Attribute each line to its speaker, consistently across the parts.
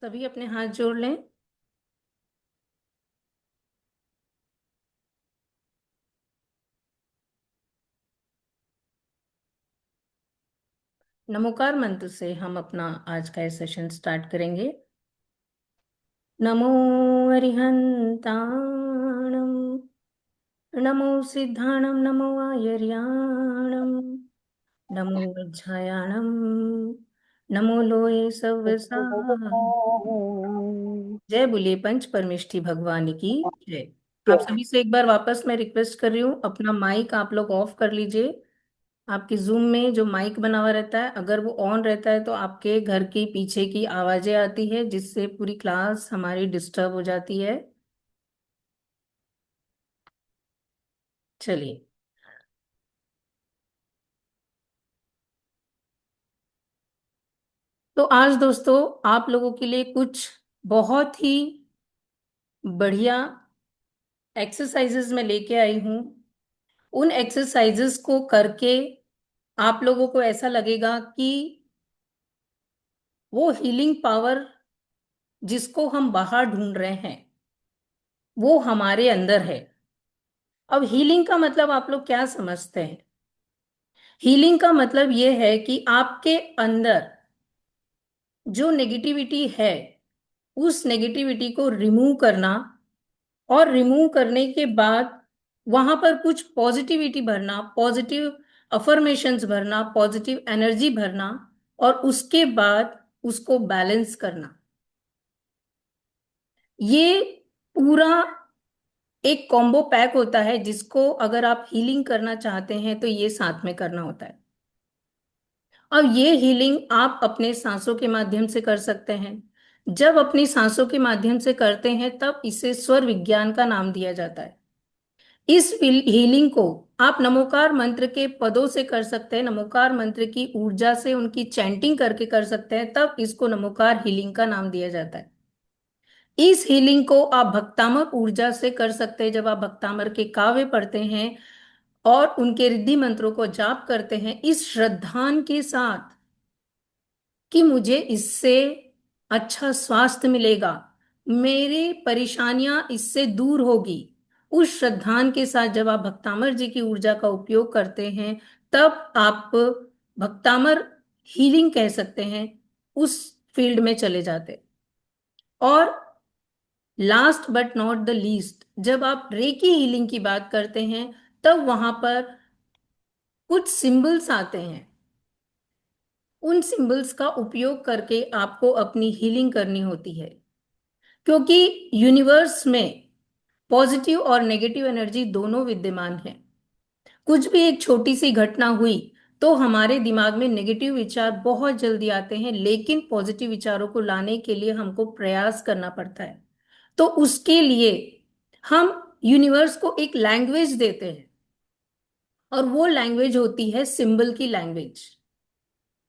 Speaker 1: सभी अपने हाथ जोड़ लें। नमोकार मंत्र से हम अपना आज का ये सेशन स्टार्ट करेंगे। नमो अरिहंताणं, नमो सिद्धाणं, नमो आयर्याणं, नमो वज्रायाणं, नमो लोये सव्यसाय। जय बोलिए पंच परमेष्ठी भगवान की जय। आप सभी से एक बार वापस मैं रिक्वेस्ट कर रही हूँ, अपना माइक आप लोग ऑफ कर लीजिए। आपके जूम में जो माइक बना हुआ रहता है, अगर वो ऑन रहता है तो आपके घर की पीछे की आवाजें आती है, जिससे पूरी क्लास हमारी डिस्टर्ब हो जाती है। चलिए, तो आज दोस्तों आप लोगों के लिए कुछ बहुत ही बढ़िया एक्सरसाइजेस मैं लेके आई हूँ। उन एक्सरसाइजेस को करके आप लोगों को ऐसा लगेगा कि वो हीलिंग पावर जिसको हम बाहर ढूंढ रहे हैं वो हमारे अंदर है। अब हीलिंग का मतलब आप लोग क्या समझते हैं? हीलिंग का मतलब ये है कि आपके अंदर जो नेगेटिविटी है उस नेगेटिविटी को रिमूव करना, और रिमूव करने के बाद वहां पर कुछ पॉजिटिविटी भरना, पॉजिटिव अफर्मेशंस भरना, पॉजिटिव एनर्जी भरना, और उसके बाद उसको बैलेंस करना। ये पूरा एक कॉम्बो पैक होता है, जिसको अगर आप हीलिंग करना चाहते हैं तो ये साथ में करना होता है। अब ये हीलिंग आप अपने सांसों के माध्यम से कर सकते हैं। जब अपनी सांसों के माध्यम से करते हैं तब इसे स्वर विज्ञान का नाम दिया जाता है। इस हीलिंग को आप नमोकार मंत्र के पदों से कर सकते हैं, नमोकार मंत्र की ऊर्जा से उनकी चैंटिंग करके कर सकते हैं, तब इसको नमोकार हीलिंग का नाम दिया जाता है। इस हीलिंग को आप भक्तामर ऊर्जा से कर सकते हैं। जब आप भक्तामर के काव्य पढ़ते हैं और उनके रिद्धि मंत्रों को जाप करते हैं इस श्रद्धान के साथ कि मुझे इससे अच्छा स्वास्थ्य मिलेगा, मेरी परेशानियां इससे दूर होगी, उस श्रद्धान के साथ जब आप भक्तामर जी की ऊर्जा का उपयोग करते हैं तब आप भक्तामर हीलिंग कह सकते हैं, उस फील्ड में चले जाते हैं। और last but not the least, जब आप रेकी हीलिंग की बात करते हैं तब वहां पर कुछ सिंबल्स आते हैं। उन सिंबल्स का उपयोग करके आपको अपनी हीलिंग करनी होती है, क्योंकि यूनिवर्स में पॉजिटिव और नेगेटिव एनर्जी दोनों विद्यमान है। कुछ भी एक छोटी सी घटना हुई तो हमारे दिमाग में नेगेटिव विचार बहुत जल्दी आते हैं, लेकिन पॉजिटिव विचारों को लाने के लिए हमको प्रयास करना पड़ता है। तो उसके लिए हम यूनिवर्स को एक लैंग्वेज देते हैं, और वो लैंग्वेज होती है सिंबल की लैंग्वेज।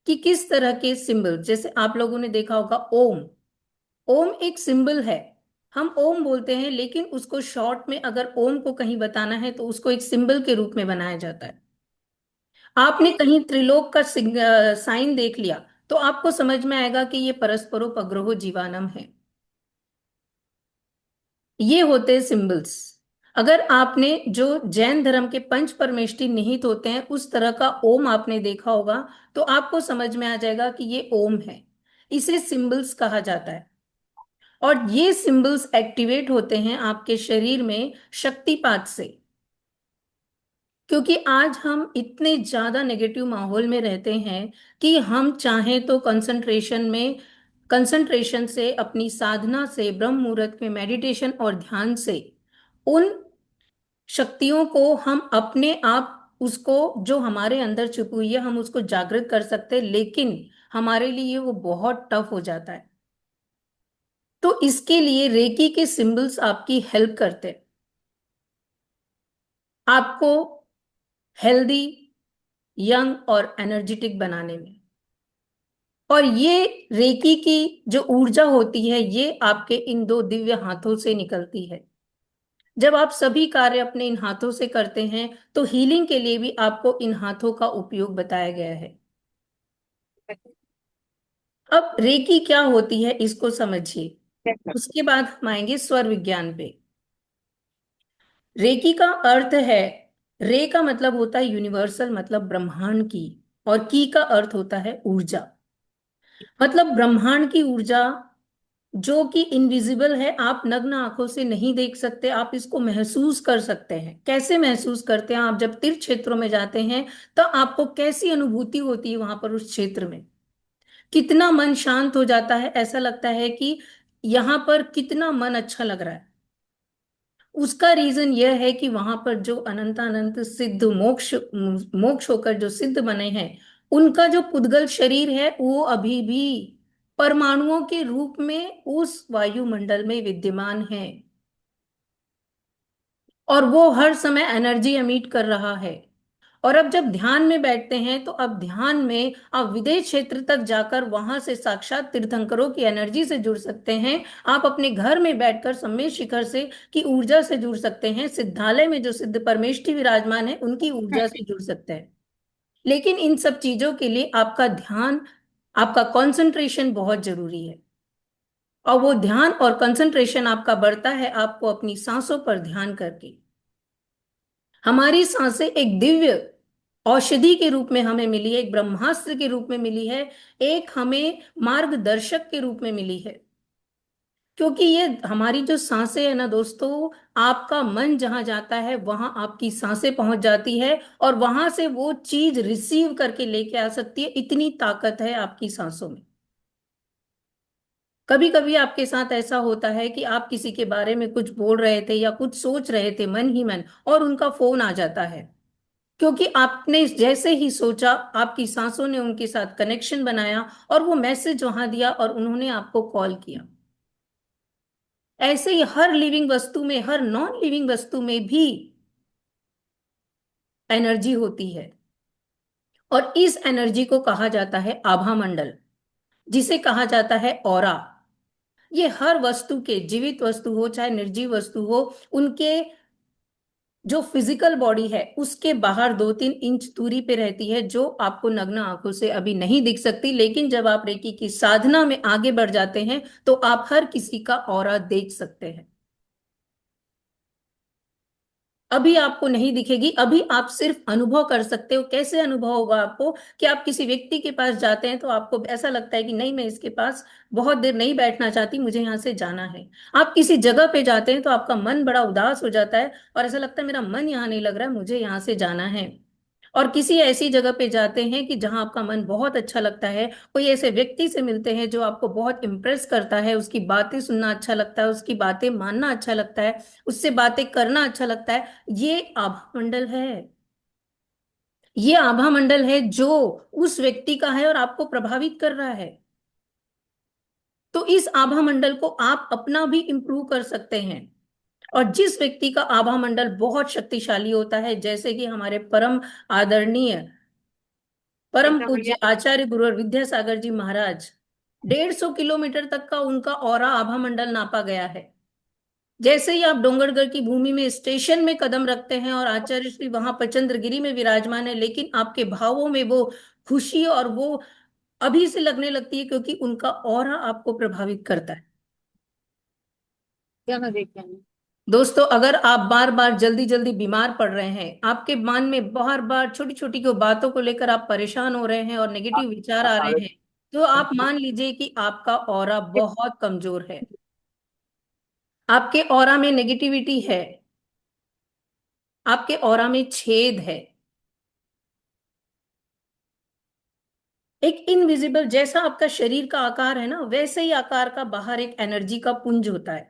Speaker 1: कि किस तरह के सिंबल, जैसे आप लोगों ने देखा होगा ओम। ओम एक सिंबल है। हम ओम बोलते हैं, लेकिन उसको शॉर्ट में अगर ओम को कहीं बताना है तो उसको एक सिंबल के रूप में बनाया जाता है। आपने कहीं त्रिलोक का साइन देख लिया तो आपको समझ में आएगा कि ये परस्परोपग्रहो जीवानम है। ये होते हैं सिंबल्स। अगर आपने जो जैन धर्म के पंच परमेष्टि निहित होते हैं उस तरह का ओम आपने देखा होगा तो आपको समझ में आ जाएगा कि ये ओम है। इसे सिंबल्स कहा जाता है। और ये सिंबल्स एक्टिवेट होते हैं आपके शरीर में शक्तिपात से। क्योंकि आज हम इतने ज्यादा नेगेटिव माहौल में रहते हैं कि हम चाहें तो कंसंट्रेशन से, अपनी साधना से, ब्रह्म मुहूर्त में मेडिटेशन और ध्यान से उन शक्तियों को हम अपने आप, उसको जो हमारे अंदर छुपी हुई है हम उसको जागृत कर सकते हैं, लेकिन हमारे लिए वो बहुत टफ हो जाता है। तो इसके लिए रेकी के सिंबल्स आपकी हेल्प करते हैं आपको हेल्दी, यंग और एनर्जेटिक बनाने में। और ये रेकी की जो ऊर्जा होती है ये आपके इन दो दिव्य हाथों से निकलती है। जब आप सभी कार्य अपने इन हाथों से करते हैं तो हीलिंग के लिए भी आपको इन हाथों का उपयोग बताया गया है। अब रेकी क्या होती है इसको समझिए, उसके बाद हम आएंगे स्वर विज्ञान पे। रेकी का अर्थ है, रे का मतलब होता है यूनिवर्सल, मतलब ब्रह्मांड की, और की का अर्थ होता है ऊर्जा। मतलब ब्रह्मांड की ऊर्जा जो कि इनविजिबल है, आप नग्न आंखों से नहीं देख सकते, आप इसको महसूस कर सकते हैं। कैसे महसूस करते हैं? आप जब तीर्थ क्षेत्रों में जाते हैं तो आपको कैसी अनुभूति होती है वहां पर, उस क्षेत्र में कितना मन शांत हो जाता है, ऐसा लगता है कि यहाँ पर कितना मन अच्छा लग रहा है। उसका रीजन यह है कि वहां पर जो अनंत सिद्ध मोक्ष मोक्ष होकर जो सिद्ध बने हैं, उनका जो पुद्गल शरीर है वो अभी भी परमाणुओं के रूप में उस वायुमंडल में विद्यमान है, और वो हर समय एनर्जी एमिट कर रहा है। और अब जब ध्यान में बैठते हैं तो अब ध्यान में आप विदेश क्षेत्र तक जाकर वहां से साक्षात तीर्थंकरों की एनर्जी से जुड़ सकते हैं। आप अपने घर में बैठकर सम्मेद शिखर से की ऊर्जा से जुड़ सकते हैं, सिद्धालय में जो सिद्ध परमेष्ठी विराजमान है उनकी ऊर्जा से जुड़ सकते हैं। लेकिन इन सब चीजों के लिए आपका ध्यान, आपका कंसंट्रेशन बहुत जरूरी है। और वो ध्यान और कंसंट्रेशन आपका बढ़ता है आपको अपनी सांसों पर ध्यान करके। हमारी सांसें एक दिव्य औषधि के रूप में हमें मिली है, एक ब्रह्मास्त्र के रूप में मिली है, एक हमें मार्गदर्शक के रूप में मिली है। क्योंकि ये हमारी जो सांसें है ना दोस्तों, आपका मन जहां जाता है वहां आपकी सांसें पहुंच जाती है, और वहां से वो चीज रिसीव करके लेके आ सकती है, इतनी ताकत है आपकी सांसों में। कभी कभी आपके साथ ऐसा होता है कि आप किसी के बारे में कुछ बोल रहे थे या कुछ सोच रहे थे मन ही मन, और उनका फोन आ जाता है, क्योंकि आपने जैसे ही सोचा आपकी सांसों ने उनके साथ कनेक्शन बनाया और वो मैसेज वहां दिया और उन्होंने आपको कॉल किया। ऐसे ही हर लिविंग वस्तु में, हर नॉन लिविंग वस्तु में भी एनर्जी होती है, और इस एनर्जी को कहा जाता है आभा मंडल, जिसे कहा जाता है ऑरा। ये हर वस्तु के, जीवित वस्तु हो चाहे निर्जीव वस्तु हो, उनके जो फिजिकल बॉडी है उसके बाहर 2-3 इंच दूरी पे रहती है, जो आपको नग्न आंखों से अभी नहीं दिख सकती। लेकिन जब आप रेकी की साधना में आगे बढ़ जाते हैं तो आप हर किसी का ऑरा देख सकते हैं। अभी आपको नहीं दिखेगी, अभी आप सिर्फ अनुभव कर सकते हो। कैसे अनुभव होगा आपको? कि आप किसी व्यक्ति के पास जाते हैं तो आपको ऐसा लगता है कि नहीं, मैं इसके पास बहुत देर नहीं बैठना चाहती, मुझे यहाँ से जाना है। आप किसी जगह पे जाते हैं तो आपका मन बड़ा उदास हो जाता है और ऐसा लगता है मेरा मन यहाँ नहीं लग रहा है, मुझे यहाँ से जाना है। और किसी ऐसी जगह पे जाते हैं कि जहां आपका मन बहुत अच्छा लगता है, कोई ऐसे व्यक्ति से मिलते हैं जो आपको बहुत इम्प्रेस करता है, उसकी बातें सुनना अच्छा लगता है, उसकी बातें मानना अच्छा लगता है, उससे बातें करना अच्छा लगता है। ये आभा मंडल है। ये आभा मंडल है जो उस व्यक्ति का है और आपको प्रभावित कर रहा है। तो इस आभा मंडल को आप अपना भी इंप्रूव कर सकते हैं। और जिस व्यक्ति का आभा मंडल बहुत शक्तिशाली होता है, जैसे कि हमारे परम आदरणीय परम पूज्य आचार्य गुरु विद्यासागर जी महाराज, 150 किलोमीटर तक का उनका ऑरा आभा मंडल नापा गया है। जैसे ही आप डोंगरगढ़ की भूमि में स्टेशन में कदम रखते हैं और आचार्य श्री वहां पर चंद्रगिरी में विराजमान है, लेकिन आपके भावों में वो खुशी और वो अभी से लगने लगती है, क्योंकि उनका ऑरा आपको प्रभावित करता है।
Speaker 2: क्या मैं देख रही हूँ।
Speaker 1: दोस्तों, अगर आप बार बार जल्दी जल्दी बीमार पड़ रहे हैं, आपके मन में बार बार छोटी छोटी को बातों को लेकर आप परेशान हो रहे हैं और नेगेटिव विचार आ रहे हैं, तो आप मान लीजिए कि आपका ऑरा बहुत कमजोर है, आपके ऑरा में नेगेटिविटी है, आपके ऑरा में छेद है। एक इनविजिबल, जैसा आपका शरीर का आकार है ना, वैसे ही आकार का बाहर एक एनर्जी का पुंज होता है।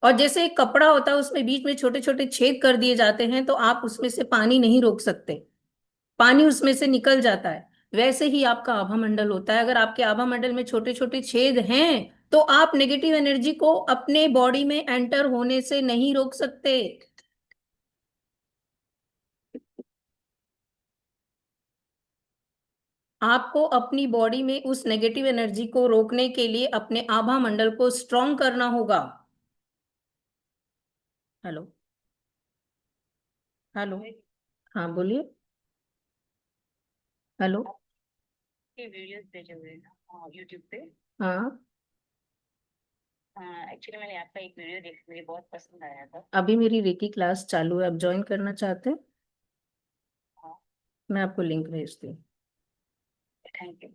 Speaker 1: और जैसे एक कपड़ा होता है, उसमें बीच में छोटे छोटे छेद कर दिए जाते हैं, तो आप उसमें से पानी नहीं रोक सकते, पानी उसमें से निकल जाता है। वैसे ही आपका आभा मंडल होता है। अगर आपके आभा मंडल में छोटे छोटे छेद हैं तो आप नेगेटिव एनर्जी को अपने बॉडी में एंटर होने से नहीं रोक सकते। आपको अपनी बॉडी में उस नेगेटिव एनर्जी को रोकने के लिए अपने आभा मंडल को स्ट्रॉन्ग करना होगा। हेलो। हेलो। हाँ बोलिए। हेलो।
Speaker 2: के वीडियोस भेजे हुए हैं ना यूट्यूब पे।
Speaker 1: हाँ।
Speaker 2: एक्चुअली मैंने आपका एक वीडियो देखा, मुझे बहुत पसंद आया था।
Speaker 1: अभी मेरी रेकी क्लास चालू है, आप ज्वाइन करना चाहते हैं?
Speaker 2: हाँ।
Speaker 1: मैं आपको लिंक भेजती हूँ।
Speaker 2: Thank you.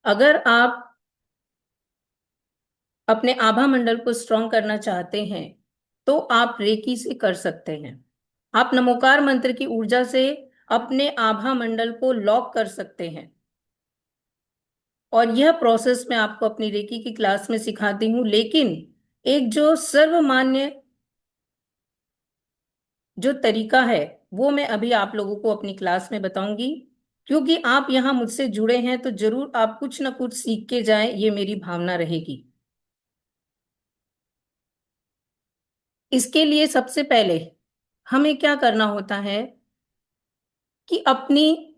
Speaker 1: अगर आप अपने आभा मंडल को स्ट्रॉन्ग करना चाहते हैं तो आप रेकी से कर सकते हैं। आप नमोकार मंत्र की ऊर्जा से अपने आभा मंडल को लॉक कर सकते हैं। और यह प्रोसेस मैं आपको अपनी रेकी की क्लास में सिखाती हूँ, लेकिन एक जो सर्वमान्य जो तरीका है वो मैं अभी आप लोगों को अपनी क्लास में बताऊंगी। क्योंकि आप यहाँ मुझसे जुड़े हैं तो जरूर आप कुछ ना कुछ सीख के जाएं, ये मेरी भावना रहेगी। इसके लिए सबसे पहले हमें क्या करना होता है कि अपनी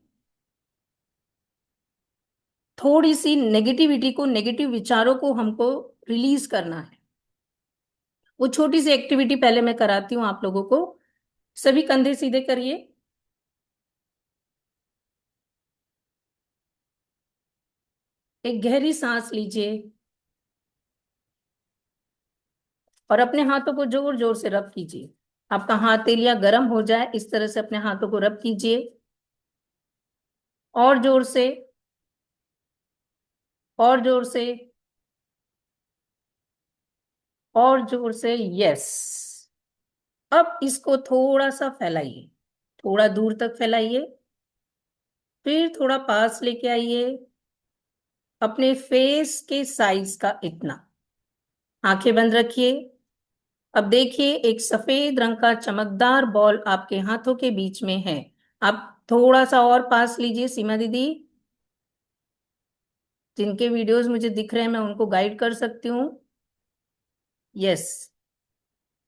Speaker 1: थोड़ी सी नेगेटिविटी को, नेगेटिव विचारों को हमको रिलीज करना है। वो छोटी सी एक्टिविटी पहले मैं कराती हूँ आप लोगों को। सभी कंधे सीधे करिए। एक गहरी सांस लीजिए और अपने हाथों को जोर जोर से रब कीजिए। आपका हाथ तेलिया गर्म हो जाए इस तरह से अपने हाथों को रब कीजिए। और जोर से, और जोर से, और जोर से। यस। अब इसको थोड़ा सा फैलाइए, थोड़ा दूर तक फैलाइए। फिर थोड़ा पास लेके आइए, अपने फेस के साइज का इतना। आंखें बंद रखिए। अब देखिए एक सफेद रंग का चमकदार बॉल आपके हाथों के बीच में है। आप थोड़ा सा और पास लीजिए सीमा दीदी। जिनके वीडियोस मुझे दिख रहे हैं मैं उनको गाइड कर सकती हूँ। यस।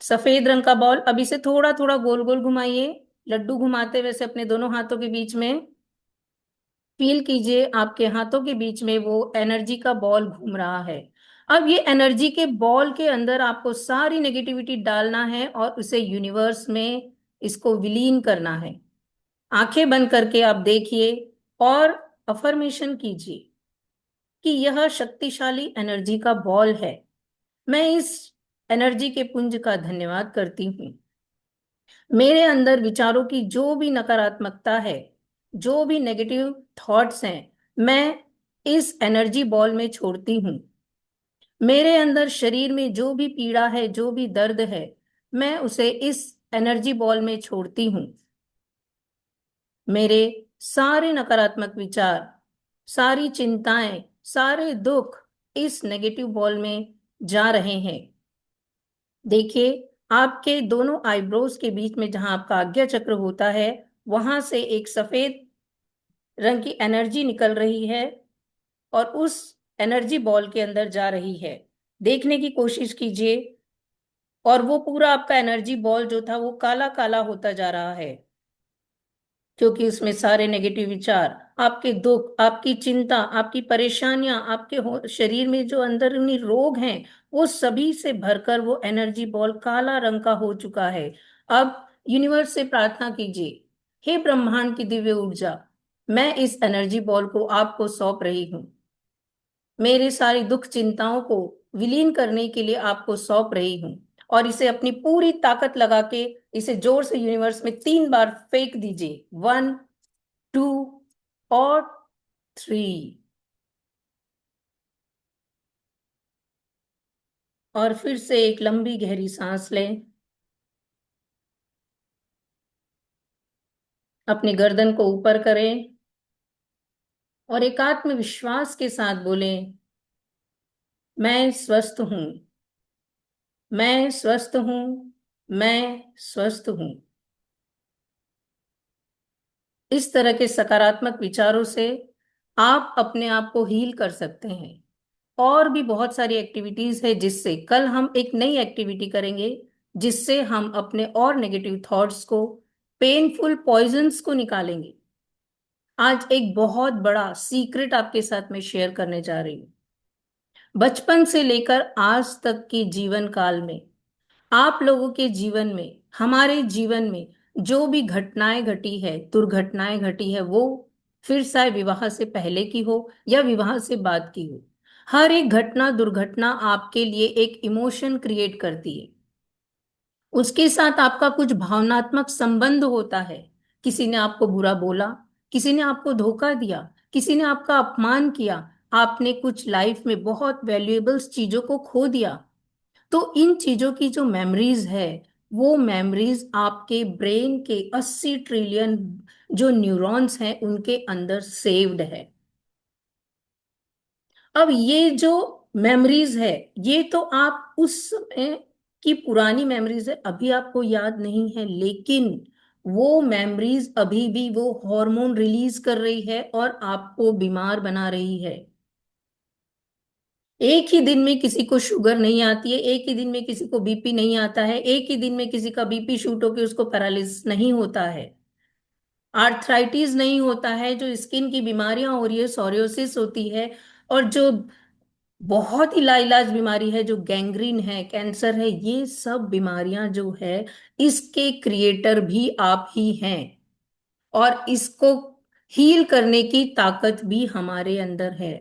Speaker 1: सफेद रंग का बॉल, अब इसे थोड़ा थोड़ा गोल गोल घुमाइए, लड्डू घुमाते वैसे अपने दोनों हाथों के बीच में। फील कीजिए आपके हाथों के बीच में वो एनर्जी का बॉल घूम रहा है। अब ये एनर्जी के बॉल के अंदर आपको सारी नेगेटिविटी डालना है और उसे यूनिवर्स में इसको विलीन करना है। आंखें बंद करके आप देखिए और अफर्मेशन कीजिए कि यह शक्तिशाली एनर्जी का बॉल है। मैं इस एनर्जी के पुंज का धन्यवाद करती हूँ। मेरे अंदर विचारों की जो भी नकारात्मकता है, जो भी नेगेटिव थॉट्स हैं, मैं इस एनर्जी बॉल में छोड़ती हूँ। मेरे अंदर शरीर में जो भी पीड़ा है, जो भी दर्द है, मैं उसे इस एनर्जी बॉल में छोड़ती हूँ। मेरे सारे नकारात्मक विचार, सारी चिंताएं, सारे दुख इस नेगेटिव बॉल में जा रहे हैं। देखिए आपके दोनों आईब्रोज के बीच में जहां आपका आज्ञा चक्र होता है, वहां से एक सफेद रंग की एनर्जी निकल रही है और उस एनर्जी बॉल के अंदर जा रही है। देखने की कोशिश कीजिए और वो पूरा आपका एनर्जी बॉल जो था वो काला काला होता जा रहा है। क्योंकि उसमें सारे नेगेटिव विचार, आपके दुख, आपकी चिंता, आपकी परेशानियां, आपके शरीर में जो अंदरूनी रोग हैं, वो सभी से भरकर वो एनर्जी बॉल काला रंग का हो चुका है। अब यूनिवर्स से प्रार्थना कीजिए, हे ब्रह्मांड की दिव्य ऊर्जा, मैं इस एनर्जी बॉल को आपको सौंप रही हूँ। मेरे सारी दुख चिंताओं को विलीन करने के लिए आपको सौंप रही हूँ। और इसे अपनी पूरी ताकत लगा के इसे जोर से यूनिवर्स में 3 बार फेंक दीजिए। 1, 2 और 3। और फिर से एक लंबी गहरी सांस लें। अपनी गर्दन को ऊपर करें और एक आत्मविश्वास के साथ बोलें, मैं स्वस्थ हूँ, मैं स्वस्थ हूँ, मैं स्वस्थ हूँ। इस तरह के सकारात्मक विचारों से आप अपने आप को हील कर सकते हैं। और भी बहुत सारी एक्टिविटीज है जिससे कल हम एक नई एक्टिविटी करेंगे, जिससे हम अपने और नेगेटिव थॉट्स को, पेनफुल पॉइजन्स को निकालेंगे। आज एक बहुत बड़ा सीक्रेट आपके साथ में शेयर करने जा रही हूँ। बचपन से लेकर आज तक के जीवन काल में आप लोगों के जीवन में, हमारे जीवन में जो भी घटनाएं घटी है, दुर्घटनाएं घटी है, वो फिर चाहे विवाह से पहले की हो या विवाह से बाद की हो, हर एक घटना दुर्घटना आपके लिए एक इमोशन क्रिएट करती है। उसके साथ आपका कुछ भावनात्मक संबंध होता है। किसी ने आपको बुरा बोला, किसी ने आपको धोखा दिया, किसी ने आपका अपमान किया, आपने कुछ लाइफ में बहुत वैल्यूएबल्स चीजों को खो दिया। तो इन चीजों की जो मेमोरीज है, वो मेमोरीज आपके ब्रेन के 80 ट्रिलियन जो न्यूरॉन्स हैं उनके अंदर सेव्ड है। अब ये जो मेमोरीज है, ये तो आप उस समय की पुरानी मेमोरीज है, अभी आपको याद नहीं है, लेकिन वो मेमोरीज अभी भी वो हार्मोन रिलीज कर रही है और आपको बीमार बना रही है। एक ही दिन में किसी को शुगर नहीं आती है, एक ही दिन में किसी को बीपी नहीं आता है, एक ही दिन में किसी का बीपी शूट होकर उसको पैरालिसिस नहीं होता है, आर्थराइटिस नहीं होता है, जो स्किन की बीमारियां हो रही है, सोरियोसिस होती है, और जो बहुत ही लाइलाज बीमारी है जो गैंग्रीन है, कैंसर है, ये सब बीमारियां जो है, इसके क्रिएटर भी आप ही हैं। और इसको हील करने की ताकत भी हमारे अंदर है।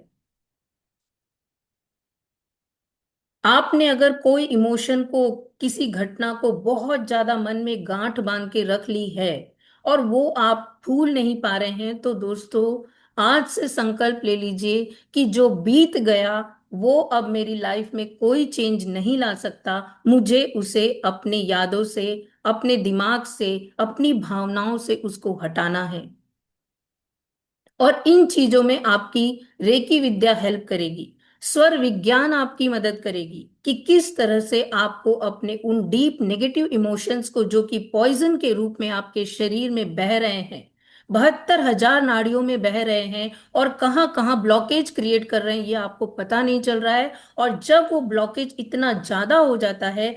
Speaker 1: आपने अगर कोई इमोशन को, किसी घटना को बहुत ज्यादा मन में गांठ बांध के रख ली है और वो आप भूल नहीं पा रहे हैं, तो दोस्तों, आज से संकल्प ले लीजिए कि जो बीत गया वो अब मेरी लाइफ में कोई चेंज नहीं ला सकता। मुझे उसे अपने यादों से, अपने दिमाग से, अपनी भावनाओं से उसको हटाना है। और इन चीजों में आपकी रेकी विद्या हेल्प करेगी, स्वर विज्ञान आपकी मदद करेगी कि किस तरह से आपको अपने उन डीप नेगेटिव इमोशंस को, जो कि पॉइजन के रूप में आपके शरीर में बह रहे हैं, 72,000 नाड़ियों में बह रहे हैं, और कहाँ कहाँ ब्लॉकेज क्रिएट कर रहे हैं, ये आपको पता नहीं चल रहा है। और जब वो ब्लॉकेज इतना ज्यादा हो जाता है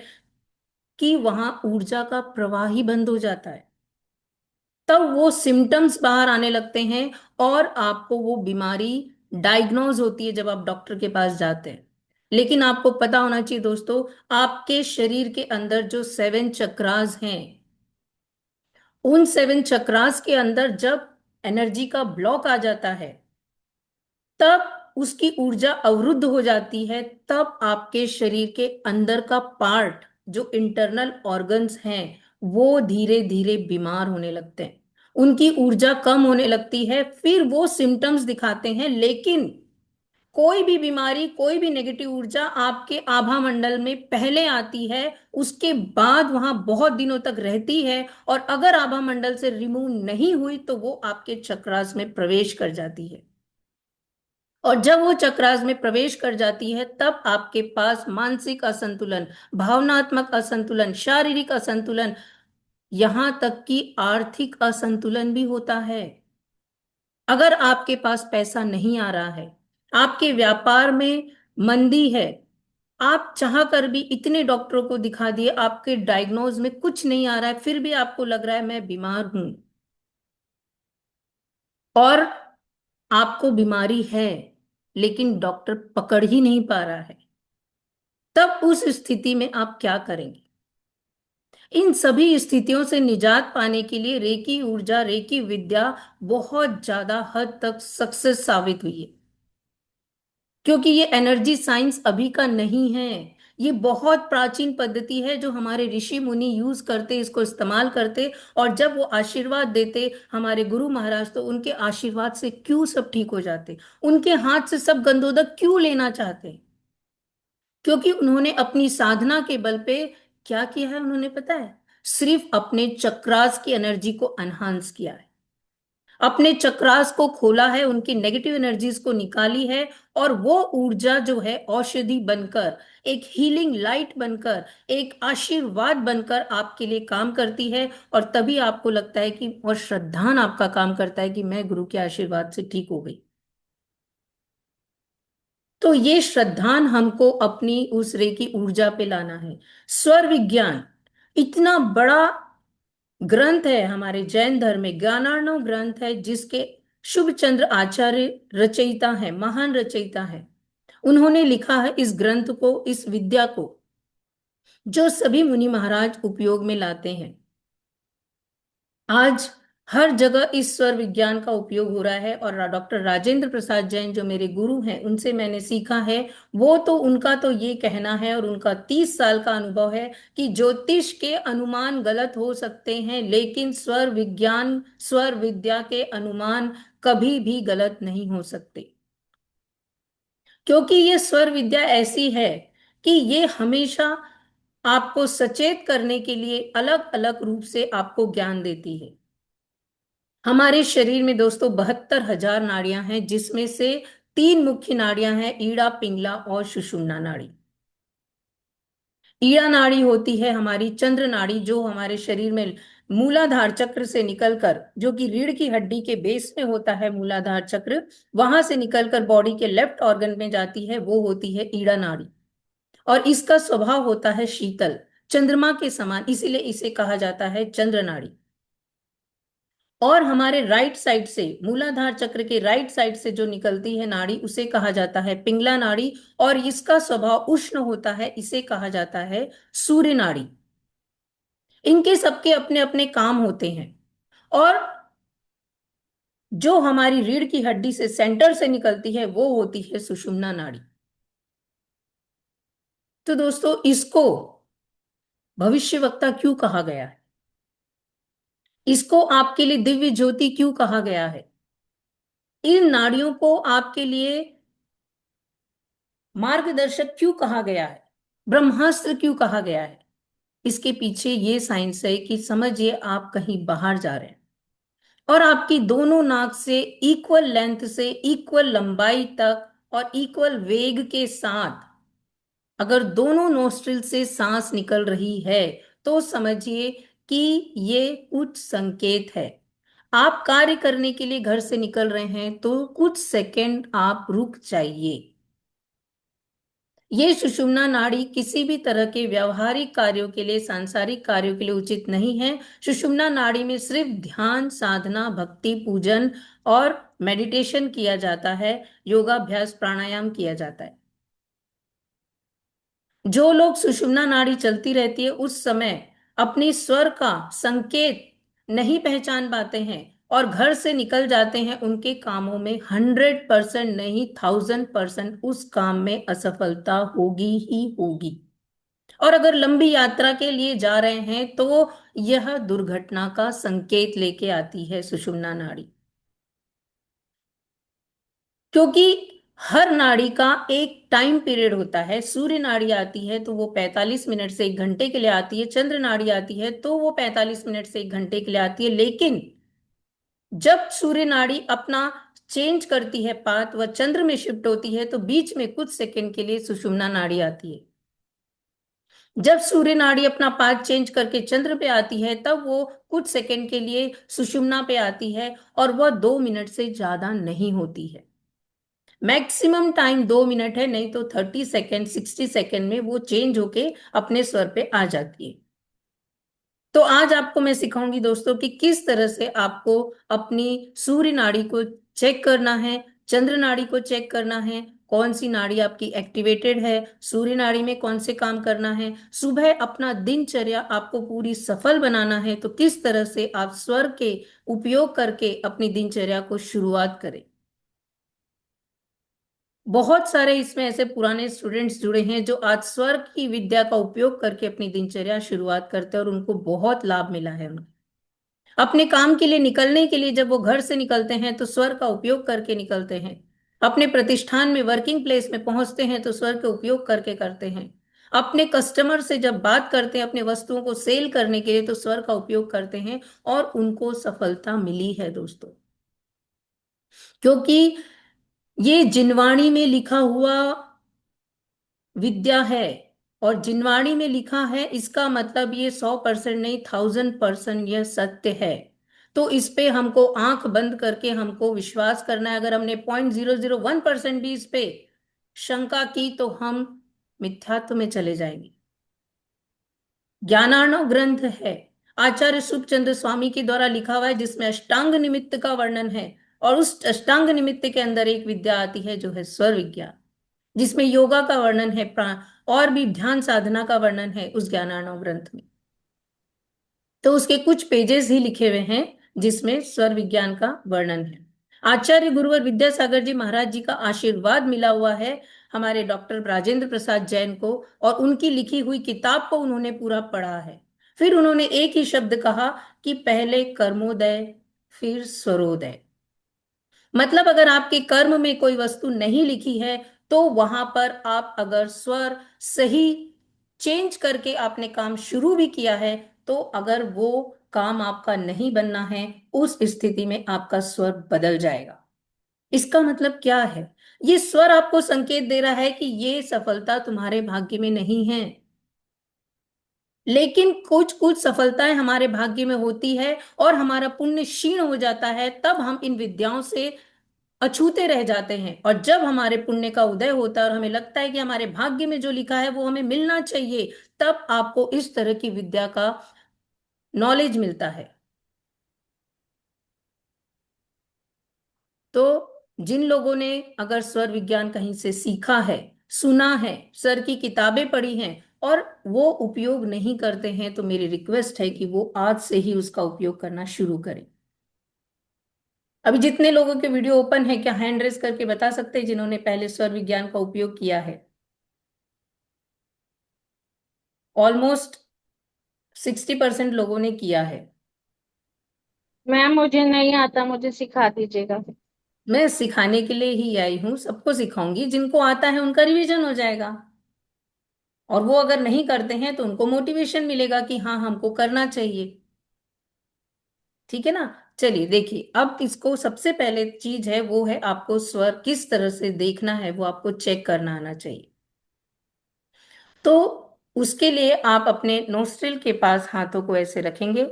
Speaker 1: कि वहां ऊर्जा का प्रवाह ही बंद हो जाता है, तब वो सिम्टम्स बाहर आने लगते हैं और आपको वो बीमारी डायग्नोज होती है जब आप डॉक्टर के पास जाते हैं। लेकिन आपको पता होना चाहिए दोस्तों, आपके शरीर के अंदर जो 7 चक्रास हैं, उन 7 चक्रास के अंदर जब एनर्जी का ब्लॉक आ जाता है, तब उसकी ऊर्जा अवरुद्ध हो जाती है, तब आपके शरीर के अंदर का पार्ट, जो इंटरनल ऑर्गन्स हैं, वो धीरे धीरे बीमार होने लगते हैं, उनकी ऊर्जा कम होने लगती है, फिर वो सिम्टम्स दिखाते हैं। लेकिन कोई भी बीमारी, कोई भी नेगेटिव ऊर्जा आपके आभा मंडल में पहले आती है, उसके बाद वहां बहुत दिनों तक रहती है, और अगर आभा मंडल से रिमूव नहीं हुई तो वो आपके चक्रास में प्रवेश कर जाती है। और जब वो चक्रास में प्रवेश कर जाती है, तब आपके पास मानसिक असंतुलन, भावनात्मक असंतुलन, शारीरिक असंतुलन, यहां तक कि आर्थिक असंतुलन भी होता है। अगर आपके पास पैसा नहीं आ रहा है, आपके व्यापार में मंदी है, आप चाह कर भी इतने डॉक्टरों को दिखा दिए, आपके डायग्नोज में कुछ नहीं आ रहा है, फिर भी आपको लग रहा है मैं बीमार हूं, और आपको बीमारी है, लेकिन डॉक्टर पकड़ ही नहीं पा रहा है, तब उस स्थिति में आप क्या करेंगे? इन सभी स्थितियों से निजात पाने के लिए रेकी ऊर्जा, रेकी विद्या बहुत ज्यादा हद तक सक्सेस साबित हुई है। क्योंकि ये एनर्जी साइंस अभी का नहीं है, ये बहुत प्राचीन पद्धति है जो हमारे ऋषि मुनि यूज करते, इसको इस्तेमाल करते, और जब वो आशीर्वाद देते हमारे गुरु महाराज, तो उनके आशीर्वाद से क्यों सब ठीक हो जाते, उनके हाथ से सब गंदोदक क्यों लेना चाहते? क्योंकि उन्होंने अपनी साधना के बल पे क्या किया है, उन्होंने पता है, सिर्फ अपने चक्रास की एनर्जी को एनहांस किया है, अपने चक्रास को खोला है, उनकी नेगेटिव एनर्जीज को निकाली है, और वो ऊर्जा जो है औषधि बनकर, एक हीलिंग लाइट बनकर, एक आशीर्वाद बनकर आपके लिए काम करती है। और तभी आपको लगता है कि, और श्रद्धान आपका काम करता है कि मैं गुरु के आशीर्वाद से ठीक हो गई। तो ये श्रद्धान हमको अपनी उस रे की ऊर्जा पे लाना है। स्वर विज्ञान इतना बड़ा ग्रंथ है हमारे जैन धर्म में, ज्ञानार्णव ग्रंथ है, जिसके शुभ चंद्र आचार्य रचयिता है, महान रचयिता है। उन्होंने लिखा है इस ग्रंथ को, इस विद्या को, जो सभी मुनि महाराज उपयोग में लाते हैं। आज हर जगह इस स्वर विज्ञान का उपयोग हो रहा है, और डॉक्टर राजेंद्र प्रसाद जैन जो मेरे गुरु हैं उनसे मैंने सीखा है। वो तो उनका तो ये कहना है, और उनका 30 साल का अनुभव है, कि ज्योतिष के अनुमान गलत हो सकते हैं लेकिन स्वर विज्ञान, स्वर विद्या के अनुमान कभी भी गलत नहीं हो सकते। क्योंकि ये स्वर विद्या ऐसी है कि ये हमेशा आपको सचेत करने के लिए अलग अलग रूप से आपको ज्ञान देती है। हमारे शरीर में दोस्तों 72,000 नाड़ियां हैं, जिसमें से 3 मुख्य नाड़ियां हैं, ईड़ा, पिंगला और सुषुम्ना नाड़ी। ईड़ा नाड़ी होती है हमारी चंद्र नाड़ी, जो हमारे शरीर में मूलाधार चक्र से निकलकर, जो कि रीढ़ की हड्डी के बेस में होता है मूलाधार चक्र, वहां से निकलकर बॉडी के लेफ्ट ऑर्गन में जाती है, वो होती है ईड़ा नाड़ी। और इसका स्वभाव होता है शीतल, चंद्रमा के समान, इसीलिए इसे कहा जाता है चंद्र नाड़ी। और हमारे राइट साइड से, मूलाधार चक्र के राइट साइड से जो निकलती है नाड़ी, उसे कहा जाता है पिंगला नाड़ी, और इसका स्वभाव उष्ण होता है, इसे कहा जाता है सूर्य नाड़ी। इनके सबके अपने अपने काम होते हैं। और जो हमारी रीढ़ की हड्डी से सेंटर से निकलती है वो होती है सुषुम्ना नाड़ी। तो दोस्तों, इसको भविष्यवक्ता क्यों कहा गया है? इसको आपके लिए दिव्य ज्योति क्यों कहा गया है? इन नाड़ियों को आपके लिए मार्गदर्शक क्यों कहा गया है? ब्रह्मास्त्र क्यों कहा गया है? इसके पीछे ये साइंस है कि समझिए आप कहीं बाहर जा रहे हैं, और आपकी दोनों नाक से इक्वल लेंथ से इक्वल लंबाई तक और इक्वल वेग के साथ अगर दोनों नोस्ट्रिल से सांस निकल रही है, तो समझिए कि ये कुछ संकेत है। आप कार्य करने के लिए घर से निकल रहे हैं तो कुछ सेकंड आप रुक जाइए। ये सुषुम्ना नाड़ी किसी भी तरह के व्यवहारिक कार्यों के लिए, सांसारिक कार्यों के लिए उचित नहीं है। सुषुम्ना नाड़ी में सिर्फ ध्यान साधना, भक्ति, पूजन और मेडिटेशन किया जाता है, योगाभ्यास, प्राणायाम किया जाता है। जो लोग सुषुम्ना नाड़ी चलती रहती है उस समय अपने स्वर का संकेत नहीं पहचान पाते हैं और घर से निकल जाते हैं, उनके कामों में 100% नहीं 1000% उस काम में असफलता होगी ही होगी। और अगर लंबी यात्रा के लिए जा रहे हैं तो यह दुर्घटना का संकेत लेके आती है सुषुम्ना नाड़ी। क्योंकि हर नाड़ी का एक टाइम पीरियड होता है। सूर्य नाड़ी आती है तो वो 45 मिनट से 1 घंटे के लिए आती है, चंद्र नाड़ी आती है तो वो 45 मिनट से 1 घंटे के लिए आती है। लेकिन जब सूर्य नाड़ी अपना चेंज करती है पाथ, वह चंद्र में शिफ्ट होती है, तो बीच में कुछ सेकंड के लिए सुषुम्ना नाड़ी आती है। जब सूर्य नाड़ी अपना पाथ चेंज करके चंद्र पे आती है, तब वो कुछ सेकंड के लिए सुषुम्ना पे आती है, और वह 2 मिनट से ज्यादा नहीं होती है। मैक्सिमम टाइम 2 मिनट है, नहीं तो 30 सेकेंड 60 सेकेंड में वो चेंज होके अपने स्वर पे आ जाती है। तो आज आपको मैं सिखाऊंगी दोस्तों कि किस तरह से आपको अपनी सूर्य नाड़ी को चेक करना है, चंद्र नाड़ी को चेक करना है, कौन सी नाड़ी आपकी एक्टिवेटेड है, सूर्य नाड़ी में कौन से काम करना है। सुबह अपना दिनचर्या आपको पूरी सफल बनाना है, तो किस तरह से आप स्वर के उपयोग करके अपनी दिनचर्या को शुरुआत करें। बहुत सारे इसमें ऐसे पुराने स्टूडेंट्स जुड़े हैं जो आज स्वर की विद्या का उपयोग करके अपनी दिनचर्या शुरुआत करते हैं, और उनको बहुत लाभ मिला है। उन्हें अपने काम के लिए निकलने के लिए जब वो घर से निकलते हैं तो स्वर का उपयोग करके निकलते हैं। अपने प्रतिष्ठान में, वर्किंग प्लेस में पहुंचते हैं तो स्वर का उपयोग करके करते हैं। अपने कस्टमर से जब बात करते हैं अपने वस्तुओं को सेल करने के लिए, तो स्वर का उपयोग करते हैं, और उनको सफलता मिली है दोस्तों। क्योंकि ये जिनवाणी में लिखा हुआ विद्या है, और जिनवाणी में लिखा है इसका मतलब ये 100% नहीं 1000% यह सत्य है। तो इस पे हमको आंख बंद करके हमको विश्वास करना है। अगर हमने 0.001% भी इस पे शंका की तो हम मिथ्यात्व में चले जाएंगे। ज्ञानार्णव ग्रंथ है, आचार्य सुखचंद्र स्वामी के द्वारा लिखा हुआ है, जिसमें अष्टांग निमित्त का वर्णन है। और उस अष्टांग निमित्त के अंदर एक विद्या आती है जो है स्वर विज्ञान, जिसमें योगा का वर्णन है, और भी ध्यान साधना का वर्णन है उस ज्ञानार्णव ग्रंथ में। तो उसके कुछ पेजेस ही लिखे हुए हैं जिसमें स्वर विज्ञान का वर्णन है। आचार्य गुरुवर विद्यासागर जी महाराज जी का आशीर्वाद मिला हुआ है हमारे डॉक्टर राजेंद्र प्रसाद जैन को, और उनकी लिखी हुई किताब को उन्होंने पूरा पढ़ा है। फिर उन्होंने एक ही शब्द कहा कि पहले कर्मोदय फिर स्वरोदय। मतलब अगर आपके कर्म में कोई वस्तु नहीं लिखी है तो वहां पर आप अगर स्वर सही चेंज करके आपने काम शुरू भी किया है, तो अगर वो काम आपका नहीं बनना है, उस स्थिति में आपका स्वर बदल जाएगा। इसका मतलब क्या है? ये स्वर आपको संकेत दे रहा है कि ये सफलता तुम्हारे भाग्य में नहीं है। लेकिन कुछ कुछ सफलताएं हमारे भाग्य में होती है और हमारा पुण्य क्षीण हो जाता है, तब हम इन विद्याओं से अछूते रह जाते हैं। और जब हमारे पुण्य का उदय होता है और हमें लगता है कि हमारे भाग्य में जो लिखा है वो हमें मिलना चाहिए, तब आपको इस तरह की विद्या का नॉलेज मिलता है। तो जिन लोगों ने अगर स्वर विज्ञान कहीं से सीखा है, सुना है, सर की किताबें पढ़ी हैं और वो उपयोग नहीं करते हैं, तो मेरी रिक्वेस्ट है कि वो आज से ही उसका उपयोग करना शुरू करें। अभी जितने लोगों के वीडियो ओपन है, क्या हैंड रेस करके बता सकते हैं जिन्होंने पहले स्वर विज्ञान का उपयोग किया है? ऑलमोस्ट 60% लोगों ने किया है।
Speaker 3: मैम मुझे नहीं आता, मुझे सिखा दीजिएगा।
Speaker 1: मैं सिखाने के लिए ही आई हूँ, सबको सिखाऊंगी। जिनको आता है उनका रिवीजन हो जाएगा, और वो अगर नहीं करते हैं तो उनको मोटिवेशन मिलेगा कि हाँ हमको करना चाहिए। ठीक है ना? चलिए देखिए, अब इसको सबसे पहले चीज है वो है आपको स्वर किस तरह से देखना है, वो आपको चेक करना आना चाहिए। तो उसके लिए आप अपने नोस्ट्रिल के पास हाथों को ऐसे रखेंगे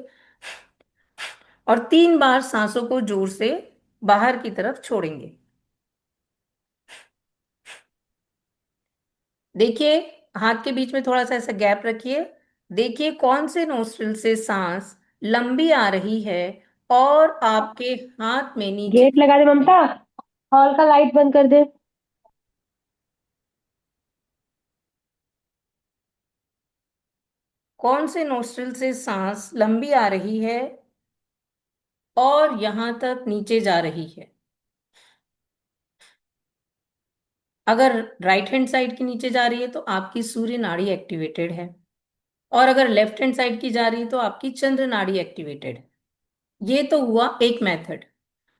Speaker 1: और 3 बार सांसों को जोर से बाहर की तरफ छोड़ेंगे। देखिए, हाथ के बीच में थोड़ा सा ऐसा गैप रखिए। देखिए कौन से नोस्ट्रिल से सांस लंबी आ रही है और आपके हाथ में नीचे
Speaker 3: गेट लगा दे ममता, हॉल का लाइट बंद कर दे।
Speaker 1: कौन से नोस्ट्रिल से सांस लंबी आ रही है और यहां तक नीचे जा रही है। अगर राइट हैंड साइड की नीचे जा रही है तो आपकी सूर्य नाड़ी एक्टिवेटेड है, और अगर लेफ्ट हैंड साइड की जा रही है तो आपकी चंद्र नाड़ी एक्टिवेटेड है। ये तो हुआ एक मेथड।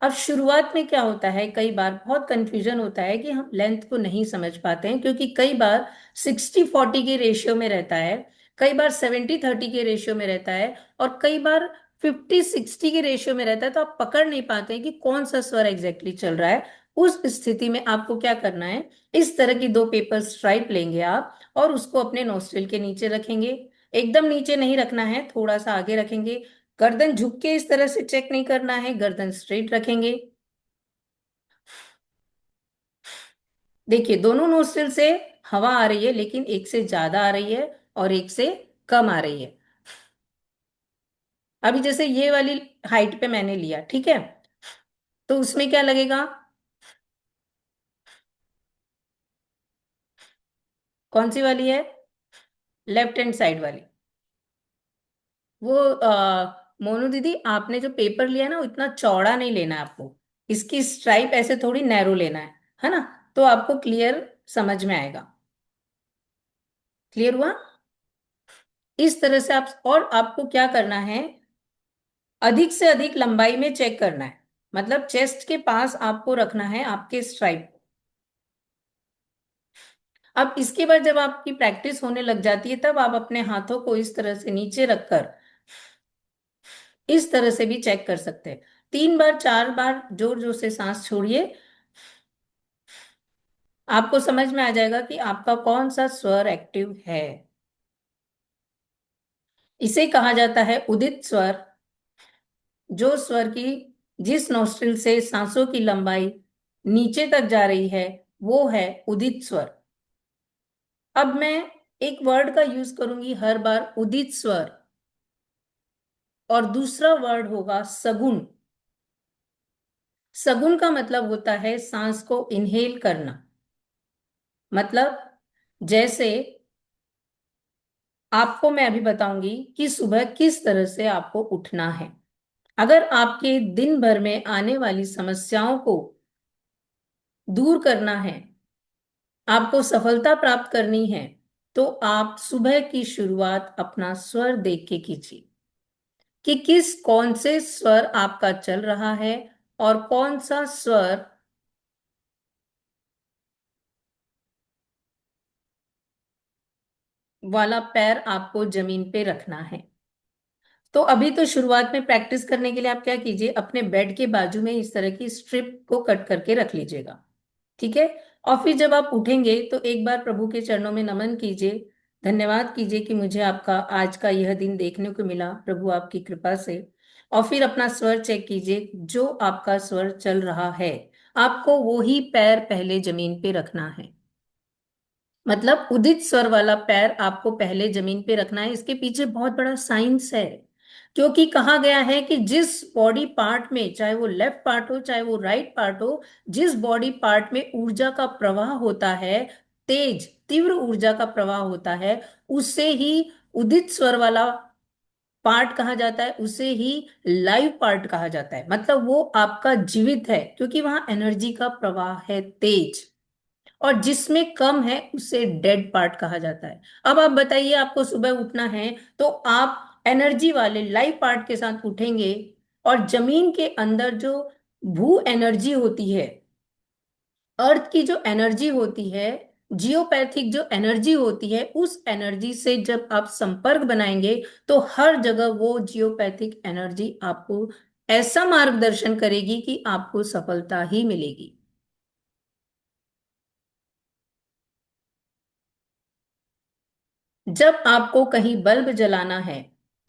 Speaker 1: अब शुरुआत में क्या होता है, कई बार बहुत कंफ्यूजन होता है कि हम लेंथ को नहीं समझ पाते हैं, क्योंकि कई बार 60-40 के रेशियो में रहता है, कई बार 70-30 के रेशियो में रहता है, और कई बार 50-60 के रेशियो में रहता है। तो आप पकड़ नहीं पाते हैं कि कौन सा स्वर एग्जैक्टली चल रहा है। उस स्थिति में आपको क्या करना है, इस तरह की 2 पेपर स्ट्राइप लेंगे आप और उसको अपने नोस्ट्रिल के नीचे रखेंगे। एकदम नीचे नहीं रखना है, थोड़ा सा आगे रखेंगे। गर्दन झुक के इस तरह से चेक नहीं करना है, गर्दन स्ट्रेट रखेंगे। देखिए दोनों नोस्ट्रिल से हवा आ रही है, लेकिन एक से ज्यादा आ रही है और एक से कम आ रही है। अभी जैसे ये वाली हाइट पे मैंने लिया, ठीक है, तो उसमें क्या लगेगा? कौन सी वाली है? लेफ्ट हैंड साइड वाली। वो मोनू दीदी, आपने जो पेपर लिया ना वो इतना चौड़ा नहीं लेना है आपको, इसकी स्ट्राइप ऐसे थोड़ी नैरो लेना है ना? तो आपको क्लियर समझ में आएगा। क्लियर हुआ? इस तरह से आप, और आपको क्या करना है, अधिक से अधिक लंबाई में चेक करना है। मतलब चेस्ट के पास आपको रखना है आपके स्ट्राइप। अब इसके बाद जब आपकी प्रैक्टिस होने लग जाती है, तब आप अपने हाथों को इस तरह से नीचे रखकर इस तरह से भी चेक कर सकते हैं। 3 बार 4 बार जोर जोर से सांस छोड़िए, आपको समझ में आ जाएगा कि आपका कौन सा स्वर एक्टिव है। इसे कहा जाता है उदित स्वर। जो स्वर की जिस नोस्ट्रिल से सांसों की लंबाई नीचे तक जा रही है, वो है उदित स्वर। अब मैं एक वर्ड का यूज करूंगी हर बार, उदित स्वर, और दूसरा वर्ड होगा सगुण। सगुण का मतलब होता है सांस को इनहेल करना। मतलब जैसे आपको मैं अभी बताऊंगी कि सुबह किस तरह से आपको उठना है। अगर आपके दिन भर में आने वाली समस्याओं को दूर करना है, आपको सफलता प्राप्त करनी है, तो आप सुबह की शुरुआत अपना स्वर देख के कीजिए कि कौन से स्वर आपका चल रहा है और कौन सा स्वर वाला पैर आपको जमीन पे रखना है। तो अभी तो शुरुआत में प्रैक्टिस करने के लिए आप क्या कीजिए, अपने बेड के बाजू में इस तरह की स्ट्रिप को कट करके रख लीजिएगा। ठीक है। और फिर जब आप उठेंगे तो एक बार प्रभु के चरणों में नमन कीजिए, धन्यवाद कीजिए कि मुझे आपका आज का यह दिन देखने को मिला प्रभु आपकी कृपा से। और फिर अपना स्वर चेक कीजिए, जो आपका स्वर चल रहा है आपको वो ही पैर पहले जमीन पे रखना है। मतलब उदित स्वर वाला पैर आपको पहले जमीन पे रखना है। इसके पीछे बहुत बड़ा साइंस है, क्योंकि कहा गया है कि जिस बॉडी पार्ट में, चाहे वो लेफ्ट पार्ट हो चाहे वो राइट पार्ट हो, जिस बॉडी पार्ट में ऊर्जा का प्रवाह होता है, तेज तीव्र ऊर्जा का प्रवाह होता है, उससे ही उदित स्वर वाला पार्ट कहा जाता है, उसे ही लाइव पार्ट कहा जाता है। मतलब वो आपका जीवित है, क्योंकि वहां एनर्जी का प्रवाह है तेज। और जिसमें कम है उसे डेड पार्ट कहा जाता है। अब आप बताइए, आपको सुबह उठना है तो आप एनर्जी वाले लाइव पार्ट के साथ उठेंगे, और जमीन के अंदर जो भू एनर्जी होती है, अर्थ की जो एनर्जी होती है, जियोपैथिक जो एनर्जी होती है, उस एनर्जी से जब आप संपर्क बनाएंगे तो हर जगह वो जियोपैथिक एनर्जी आपको ऐसा मार्गदर्शन करेगी कि आपको सफलता ही मिलेगी। जब आपको कहीं बल्ब जलाना है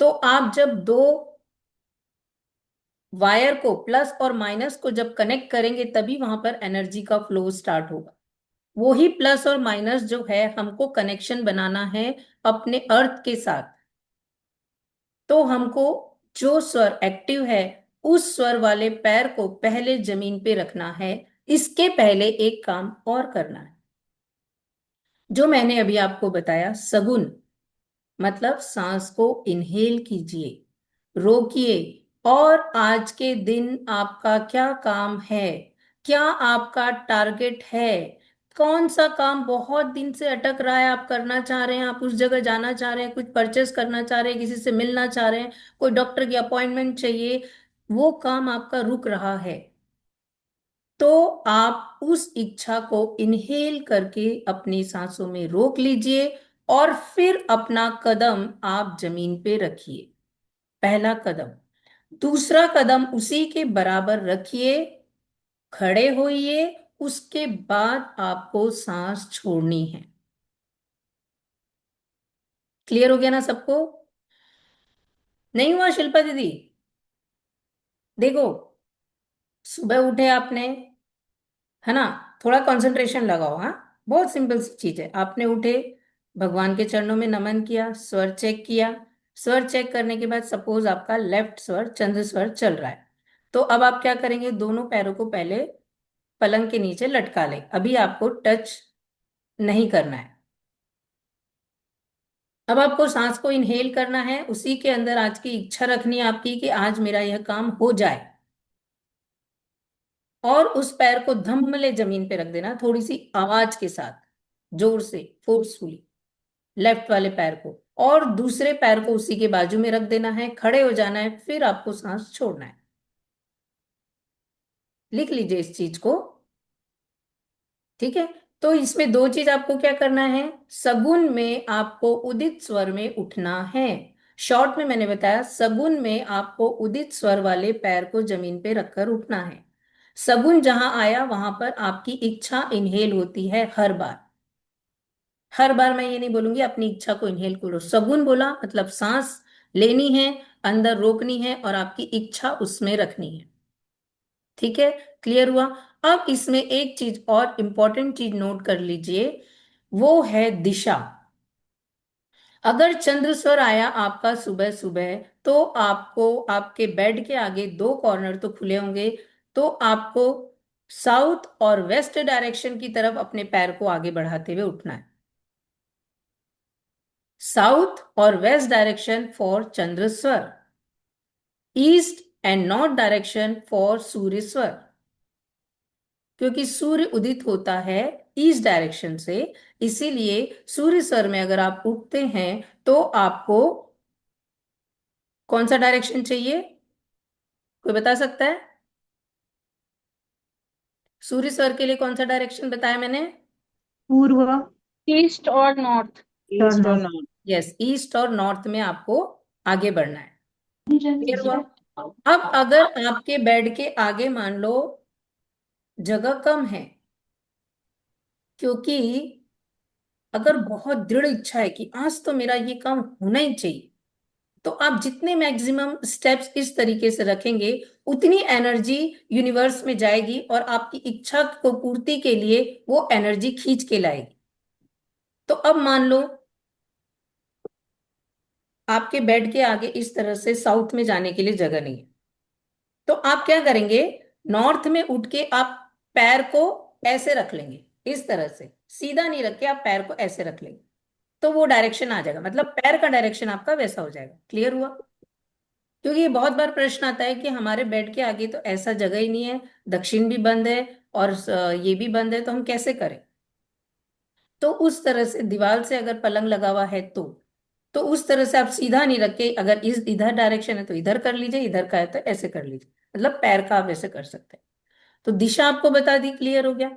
Speaker 1: तो आप जब दो वायर को, प्लस और माइनस को जब कनेक्ट करेंगे तभी वहां पर एनर्जी का फ्लो स्टार्ट होगा। वो ही प्लस और माइनस जो है, हमको कनेक्शन बनाना है अपने अर्थ के साथ। तो हमको जो स्वर एक्टिव है उस स्वर वाले पैर को पहले जमीन पे रखना है। इसके पहले एक काम और करना है, जो मैंने अभी आपको बताया, सगुन। मतलब सांस को इनहेल कीजिए, रोकिए, और आज के दिन आपका क्या काम है, क्या आपका टारगेट है, कौन सा काम बहुत दिन से अटक रहा है, आप करना चाह रहे हैं, आप उस जगह जाना चाह रहे हैं, कुछ परचेस करना चाह रहे हैं, किसी से मिलना चाह रहे हैं, कोई डॉक्टर की अपॉइंटमेंट चाहिए, वो काम आपका रुक रहा है, तो आप उस इच्छा को इनहेल करके अपनी सांसों में रोक लीजिए, और फिर अपना कदम आप जमीन पे रखिए। पहला कदम। दूसरा कदम उसी के बराबर रखिए, खड़े होइए, उसके बाद आपको सांस छोड़नी है। क्लियर हो गया ना सबको? नहीं हुआ शिल्पा दीदी? देखो, सुबह उठे आपने, है ना, थोड़ा कंसंट्रेशन लगाओ। हाँ, बहुत सिंपल सी चीज है। आपने उठे, भगवान के चरणों में नमन किया, स्वर चेक किया। स्वर चेक करने के बाद सपोज आपका लेफ्ट स्वर चंद्र स्वर चल रहा है, तो अब आप क्या करेंगे, दोनों पैरों को पहले पलंग के नीचे लटका लें। अभी आपको टच नहीं करना है। अब आपको सांस को इनहेल करना है, उसी के अंदर आज की इच्छा रखनी है आपकी कि आज मेरा यह काम हो जाए, और उस पैर को धम्मले जमीन पे रख देना, थोड़ी सी आवाज के साथ, जोर से, फोर्सफुली, लेफ्ट वाले पैर को। और दूसरे पैर को उसी के बाजू में रख देना है, खड़े हो जाना है, फिर आपको सांस छोड़ना है। लिख लीजिए इस चीज को। ठीक है। तो इसमें दो चीज आपको क्या करना है, सगुन में आपको उदित स्वर में उठना है। शॉर्ट में मैंने बताया, सगुन में आपको उदित स्वर वाले पैर को जमीन पे रखकर उठना है। सगुन जहां आया वहां पर आपकी इच्छा इनहेल होती है हर बार। हर बार मैं ये नहीं बोलूंगी अपनी इच्छा को इनहेल करो, सगुन बोला मतलब सांस लेनी है, अंदर रोकनी है, और आपकी इच्छा उसमें रखनी है। ठीक है, क्लियर हुआ? अब इसमें एक चीज और इंपॉर्टेंट चीज नोट कर लीजिए, वो है दिशा। अगर चंद्र स्वर आया आपका सुबह सुबह, तो आपको आपके बेड के आगे दो कॉर्नर तो खुले होंगे, तो आपको साउथ और वेस्ट डायरेक्शन की तरफ अपने पैर को आगे बढ़ाते हुए उठना है। साउथ और वेस्ट डायरेक्शन फॉर चंद्र स्वर, east and north direction for सूर्य स्वर। क्योंकि सूर्य उदित होता है ईस्ट डायरेक्शन से, इसीलिए सूर्य स्वर में अगर आप उठते हैं तो आपको कौन सा डायरेक्शन चाहिए? कोई बता सकता है? सूर्य स्वर के लिए कौन सा डायरेक्शन बताया मैंने?
Speaker 4: पूर्व।
Speaker 3: ईस्ट और नॉर्थ।
Speaker 2: ईस्ट और नॉर्थ।
Speaker 1: यस, ईस्ट और नॉर्थ में आपको आगे बढ़ना है। क्लियर हुआ?
Speaker 4: नॉर्थ।
Speaker 1: अब अगर आपके बेड के आगे मान लो जगह कम है, क्योंकि अगर बहुत दृढ़ इच्छा है कि आज तो मेरा ये काम होना ही चाहिए, तो आप जितने मैक्सिमम स्टेप्स इस तरीके से रखेंगे उतनी एनर्जी यूनिवर्स में जाएगी और आपकी इच्छा को पूर्ति के लिए वो एनर्जी खींच के लाएगी। तो अब मान लो आपके बेड के आगे इस तरह से साउथ में जाने के लिए जगह नहीं है, तो आप क्या करेंगे? नॉर्थ में उठ के आप पैर को ऐसे रख लेंगे, इस तरह से सीधा नहीं रख के आप पैर को ऐसे रख लेंगे, तो वो डायरेक्शन आ जाएगा, मतलब पैर का डायरेक्शन आपका वैसा हो जाएगा। क्लियर हुआ? क्योंकि ये बहुत बार प्रश्न आता है कि हमारे बेड के आगे तो ऐसा जगह ही नहीं है, दक्षिण भी बंद है और ये भी बंद है, तो हम कैसे करें? तो उस तरह से दीवार से अगर पलंग लगा हुआ है तो उस तरह से आप सीधा नहीं रख के, अगर इस इधर डायरेक्शन है तो इधर कर लीजिए, इधर का है तो ऐसे कर लीजिए, मतलब पैर का आप ऐसे कर सकते हैं। तो दिशा आपको बता दी, क्लियर हो गया?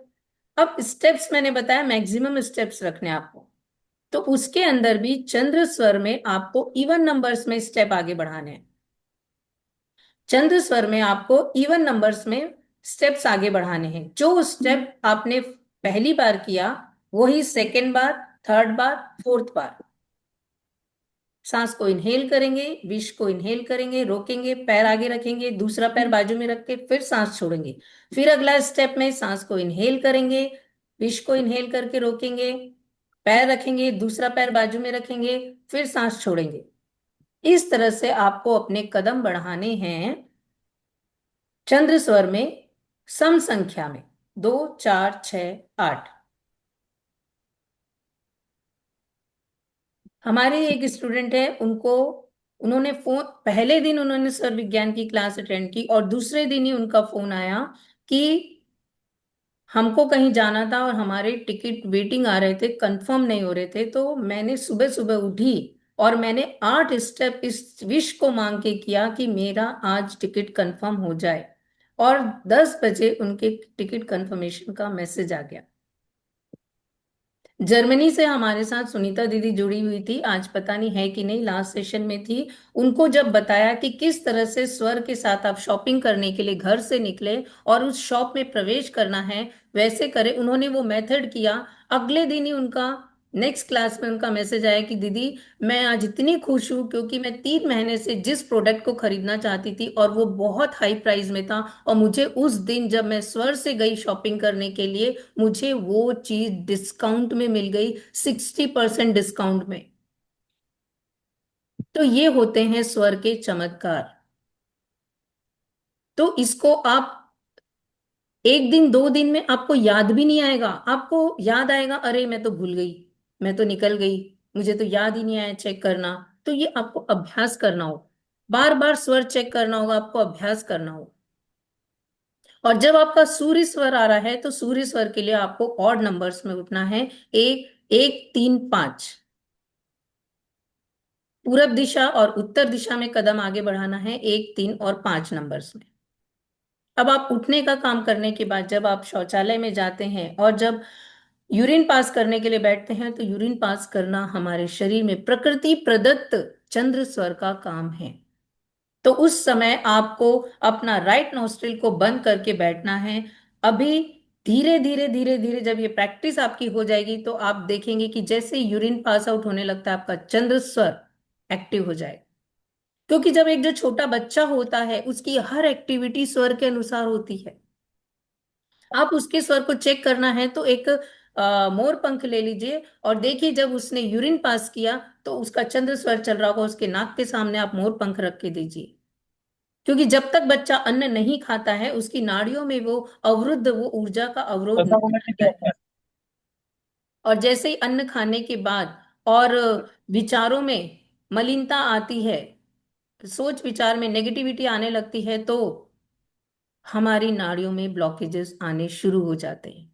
Speaker 1: अब स्टेप्स मैंने बताया, मैक्सिमम स्टेप्स रखने हैं आपको, तो उसके अंदर भी चंद्र स्वर में आपको इवन नंबर्स में स्टेप आगे बढ़ाने हैं। चंद्र स्वर में आपको इवन नंबर्स में स्टेप्स आगे बढ़ाने हैं। जो स्टेप आपने पहली बार किया वही सेकेंड बार, थर्ड बार, फोर्थ बार। सांस को इनहेल करेंगे, विश को इनहेल करेंगे, रोकेंगे, पैर आगे रखेंगे, दूसरा पैर बाजू में रख के फिर सांस छोड़ेंगे। फिर अगला स्टेप में सांस को इनहेल करेंगे, विश को इनहेल करके रोकेंगे, पैर रखेंगे, दूसरा पैर बाजू में रखेंगे, फिर सांस छोड़ेंगे। इस तरह से आपको अपने कदम बढ़ाने हैं चंद्र स्वर में सम संख्या में, 2 4 6 8। हमारे एक स्टूडेंट है, उन्होंने फोन, पहले दिन उन्होंने स्वर विज्ञान की क्लास अटेंड की और दूसरे दिन ही उनका फोन आया कि हमको कहीं जाना था और हमारे टिकट वेटिंग आ रहे थे, कंफर्म नहीं हो रहे थे। तो मैंने सुबह सुबह उठी और मैंने 8 स्टेप इस विश को मांग के किया कि मेरा आज टिकट कंफर्म हो जाए, और 10 बजे उनके टिकट कंफर्मेशन का मैसेज आ गया। जर्मनी से हमारे साथ सुनीता दीदी जुड़ी हुई थी, आज पता नहीं है कि नहीं, लास्ट सेशन में थी। उनको जब बताया कि किस तरह से स्वर के साथ आप शॉपिंग करने के लिए घर से निकले और उस शॉप में प्रवेश करना है वैसे करें, उन्होंने वो मेथड किया। अगले दिन ही उनका नेक्स्ट क्लास में उनका मैसेज आया कि दीदी मैं आज इतनी खुश हूँ क्योंकि मैं 3 महीने से जिस प्रोडक्ट को खरीदना चाहती थी और वो बहुत हाई प्राइस में था, और मुझे उस दिन जब मैं स्वर से गई शॉपिंग करने के लिए मुझे वो चीज डिस्काउंट में मिल गई, 60% डिस्काउंट में। तो ये होते हैं स्वर के चमत्कार। तो इसको आप 1 दिन 2 दिन में आपको याद भी नहीं आएगा, आपको याद आएगा अरे मैं तो भूल गई, मैं तो निकल गई, मुझे तो याद ही नहीं आया चेक करना। तो ये आपको अभ्यास करना हो, बार बार स्वर चेक करना होगा, आपको अभ्यास करना होगा। और जब आपका सूर्य स्वर आ रहा है तो सूर्य स्वर के लिए आपको ऑड नंबर्स में उठना है, 1 1 3 5। पूरब दिशा और उत्तर दिशा में कदम आगे बढ़ाना है 1 3 और 5 नंबर्स में। अब आप उठने का काम करने के बाद जब आप शौचालय में जाते हैं और जब यूरिन पास करने के लिए बैठते हैं, तो यूरिन पास करना हमारे शरीर में प्रकृति प्रदत्त चंद्र स्वर का काम है। तो उस समय आपको अपना राइट नोस्ट्रिल को बंद करके बैठना है। अभी धीरे धीरे धीरे धीरे जब ये प्रैक्टिस आपकी हो जाएगी तो आप देखेंगे कि जैसे यूरिन पास आउट होने लगता है आपका चंद्र स्वर एक्टिव हो जाएगा। क्योंकि जब एक जो छोटा बच्चा होता है उसकी हर एक्टिविटी स्वर के अनुसार होती है। आप उसके स्वर को चेक करना है तो एक मोर पंख ले लीजिए और देखिए जब उसने यूरिन पास किया तो उसका चंद्र स्वर चल रहा होगा, उसके नाक के सामने आप मोर पंख रख के दीजिए। क्योंकि जब तक बच्चा अन्न नहीं खाता है उसकी नाड़ियों में वो ऊर्जा का अवरोध नहीं होता है। और जैसे ही अन्न खाने के बाद और विचारों में मलिनता आती है, सोच विचार में नेगेटिविटी आने लगती है, तो हमारी नाड़ियों में ब्लॉकेजेस आने शुरू हो जाते हैं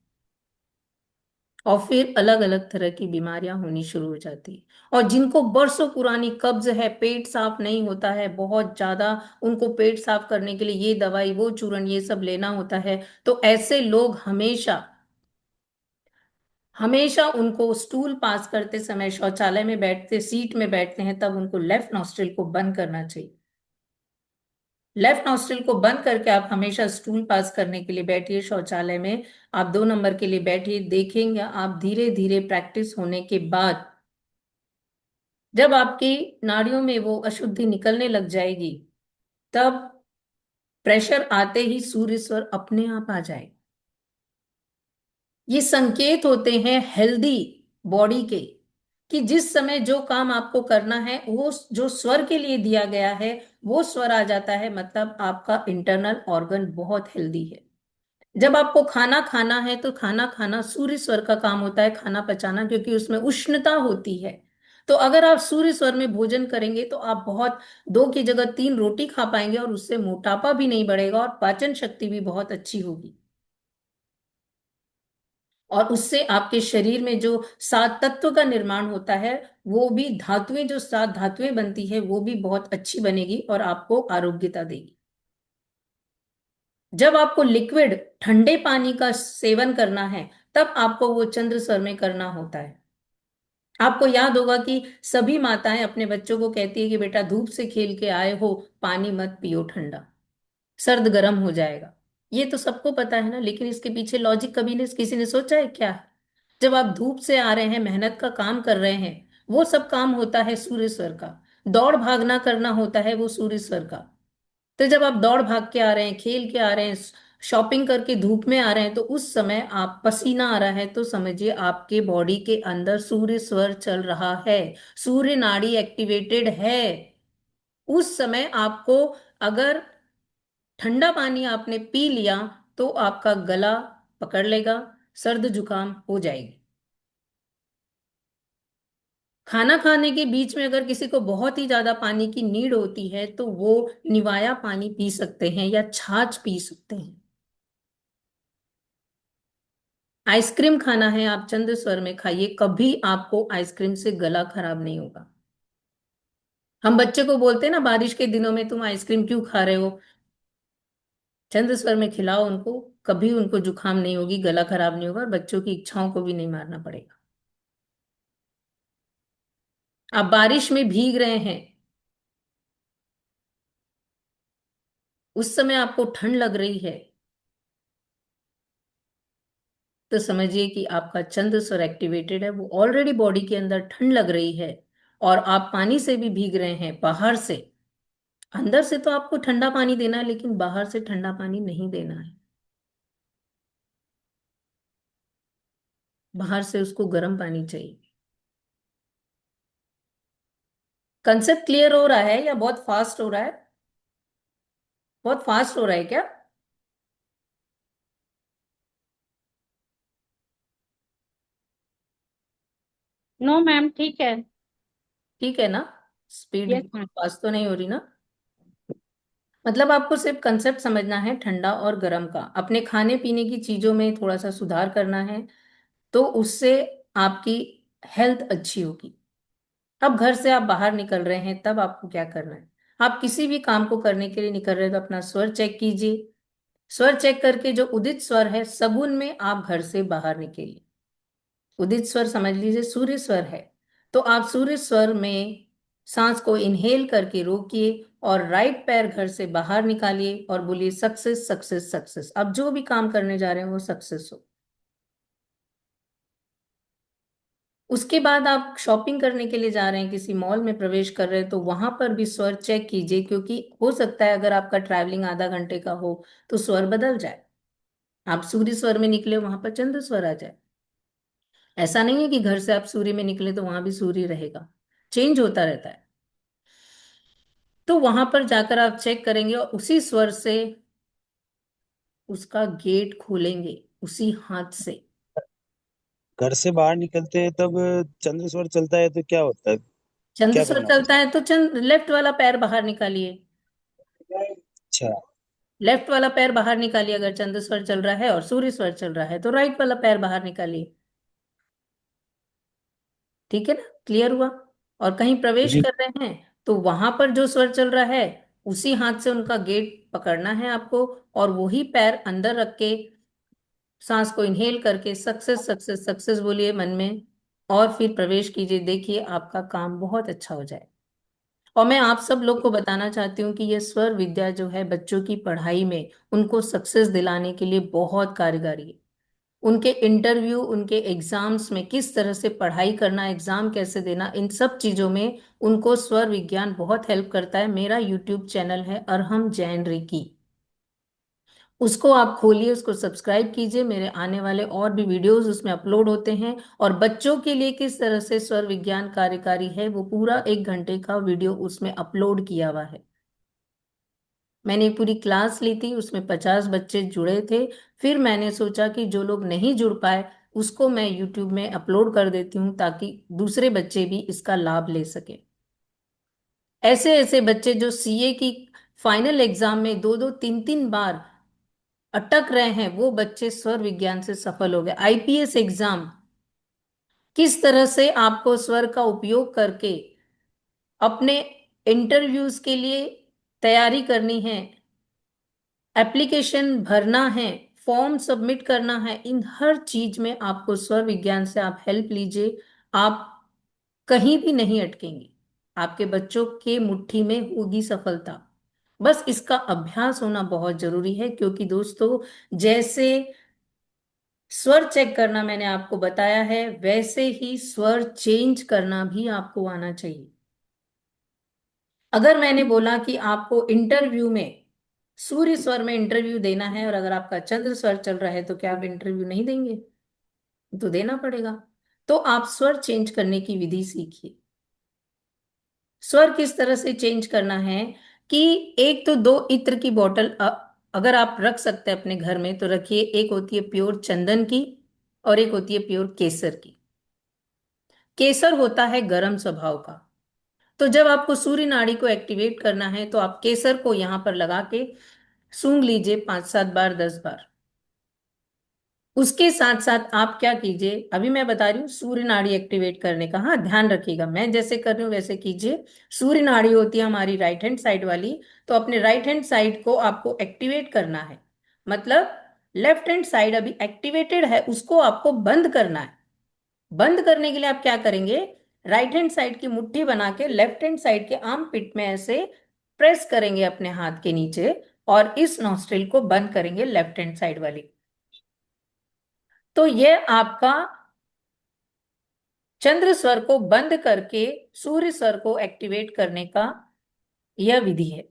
Speaker 1: और फिर अलग अलग तरह की बीमारियां होनी शुरू हो जाती है। और जिनको बरसों पुरानी कब्ज है, पेट साफ नहीं होता है बहुत ज्यादा, उनको पेट साफ करने के लिए ये दवाई वो चूरन ये सब लेना होता है, तो ऐसे लोग हमेशा हमेशा उनको स्टूल पास करते समय, शौचालय में बैठते सीट में बैठते हैं, तब उनको लेफ्ट नॉस्ट्रिल को बंद करना चाहिए। लेफ्ट नॉस्ट्रिल को बंद करके आप हमेशा स्टूल पास करने के लिए बैठिए शौचालय में। आप 2 नंबर के लिए बैठिए, देखेंगे आप धीरे धीरे प्रैक्टिस होने के बाद जब आपकी नाड़ियों में वो अशुद्धि निकलने लग जाएगी, तब प्रेशर आते ही सूर्य स्वर अपने आप आ जाए। ये संकेत होते हैं हेल्दी बॉडी के, कि जिस समय जो काम आपको करना है वो जो स्वर के लिए दिया गया है वो स्वर आ जाता है, मतलब आपका इंटरनल ऑर्गन बहुत हेल्दी है। जब आपको खाना खाना है तो खाना खाना सूर्य स्वर का काम होता है, खाना पचाना, क्योंकि उसमें उष्णता होती है। तो अगर आप सूर्य स्वर में भोजन करेंगे तो आप बहुत 2 की जगह 3 रोटी खा पाएंगे, और उससे मोटापा भी नहीं बढ़ेगा और पाचन शक्ति भी बहुत अच्छी होगी। और उससे आपके शरीर में जो 7 तत्व का निर्माण होता है, वो भी धातुएं, जो 7 धातुएं बनती है वो भी बहुत अच्छी बनेगी और आपको आरोग्यता देगी। जब आपको लिक्विड ठंडे पानी का सेवन करना है, तब आपको वो चंद्र स्वर में करना होता है। आपको याद होगा कि सभी माताएं अपने बच्चों को कहती है कि बेटा धूप से खेल के आए हो, पानी मत पियो ठंडा, सर्द गर्म हो जाएगा। ये तो सबको पता है ना, लेकिन इसके पीछे लॉजिक कभी ने किसी ने सोचा है क्या? जब आप धूप से आ रहे हैं, मेहनत का काम कर रहे हैं, वो सब काम होता है सूर्य स्वर का। दौड़ भागना करना होता है वो सूर्य स्वर का। तो जब आप दौड़ भाग के आ रहे हैं, खेल के आ रहे हैं, शॉपिंग करके धूप में आ रहे हैं, तो उस समय आप पसीना आ रहा है, तो समझिए आपके बॉडी के अंदर सूर्य स्वर चल रहा है, सूर्य नाड़ी एक्टिवेटेड है। उस समय आपको, अगर ठंडा पानी आपने पी लिया, तो आपका गला पकड़ लेगा, सर्द जुकाम हो जाएगी। खाना खाने के बीच में अगर किसी को बहुत ही ज्यादा पानी की नीड होती है, तो वो निवाया पानी पी सकते हैं या छाछ पी सकते हैं। आइसक्रीम खाना है, आप चंद्र स्वर में खाइए, कभी आपको आइसक्रीम से गला खराब नहीं होगा। हम बच्चे को बोलते हैं ना, बारिश के दिनों में तुम आइसक्रीम क्यों खा रहे हो, चंद्र स्वर में खिलाओ उनको, कभी उनको जुकाम नहीं होगी, गला खराब नहीं होगा, और बच्चों की इच्छाओं को भी नहीं मारना पड़ेगा। आप बारिश में भीग रहे हैं, उस समय आपको ठंड लग रही है, तो समझिए कि आपका चंद्र स्वर एक्टिवेटेड है, वो ऑलरेडी बॉडी के अंदर ठंड लग रही है। और आप पानी से भी भीग रहे हैं बाहर से, अंदर से तो आपको ठंडा पानी देना है, लेकिन बाहर से ठंडा पानी नहीं देना है, बाहर से उसको गर्म पानी चाहिए। कंसेप्ट क्लियर हो रहा है या बहुत फास्ट हो रहा है? बहुत फास्ट हो रहा है क्या?
Speaker 3: नो मैम, ठीक है।
Speaker 1: ठीक है ना? स्पीड
Speaker 3: यस
Speaker 1: बहुत
Speaker 3: मैम।
Speaker 1: फास्ट तो नहीं हो रही ना? मतलब आपको सिर्फ कंसेप्ट समझना है ठंडा और गर्म का, अपने खाने पीने की चीजों में थोड़ा सा सुधार करना है, तो उससे आपकी हेल्थ अच्छी होगी। अब घर से आप बाहर निकल रहे हैं, तब आपको क्या करना है? आप किसी भी काम को करने के लिए निकल रहे हैं तो अपना स्वर चेक कीजिए। स्वर चेक करके जो उदित स्वर है, सगुन में आप घर से बाहर निकलिए। उदित स्वर समझ लीजिए सूर्य स्वर है, तो आप सूर्य स्वर में सांस को इनहेल करके रोकिए और राइट पैर घर से बाहर निकालिए और बोलिए सक्सेस सक्सेस सक्सेस। अब जो भी काम करने जा रहे हैं वो सक्सेस हो। उसके बाद आप शॉपिंग करने के लिए जा रहे हैं, किसी मॉल में प्रवेश कर रहे हैं, तो वहां पर भी स्वर चेक कीजिए, क्योंकि हो सकता है अगर आपका ट्रैवलिंग आधा घंटे का हो तो स्वर बदल जाए, आप सूर्य स्वर में निकले वहां पर चंद्र स्वर आ जाए। ऐसा नहीं है कि घर से आप सूर्य में निकले तो वहां भी सूर्य रहेगा, चेंज होता रहता है। तो वहां पर जाकर आप चेक करेंगे और उसी स्वर से उसका गेट खोलेंगे, उसी हाथ से।
Speaker 4: घर से बाहर निकलते हैं तब चंद्र स्वर चलता है तो क्या होता है?
Speaker 1: चंद्र
Speaker 4: क्या
Speaker 1: स्वर
Speaker 4: करना
Speaker 1: चलता
Speaker 4: होता
Speaker 1: है तो लेफ्ट वाला पैर बाहर निकालिए।
Speaker 4: है? अच्छा।
Speaker 1: लेफ्ट वाला पैर बाहर निकालिए अगर चंद्र स्वर चल रहा है, और सूर्य स्वर चल रहा है तो राइट वाला पैर बाहर निकालिए। ठीक है ना, क्लियर हुआ? और कहीं प्रवेश
Speaker 4: जी।
Speaker 1: कर रहे हैं तो वहां पर जो स्वर चल रहा है उसी हाथ से उनका गेट पकड़ना है आपको, और वही पैर अंदर रख के सांस को इनहेल करके सक्सेस सक्सेस सक्सेस बोलिए मन में, और फिर प्रवेश कीजिए। देखिए आपका काम बहुत अच्छा हो जाए। और मैं आप सब लोग को बताना चाहती हूँ कि ये स्वर विद्या जो है बच्चों की पढ़ाई में उनको सक्सेस दिलाने के लिए बहुत कारगर है। उनके इंटरव्यू, उनके एग्जाम्स में किस तरह से पढ़ाई करना, एग्जाम कैसे देना, इन सब चीजों में उनको स्वर विज्ञान बहुत हेल्प करता है। मेरा यूट्यूब चैनल है अरहम जैन रिकी, उसको आप खोलिए, उसको सब्सक्राइब कीजिए। मेरे आने वाले और भी वीडियोस उसमें अपलोड होते हैं, और बच्चों के लिए किस तरह से स्वर विज्ञान कार्यकारी है वो पूरा 1 घंटे का वीडियो उसमें अपलोड किया हुआ है। मैंने एक पूरी क्लास ली थी, उसमें 50 बच्चे जुड़े थे। फिर मैंने सोचा कि जो लोग नहीं जुड़ पाए उसको मैं यूट्यूब में अपलोड कर देती हूँ ताकि दूसरे बच्चे भी इसका लाभ ले सके। ऐसे ऐसे बच्चे जो सीए की फाइनल एग्जाम में 2 2 3 3 बार अटक रहे हैं, वो बच्चे स्वर विज्ञान से सफल हो गए। आईपीएस एग्जाम, किस तरह से आपको स्वर का उपयोग करके अपने इंटरव्यूज के लिए तैयारी करनी है, एप्लीकेशन भरना है, फॉर्म सबमिट करना है, इन हर चीज में आपको स्वर विज्ञान से आप हेल्प लीजिए। आप कहीं भी नहीं अटकेंगे, आपके बच्चों के मुट्ठी में होगी सफलता। बस इसका अभ्यास होना बहुत जरूरी है, क्योंकि दोस्तों जैसे स्वर चेक करना मैंने आपको बताया है, वैसे ही स्वर चेंज करना भी आपको आना चाहिए। अगर मैंने बोला कि आपको इंटरव्यू में सूर्य स्वर में इंटरव्यू देना है, और अगर आपका चंद्र स्वर चल रहा है तो क्या आप इंटरव्यू नहीं देंगे? तो देना पड़ेगा। तो आप स्वर चेंज करने की विधि सीखिए। स्वर किस तरह से चेंज करना है कि एक तो 2 इत्र की बोतल अगर आप रख सकते हैं अपने घर में तो रखिए। एक होती है प्योर चंदन की, और एक होती है प्योर केसर की। केसर होता है गर्म स्वभाव का, तो जब आपको सूर्य नाड़ी को एक्टिवेट करना है तो आप केसर को यहां पर लगा के सूंघ लीजिए 5 7 बार 10 बार। उसके साथ साथ आप क्या कीजिए, अभी मैं बता रही हूँ सूर्य नाड़ी एक्टिवेट करने का, हाँ ध्यान रखिएगा, मैं जैसे कर रही हूँ वैसे कीजिए। सूर्य नाड़ी होती है हमारी राइट हैंड साइड वाली, तो अपने राइट हैंड साइड को आपको एक्टिवेट करना है। मतलब लेफ्ट हैंड साइड अभी एक्टिवेटेड है, उसको आपको बंद करना है। बंद करने के लिए आप क्या करेंगे, राइट हैंड साइड की मुट्ठी बना के लेफ्ट हैंड साइड के आर्म पिट में ऐसे प्रेस करेंगे अपने हाथ के नीचे, और इस नॉस्ट्रिल को बंद करेंगे लेफ्ट हैंड साइड वाली। तो ये आपका चंद्र स्वर को बंद करके सूर्य स्वर को एक्टिवेट करने का यह विधि है।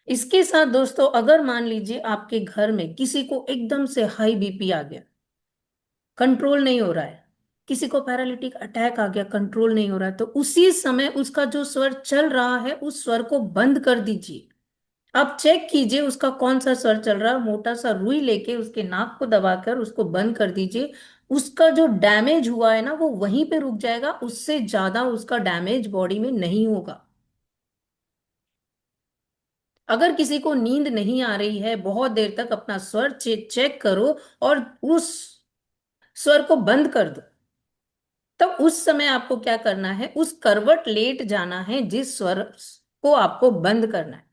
Speaker 1: इसके साथ दोस्तों अगर मान लीजिए आपके घर में किसी को एकदम से हाई बीपी आ गया, कंट्रोल नहीं हो रहा है, किसी को पैरालिटिक अटैक आ गया, कंट्रोल नहीं हो रहा है, तो उसी समय उसका जो स्वर चल रहा है उस स्वर को बंद कर दीजिए। आप चेक कीजिए उसका कौन सा स्वर चल रहा है, मोटा सा रुई लेके उसके नाक को दबाकर उसको बंद कर दीजिए। उसका जो डैमेज हुआ है ना वो वहीं पे रुक जाएगा, उससे ज्यादा उसका डैमेज बॉडी में नहीं होगा। अगर किसी को नींद नहीं आ रही है, बहुत देर तक अपना स्वर चेक करो और उस स्वर को बंद कर दो। तब उस समय आपको क्या करना है, उस करवट लेट जाना है जिस स्वर को आपको बंद करना है।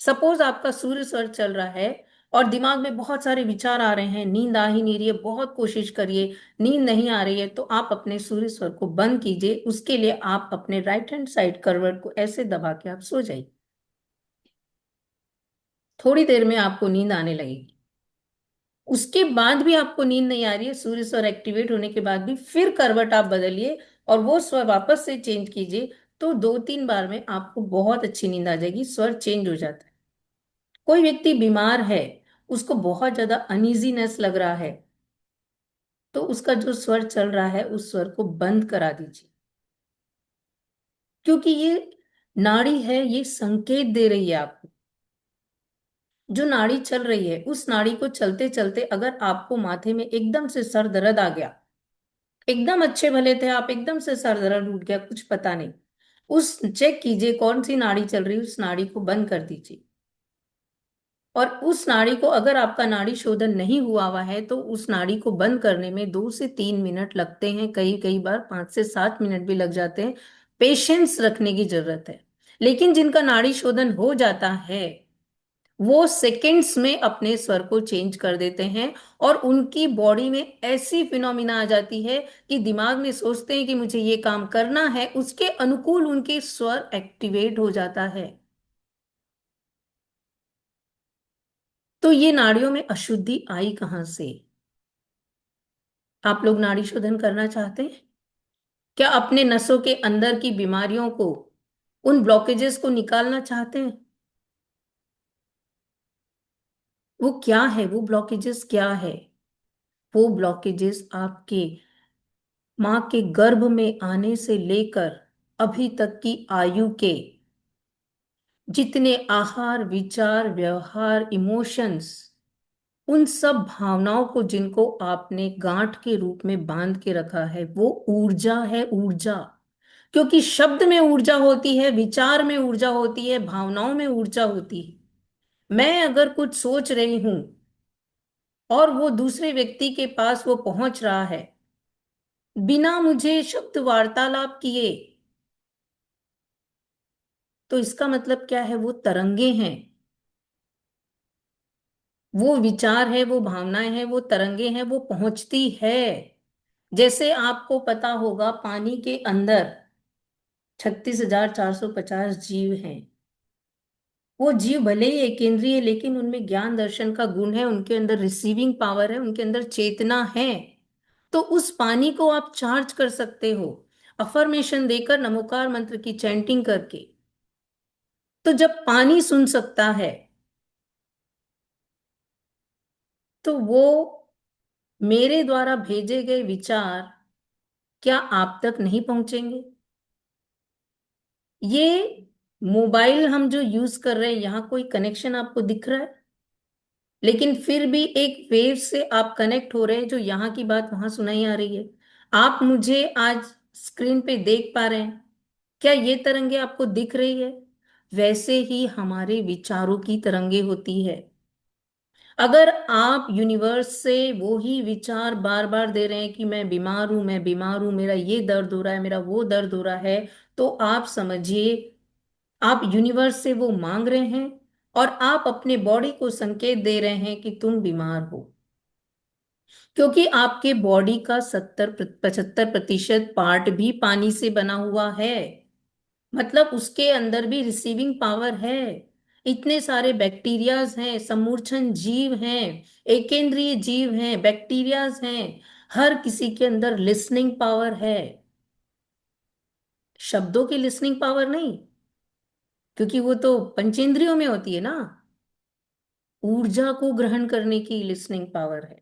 Speaker 1: सपोज आपका सूर्य स्वर चल रहा है और दिमाग में बहुत सारे विचार आ रहे हैं, नींद आ ही नहीं रही है, बहुत कोशिश करिए, नींद नहीं आ रही है, तो आप अपने सूर्य स्वर को बंद कीजिए। उसके लिए आप अपने राइट हैंड साइड करवट को ऐसे दबा के आप सो जाइए। थोड़ी देर में आपको नींद आने लगेगी। उसके बाद भी आपको नींद नहीं आ रही है, सूर्य स्वर एक्टिवेट होने के बाद भी, फिर करवट आप बदलिए और वो स्वर वापस से चेंज कीजिए। तो 2 3 बार में आपको बहुत अच्छी नींद आ जाएगी, स्वर चेंज हो जाता है। कोई व्यक्ति बीमार है, उसको बहुत ज्यादा अनइजीनेस लग रहा है, तो उसका जो स्वर चल रहा है उस स्वर को बंद करा दीजिए। क्योंकि ये नाड़ी है, ये संकेत दे रही है आपको। जो नाड़ी चल रही है उस नाड़ी को चलते चलते अगर आपको माथे में एकदम से सर दर्द आ गया, एकदम अच्छे भले थे आप, एकदम से सर दर्द उठ गया, कुछ पता नहीं, उस चेक कीजिए कौन सी नाड़ी चल रही है, उस नाड़ी को बंद कर दीजिए। और उस नाड़ी को, अगर आपका नाड़ी शोधन नहीं हुआ हुआ है तो उस नाड़ी को बंद करने में 2 से 3 मिनट लगते हैं, कई कई बार 5 से 7 मिनट भी लग जाते हैं। पेशेंस रखने की जरूरत है। लेकिन जिनका नाड़ी शोधन हो जाता है वो सेकेंड्स में अपने स्वर को चेंज कर देते हैं, और उनकी बॉडी में ऐसी फिनोमिना आ जाती है कि दिमाग में सोचते हैं कि मुझे ये काम करना है, उसके अनुकूल उनके स्वर एक्टिवेट हो जाता है। तो ये नाड़ियों में अशुद्धि आई कहां से? आप लोग नाड़ी शोधन करना चाहते हैं क्या? अपने नसों के अंदर की बीमारियों को, उन ब्लॉकेजेस को निकालना चाहते हैं? वो क्या है? वो ब्लॉकेजेस क्या है? वो ब्लॉकेजेस आपके मां के गर्भ में आने से लेकर अभी तक की आयु के जितने आहार, विचार, व्यवहार, इमोशंस, उन सब भावनाओं को जिनको आपने गांठ के रूप में बांध के रखा है, वो ऊर्जा है, ऊर्जा। क्योंकि शब्द में ऊर्जा होती है, विचार में ऊर्जा होती है, भावनाओं में ऊर्जा होती है। मैं अगर कुछ सोच रही हूं और वो दूसरे व्यक्ति के पास वो पहुंच रहा है बिना मुझे शब्द वार्तालाप किए, तो इसका मतलब क्या है? वो तरंगे हैं, वो विचार है, वो भावनाएं हैं, वो तरंगे हैं, वो पहुंचती है। जैसे आपको पता होगा पानी के अंदर 36,450 जीव हैं। वो जीव भले ही एक केंद्रीय है, लेकिन उनमें ज्ञान दर्शन का गुण है, उनके अंदर रिसीविंग पावर है, उनके अंदर चेतना है। तो उस पानी को आप चार्ज कर सकते हो अफर्मेशन देकर, नमोकार मंत्र की चैंटिंग करके। तो जब पानी सुन सकता है तो वो मेरे द्वारा भेजे गए विचार क्या आप तक नहीं पहुंचेंगे? ये मोबाइल हम जो यूज कर रहे हैं, यहाँ कोई कनेक्शन आपको दिख रहा है, लेकिन फिर भी एक वेव से आप कनेक्ट हो रहे हैं, जो यहाँ की बात वहां सुनाई आ रही है। आप मुझे आज स्क्रीन पे देख पा रहे हैं, क्या ये तरंगे आपको दिख रही है? वैसे ही हमारे विचारों की तरंगे होती है। अगर आप यूनिवर्स से वो ही विचार बार बार दे रहे हैं कि मैं बीमार हूं, मैं बीमार हूं, मेरा ये दर्द हो रहा है, मेरा वो दर्द हो रहा है, तो आप समझिए आप यूनिवर्स से वो मांग रहे हैं, और आप अपने बॉडी को संकेत दे रहे हैं कि तुम बीमार हो। क्योंकि आपके बॉडी का 70-75% पार्ट भी पानी से बना हुआ है, मतलब उसके अंदर भी रिसीविंग पावर है। इतने सारे बैक्टीरियाज हैं, समूर्छन जीव हैं, एकेंद्रीय जीव हैं, बैक्टीरियाज हैं। हर किसी के अंदर लिसनिंग पावर है, शब्दों की लिसनिंग पावर नहीं, क्योंकि वो तो पंचेंद्रियों में होती है ना। ऊर्जा को ग्रहण करने की लिसनिंग पावर है।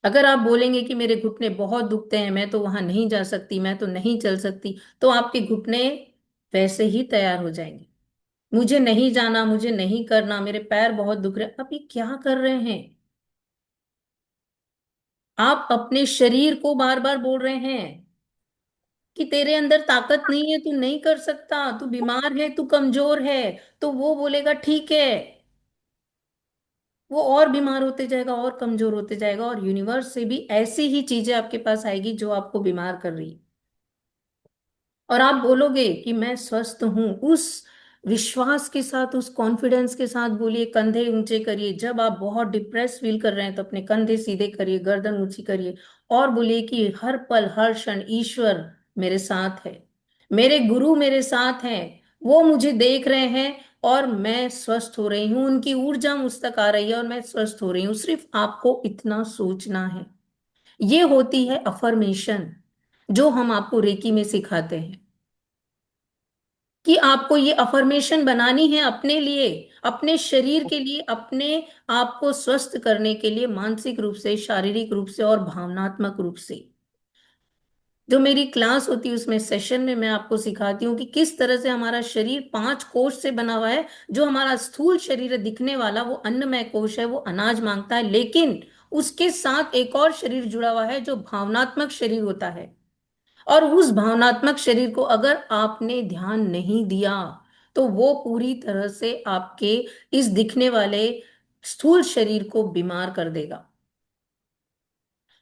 Speaker 1: अगर आप बोलेंगे कि मेरे घुटने बहुत दुखते हैं, मैं तो वहां नहीं जा सकती, मैं तो नहीं चल सकती, तो आपके घुटने वैसे ही तैयार हो जाएंगे। मुझे नहीं जाना, मुझे नहीं करना, मेरे पैर बहुत दुख रहे हैं। आप ये क्या कर रहे हैं? आप अपने शरीर को बार बार बोल रहे हैं कि तेरे अंदर ताकत नहीं है, तू नहीं कर सकता, तू बीमार है, तू कमजोर है। तो वो बोलेगा ठीक है, वो और बीमार होते जाएगा और कमजोर होते जाएगा, और यूनिवर्स से भी ऐसी ही चीजें आपके पास आएगी जो आपको बीमार कर रही है। और आप बोलोगे कि मैं स्वस्थ हूं, उस विश्वास के साथ, उस कॉन्फिडेंस के साथ बोलिए, कंधे ऊंचे करिए। जब आप बहुत डिप्रेस फील कर रहे हैं तो अपने कंधे सीधे करिए, गर्दन ऊंची करिए, और बोलिए कि हर पल हर क्षण ईश्वर मेरे साथ है, मेरे गुरु मेरे साथ हैं, वो मुझे देख रहे हैं, और मैं स्वस्थ हो रही हूँ, उनकी ऊर्जा मुझ तक आ रही है और मैं स्वस्थ हो रही हूँ। सिर्फ आपको इतना सोचना है। ये होती है अफर्मेशन, जो हम आपको रेकी में सिखाते हैं कि आपको ये अफर्मेशन बनानी है अपने लिए, अपने शरीर के लिए, अपने आप को स्वस्थ करने के लिए, मानसिक रूप से, शारीरिक रूप से और भावनात्मक रूप से। जो मेरी क्लास होती है उसमें सेशन में मैं आपको सिखाती हूँ कि किस तरह से हमारा शरीर 5 कोश से बना हुआ है। जो हमारा स्थूल शरीर है दिखने वाला, वो अन्नमय कोश है, वो अनाज मांगता है, लेकिन उसके साथ एक और शरीर जुड़ा हुआ है जो भावनात्मक शरीर होता है। और उस भावनात्मक शरीर को अगर आपने ध्यान नहीं दिया तो वो पूरी तरह से आपके इस दिखने वाले स्थूल शरीर को बीमार कर देगा।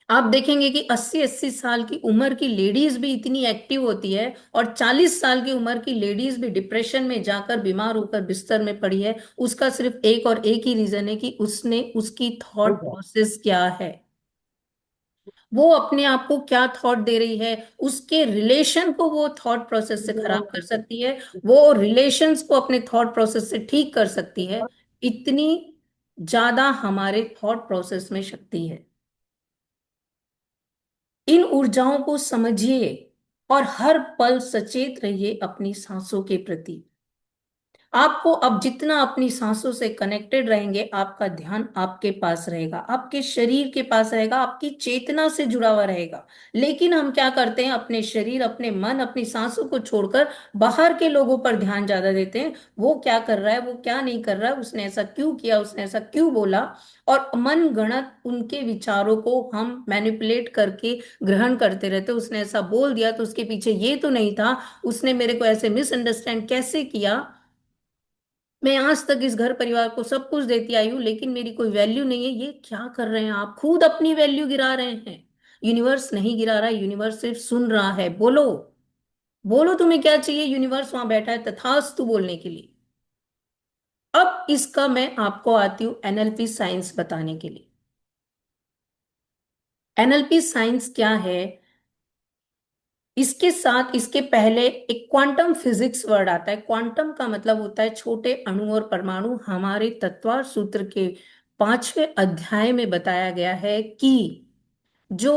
Speaker 1: आप देखेंगे कि 80-80 साल की उम्र की लेडीज भी इतनी एक्टिव होती है, और 40 साल की उम्र की लेडीज भी डिप्रेशन में जाकर बीमार होकर बिस्तर में पड़ी है। उसका सिर्फ एक और एक ही रीजन है कि उसने उसकी थॉट प्रोसेस क्या है, वो अपने आप को क्या थॉट दे रही है, उसके रिलेशन को वो थॉट प्रोसेस से खराब कर सकती है, वो रिलेशंस को अपने थॉट प्रोसेस से ठीक कर सकती है। इतनी ज्यादा हमारे थॉट प्रोसेस में शक्ति है। इन ऊर्जाओं को समझिए और हर पल सचेत रहिए अपनी सांसों के प्रति। आपको अब जितना अपनी सांसों से कनेक्टेड रहेंगे, आपका ध्यान आपके पास रहेगा, आपके शरीर के पास रहेगा, आपकी चेतना से जुड़ा हुआ रहेगा। लेकिन हम क्या करते हैं, अपने शरीर, अपने मन, अपनी सांसों को छोड़कर बाहर के लोगों पर ध्यान ज्यादा देते हैं। वो क्या कर रहा है, वो क्या नहीं कर रहा है, उसने ऐसा क्यों किया, उसने ऐसा क्यों बोला, और मन गणत उनके विचारों को हम मैनिपुलेट करके ग्रहण करते रहते। उसने ऐसा बोल दिया तो उसके पीछे ये तो नहीं था, उसने मेरे को ऐसे मिसअंडरस्टैंड कैसे किया, मैं आज तक इस घर परिवार को सब कुछ देती आई हूं लेकिन मेरी कोई वैल्यू नहीं है। ये क्या कर रहे हैं आप, खुद अपनी वैल्यू गिरा रहे हैं। यूनिवर्स नहीं गिरा रहा, यूनिवर्स सिर्फ सुन रहा है। बोलो, बोलो तुम्हें क्या चाहिए, यूनिवर्स वहां बैठा है तथास्तु बोलने के लिए। अब इसका मैं आपको आती हूं एनएलपी साइंस बताने के लिए। एनएलपी साइंस क्या है, इसके साथ इसके पहले एक क्वांटम फिजिक्स वर्ड आता है। क्वांटम का मतलब होता है छोटे अणु और परमाणु। हमारे तत्व सूत्र के 5वें अध्याय में बताया गया है कि जो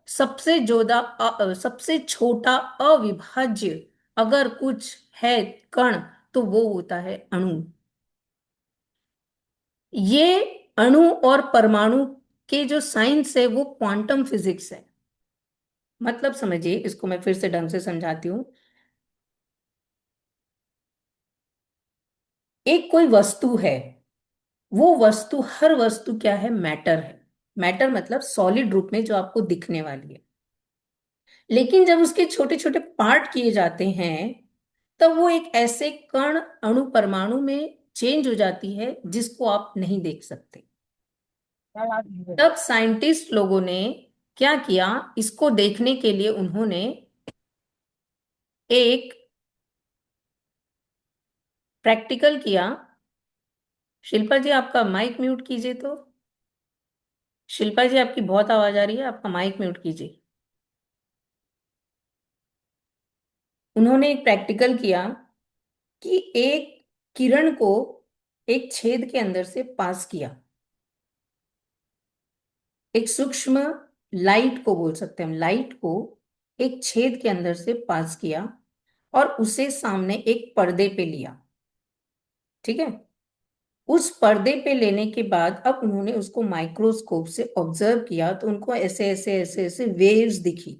Speaker 1: सबसे छोटा अविभाज्य अगर कुछ है कण, तो वो होता है अणु। ये अणु और परमाणु के जो साइंस है वो क्वांटम फिजिक्स है। मतलब समझिए, इसको मैं फिर से ढंग से समझाती हूँ। एक कोई वस्तु है, वो वस्तु, हर वस्तु क्या है, मैटर है। मैटर मतलब सॉलिड रूप में जो आपको दिखने वाली है। लेकिन जब उसके छोटे छोटे पार्ट किए जाते हैं, तब वो एक ऐसे कण अणु परमाणु में चेंज हो जाती है जिसको आप नहीं देख सकते। तब साइंटिस्ट लोगों ने क्या किया, इसको देखने के लिए उन्होंने एक प्रैक्टिकल किया। शिल्पा जी आपका माइक म्यूट कीजिए तो। शिल्पा जी आपकी बहुत आवाज आ रही है, आपका माइक म्यूट कीजिए। उन्होंने एक प्रैक्टिकल किया कि एक किरण को एक छेद के अंदर से पास किया। एक सूक्ष्म लाइट को बोल सकते हैं हम, लाइट को एक छेद के अंदर से पास किया और उसे सामने एक पर्दे पे लिया। ठीक है। उस पर्दे पे लेने के बाद अब उन्होंने उसको माइक्रोस्कोप से ऑब्जर्व किया तो उनको ऐसे ऐसे ऐसे ऐसे वेव्स दिखी।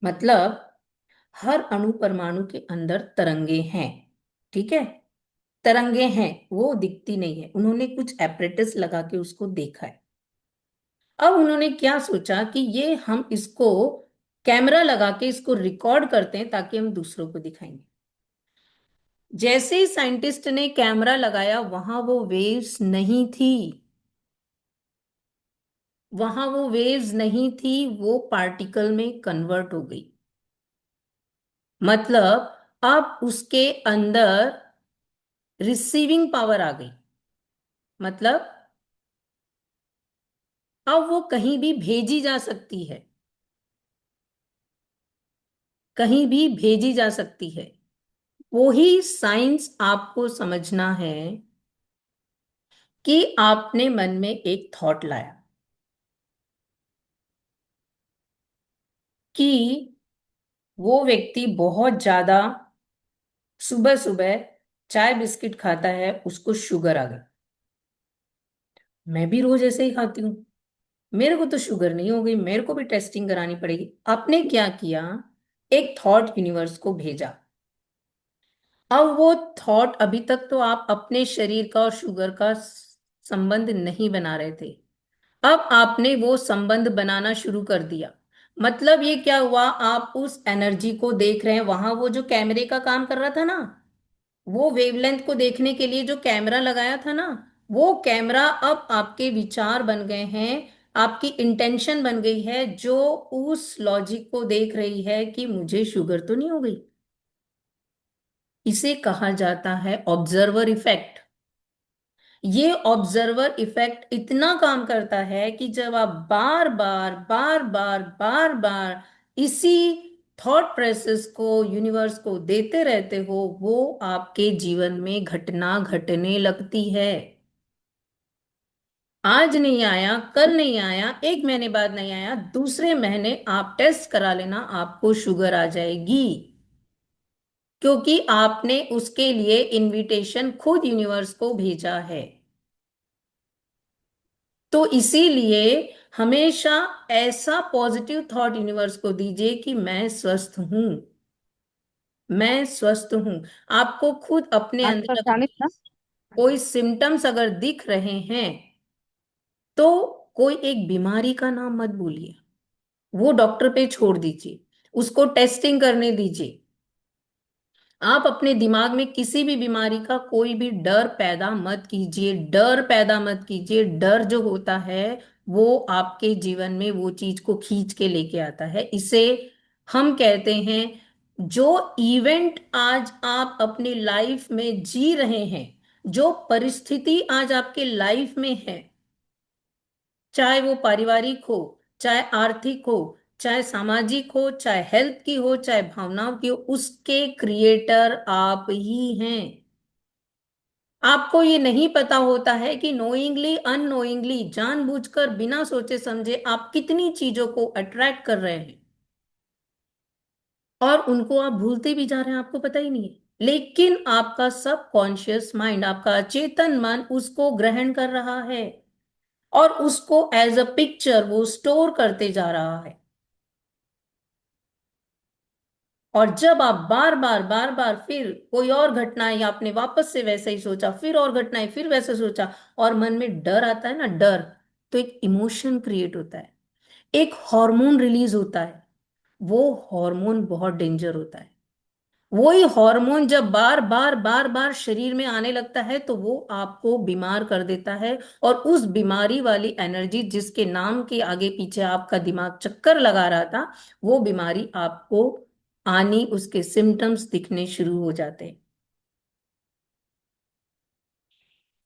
Speaker 1: मतलब हर अणु परमाणु के अंदर तरंगे हैं। ठीक है, तरंगे हैं, वो दिखती नहीं है। उन्होंने कुछ एपरेटस लगा के उसको देखा है। अब उन्होंने क्या सोचा कि ये हम इसको कैमरा लगा के इसको रिकॉर्ड करते हैं ताकि हम दूसरों को दिखाएंगे। जैसे ही साइंटिस्ट ने कैमरा लगाया, वहां वो वेव्स नहीं थी, वहां वो वेव्स नहीं थी, वो पार्टिकल में कन्वर्ट हो गई। मतलब अब उसके अंदर रिसीविंग पावर आ गई। मतलब अब वो कहीं भी भेजी जा सकती है, कहीं भी भेजी जा सकती है। वो ही साइंस आपको समझना है कि आपने मन में एक थॉट लाया कि वो व्यक्ति बहुत ज्यादा सुबह सुबह चाय बिस्किट खाता है, उसको शुगर आ गई। मैं भी रोज ऐसे ही खाती हूँ, मेरे को तो शुगर नहीं हो गई, मेरे को भी टेस्टिंग करानी पड़ेगी। आपने क्या किया, एक थॉट यूनिवर्स को भेजा। अब वो थॉट, अभी तक तो आप अपने शरीर का और शुगर का संबंध नहीं बना रहे थे, अब आपने वो संबंध बनाना शुरू कर दिया। मतलब ये क्या हुआ, आप उस एनर्जी को देख रहे हैं। वहां वो जो कैमरे का काम कर रहा था ना, वो वेवलेंथ को देखने के लिए जो कैमरा लगाया था ना, वो कैमरा अब आपके विचार बन गए हैं, आपकी इंटेंशन बन गई है, जो उस लॉजिक को देख रही है कि मुझे शुगर तो नहीं हो गई। इसे कहा जाता है ऑब्जर्वर इफेक्ट। ये ऑब्जर्वर इफेक्ट इतना काम करता है कि जब आप बार बार बार बार बार बार इसी थॉट प्रोसेस को यूनिवर्स को देते रहते हो, वो आपके जीवन में घटना घटने लगती है। आज नहीं आया, कल नहीं आया, एक महीने बाद नहीं आया, दूसरे महीने आप टेस्ट करा लेना, आपको शुगर आ जाएगी। क्योंकि आपने उसके लिए इनविटेशन खुद यूनिवर्स को भेजा है। तो इसीलिए हमेशा ऐसा पॉजिटिव थॉट यूनिवर्स को दीजिए कि मैं स्वस्थ हूं, मैं स्वस्थ हूं। आपको खुद अपने
Speaker 3: आज
Speaker 1: अंदर अगर
Speaker 3: 48 ना।
Speaker 1: कोई सिम्टम्स अगर दिख रहे हैं, तो कोई एक बीमारी का नाम मत बोलिए, वो डॉक्टर पे छोड़ दीजिए, उसको टेस्टिंग करने दीजिए। आप अपने दिमाग में किसी भी बीमारी का कोई भी डर पैदा मत कीजिए, डर पैदा मत कीजिए। डर जो होता है, वो आपके जीवन में वो चीज को खींच के लेके आता है। इसे हम कहते हैं, जो इवेंट आज आप अपनी लाइफ में जी रहे हैं, जो परिस्थिति आज आपके लाइफ में है, चाहे वो पारिवारिक हो, चाहे आर्थिक हो, चाहे सामाजिक हो, चाहे हेल्थ की हो, चाहे भावनाओं की हो, उसके क्रिएटर आप ही हैं। आपको ये नहीं पता होता है कि नोइंगली अननोइंगली, जानबूझकर बिना सोचे समझे आप कितनी चीजों को अट्रैक्ट कर रहे हैं, और उनको आप भूलते भी जा रहे हैं, आपको पता ही नहीं है। लेकिन आपका सब कॉन्शियस माइंड, आपका अचेतन मन उसको ग्रहण कर रहा है, और उसको एज अ पिक्चर वो स्टोर करते जा रहा है। और जब आप बार बार बार बार फिर कोई और घटनाएं, या आपने वापस से वैसा ही सोचा, फिर और घटनाएं, फिर वैसा सोचा, और मन में डर आता है ना, डर, तो एक इमोशन क्रिएट होता है, एक हार्मोन रिलीज होता है। वो हार्मोन बहुत डेंजर होता है। वही हार्मोन जब बार बार बार बार शरीर में आने लगता है, तो वो आपको बीमार कर देता है। और उस बीमारी वाली एनर्जी, जिसके नाम के आगे पीछे आपका दिमाग चक्कर लगा रहा था, वो बीमारी आपको आनी, उसके सिम्टम्स दिखने शुरू हो जाते हैं।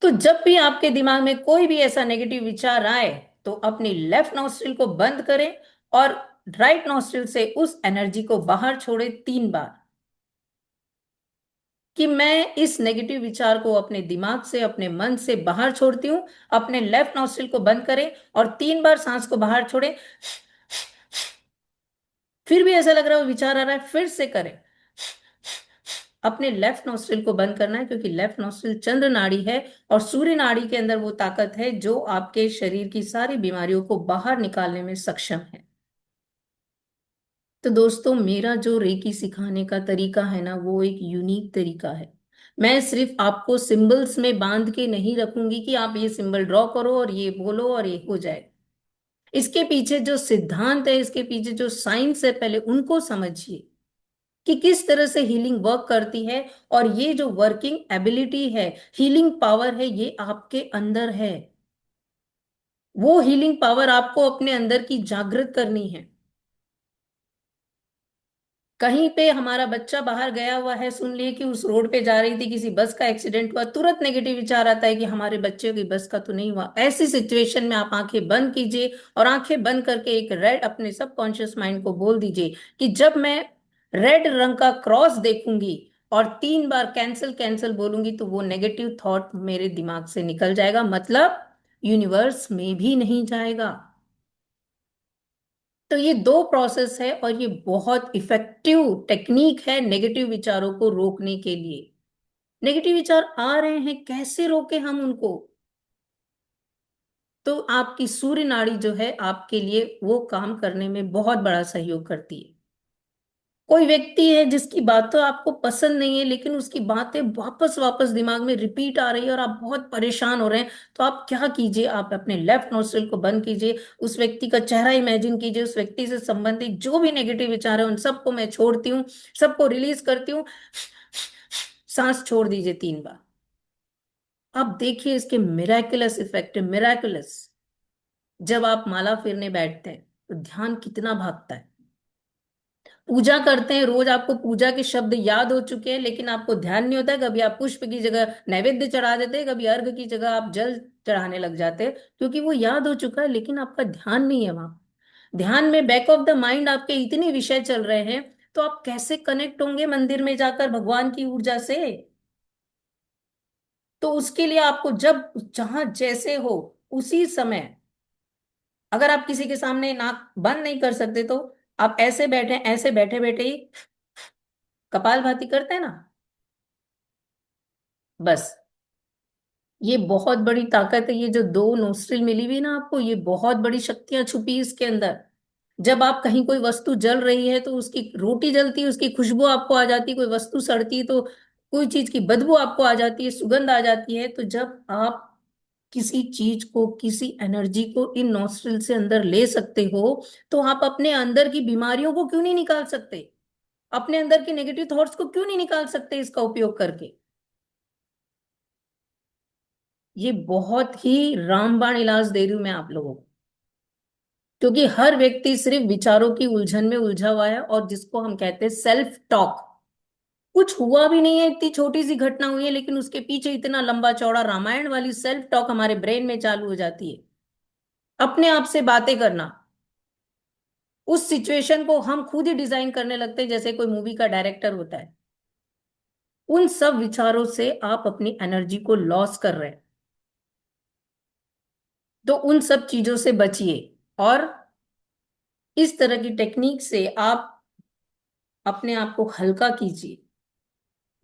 Speaker 1: तो जब भी आपके दिमाग में कोई भी ऐसा नेगेटिव विचार आए, तो अपनी लेफ्ट नॉस्ट्रिल को बंद करें, और राइट नॉस्ट्रिल से उस एनर्जी को बाहर छोड़े 3 बार, कि मैं इस नेगेटिव विचार को अपने दिमाग से, अपने मन से बाहर छोड़ती हूँ। अपने लेफ्ट नॉस्ट्रिल को बंद करें और 3 बार सांस को बाहर छोड़ें। फिर भी ऐसा लग रहा है वो विचार आ रहा है, फिर से करें। अपने लेफ्ट नॉस्ट्रिल को बंद करना है, क्योंकि लेफ्ट नॉस्ट्रिल चंद्र नाड़ी है, और सूर्य नाड़ी के अंदर वो ताकत है जो आपके शरीर की सारी बीमारियों को बाहर निकालने में सक्षम है। तो दोस्तों, मेरा जो रेकी सिखाने का तरीका है ना, वो एक यूनिक तरीका है। मैं सिर्फ आपको सिंबल्स में बांध के नहीं रखूंगी कि आप ये सिंबल ड्रॉ करो और ये बोलो और ये हो जाए। इसके पीछे जो सिद्धांत है, इसके पीछे जो साइंस है, पहले उनको समझिए कि किस तरह से हीलिंग वर्क करती है। और ये जो वर्किंग एबिलिटी है, हीलिंग पावर है, ये आपके अंदर है। वो हीलिंग पावर आपको अपने अंदर की जागृत करनी है। कहीं पे हमारा बच्चा बाहर गया हुआ है, सुन लिए कि उस रोड पे जा रही थी, किसी बस का एक्सीडेंट हुआ, तुरंत नेगेटिव विचार आता है कि हमारे बच्चे की बस का तो नहीं हुआ। ऐसी सिचुएशन में आप आंखें बंद कीजिए, और आंखें बंद करके एक रेड, अपने सबकॉन्शियस माइंड को बोल दीजिए कि जब मैं रेड रंग का क्रॉस देखूंगी और 3 बार कैंसल कैंसल बोलूंगी, तो वो नेगेटिव थॉट मेरे दिमाग से निकल जाएगा, मतलब यूनिवर्स में भी नहीं जाएगा। तो ये 2 प्रोसेस है, और ये बहुत इफेक्टिव टेक्निक है नेगेटिव विचारों को रोकने के लिए। नेगेटिव विचार आ रहे हैं, कैसे रोके हम उनको? तो आपकी सूर्य नाड़ी जो है आपके लिए वो काम करने में बहुत बड़ा सहयोग करती है। कोई व्यक्ति है जिसकी बातें आपको पसंद नहीं है, लेकिन उसकी बातें वापस वापस दिमाग में रिपीट आ रही है और आप बहुत परेशान हो रहे हैं, तो आप क्या कीजिए, आप अपने लेफ्ट नोस्ट्रिल को बंद कीजिए, उस व्यक्ति का चेहरा इमेजिन कीजिए, उस व्यक्ति से संबंधित जो भी नेगेटिव विचार है उन सबको मैं छोड़ती हूँ, सबको रिलीज करती हूँ। सांस छोड़ दीजिए 3 बार। अब देखिए इसके मिराकुलस इफेक्ट, मिराकुलस। जब आप माला फेरने बैठते हैं तो ध्यान कितना भागता है। पूजा करते हैं रोज, आपको पूजा के शब्द याद हो चुके हैं, लेकिन आपको ध्यान नहीं होता है। कभी आप पुष्प की जगह नैवेद्य चढ़ा देते हैं, कभी अर्घ की जगह आप जल चढ़ाने लग जाते हैं, क्योंकि वो याद हो चुका है, लेकिन आपका ध्यान नहीं है वहां। ध्यान में बैक ऑफ द माइंड आपके इतने विषय चल रहे हैं, तो आप कैसे कनेक्ट होंगे मंदिर में जाकर भगवान की ऊर्जा से। तो उसके लिए आपको जब जहां जैसे हो उसी समय, अगर आप किसी के सामने नाक बंद नहीं कर सकते तो आप ऐसे बैठे, ऐसे बैठे बैठे ही कपालभाति करते हैं ना, बस। ये बहुत बड़ी ताकत है, ये जो 2 नोस्ट्रिल मिली हुई ना आपको, ये बहुत बड़ी शक्तियां छुपी इसके अंदर। जब आप कहीं कोई वस्तु जल रही है तो उसकी, रोटी जलती है उसकी खुशबू आपको आ जाती है, कोई वस्तु सड़ती है तो कोई चीज की बदबू आपको आ जाती है, सुगंध आ जाती है। तो जब आप किसी चीज को, किसी एनर्जी को इन नोस्ट्रिल से अंदर ले सकते हो, तो आप अपने अंदर की बीमारियों को क्यों नहीं निकाल सकते, अपने अंदर की नेगेटिव थॉट्स को क्यों नहीं निकाल सकते इसका उपयोग करके। ये बहुत ही रामबाण इलाज दे रही हूं मैं आप लोगों को, क्योंकि हर व्यक्ति सिर्फ विचारों की उलझन में उलझा हुआ है, और जिसको हम कहते हैं सेल्फ टॉक। कुछ हुआ भी नहीं है, इतनी छोटी सी घटना हुई है, लेकिन उसके पीछे इतना लंबा चौड़ा रामायण वाली सेल्फ टॉक हमारे ब्रेन में चालू हो जाती है। अपने आप से बातें करना, उस सिचुएशन को हम खुद ही डिजाइन करने लगते हैं, जैसे कोई मूवी का डायरेक्टर होता है। उन सब विचारों से आप अपनी एनर्जी को लॉस कर रहे हैं, तो उन सब चीजों से बचिए। और इस तरह की टेक्निक से आप अपने आप को हल्का कीजिए।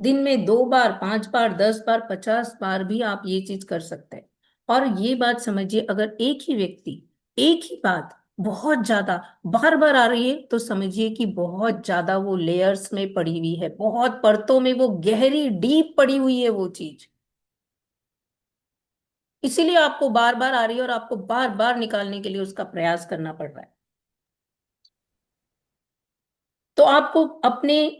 Speaker 1: दिन में 2 बार, 5 बार, 10 बार, 50 बार भी आप ये चीज कर सकते हैं। और ये बात समझिए, अगर एक ही व्यक्ति, एक ही बात बहुत ज्यादा बार बार आ रही है, तो समझिए कि बहुत ज्यादा वो लेयर्स में पड़ी हुई है, बहुत परतों में वो गहरी डीप पड़ी हुई है वो चीज। इसीलिए आपको बार बार आ रही है और आपको बार बार निकालने के लिए उसका प्रयास करना पड़ रहा है। तो आपको अपने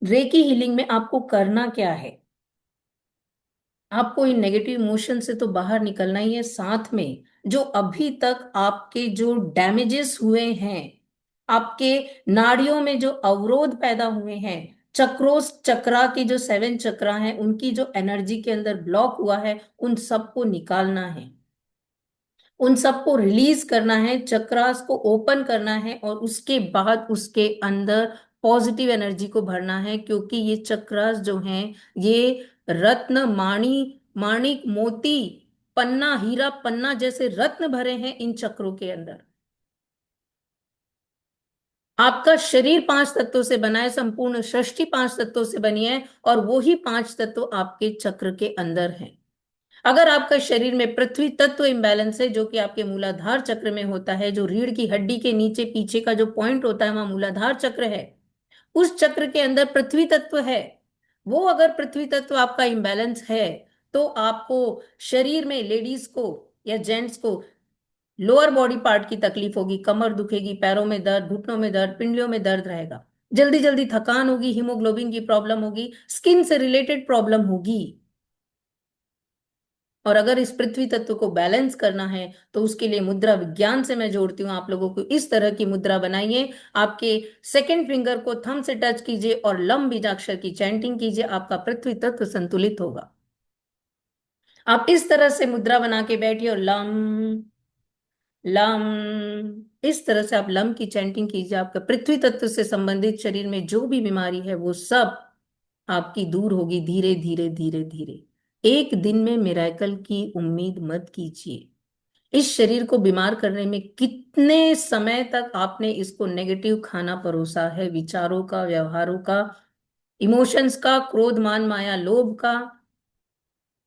Speaker 1: रेकी हीलिंग में आपको करना क्या है, आपको इन नेगेटिव इमोशन से तो बाहर निकलना ही है, साथ में जो अभी तक आपके जो डैमेजेस हुए हैं, आपके नाड़ियों में जो अवरोध पैदा हुए हैं, चक्रोस चक्रा की जो 7 चक्रा हैं उनकी जो एनर्जी के अंदर ब्लॉक हुआ है, उन सबको निकालना है, उन सबको रिलीज करना है, चक्रास को ओपन करना है, और उसके बाद उसके अंदर पॉजिटिव एनर्जी को भरना है। क्योंकि ये चक्रास जो हैं, ये रत्न, माणिक, मोती, पन्ना, हीरा पन्ना जैसे रत्न भरे हैं इन चक्रों के अंदर। आपका शरीर 5 तत्वों से बना है, संपूर्ण सृष्टि 5 तत्वों से बनी है, और वो ही 5 तत्व आपके चक्र के अंदर हैं। अगर आपका शरीर में पृथ्वी तत्व इम्बैलेंस है, जो कि आपके मूलाधार चक्र में होता है, जो रीढ़ की हड्डी के नीचे पीछे का जो पॉइंट होता है वहां मूलाधार चक्र है, उस चक्र के अंदर पृथ्वी तत्व है। वो अगर पृथ्वी तत्व आपका इम्बैलेंस है, तो आपको शरीर में, लेडीज को या जेंट्स को, लोअर बॉडी पार्ट की तकलीफ होगी, कमर दुखेगी, पैरों में दर्द, घुटनों में दर्द, पिंडलियों में दर्द रहेगा, जल्दी जल्दी थकान होगी, हीमोग्लोबिन की प्रॉब्लम होगी, स्किन से रिलेटेड प्रॉब्लम होगी। और अगर इस पृथ्वी तत्व को बैलेंस करना है, तो उसके लिए मुद्रा विज्ञान से मैं जोड़ती हूँ आप लोगों को। इस तरह की मुद्रा बनाइए, आपके सेकंड फिंगर को थंब से टच कीजिए और लम बीजाक्षर की चैंटिंग कीजिए, आपका पृथ्वी तत्व संतुलित होगा। आप इस तरह से मुद्रा बना के बैठिए और लम लम, इस तरह से आप लम की चैंटिंग कीजिए। आपका पृथ्वी तत्व से संबंधित शरीर में जो भी बीमारी है वो सब आपकी दूर होगी, धीरे धीरे धीरे धीरे। एक दिन में मिराकल की उम्मीद मत कीजिए। इस शरीर को बीमार करने में कितने समय तक आपने इसको नेगेटिव खाना परोसा है, विचारों का, व्यवहारों का, इमोशंस का, क्रोध मान माया लोभ का,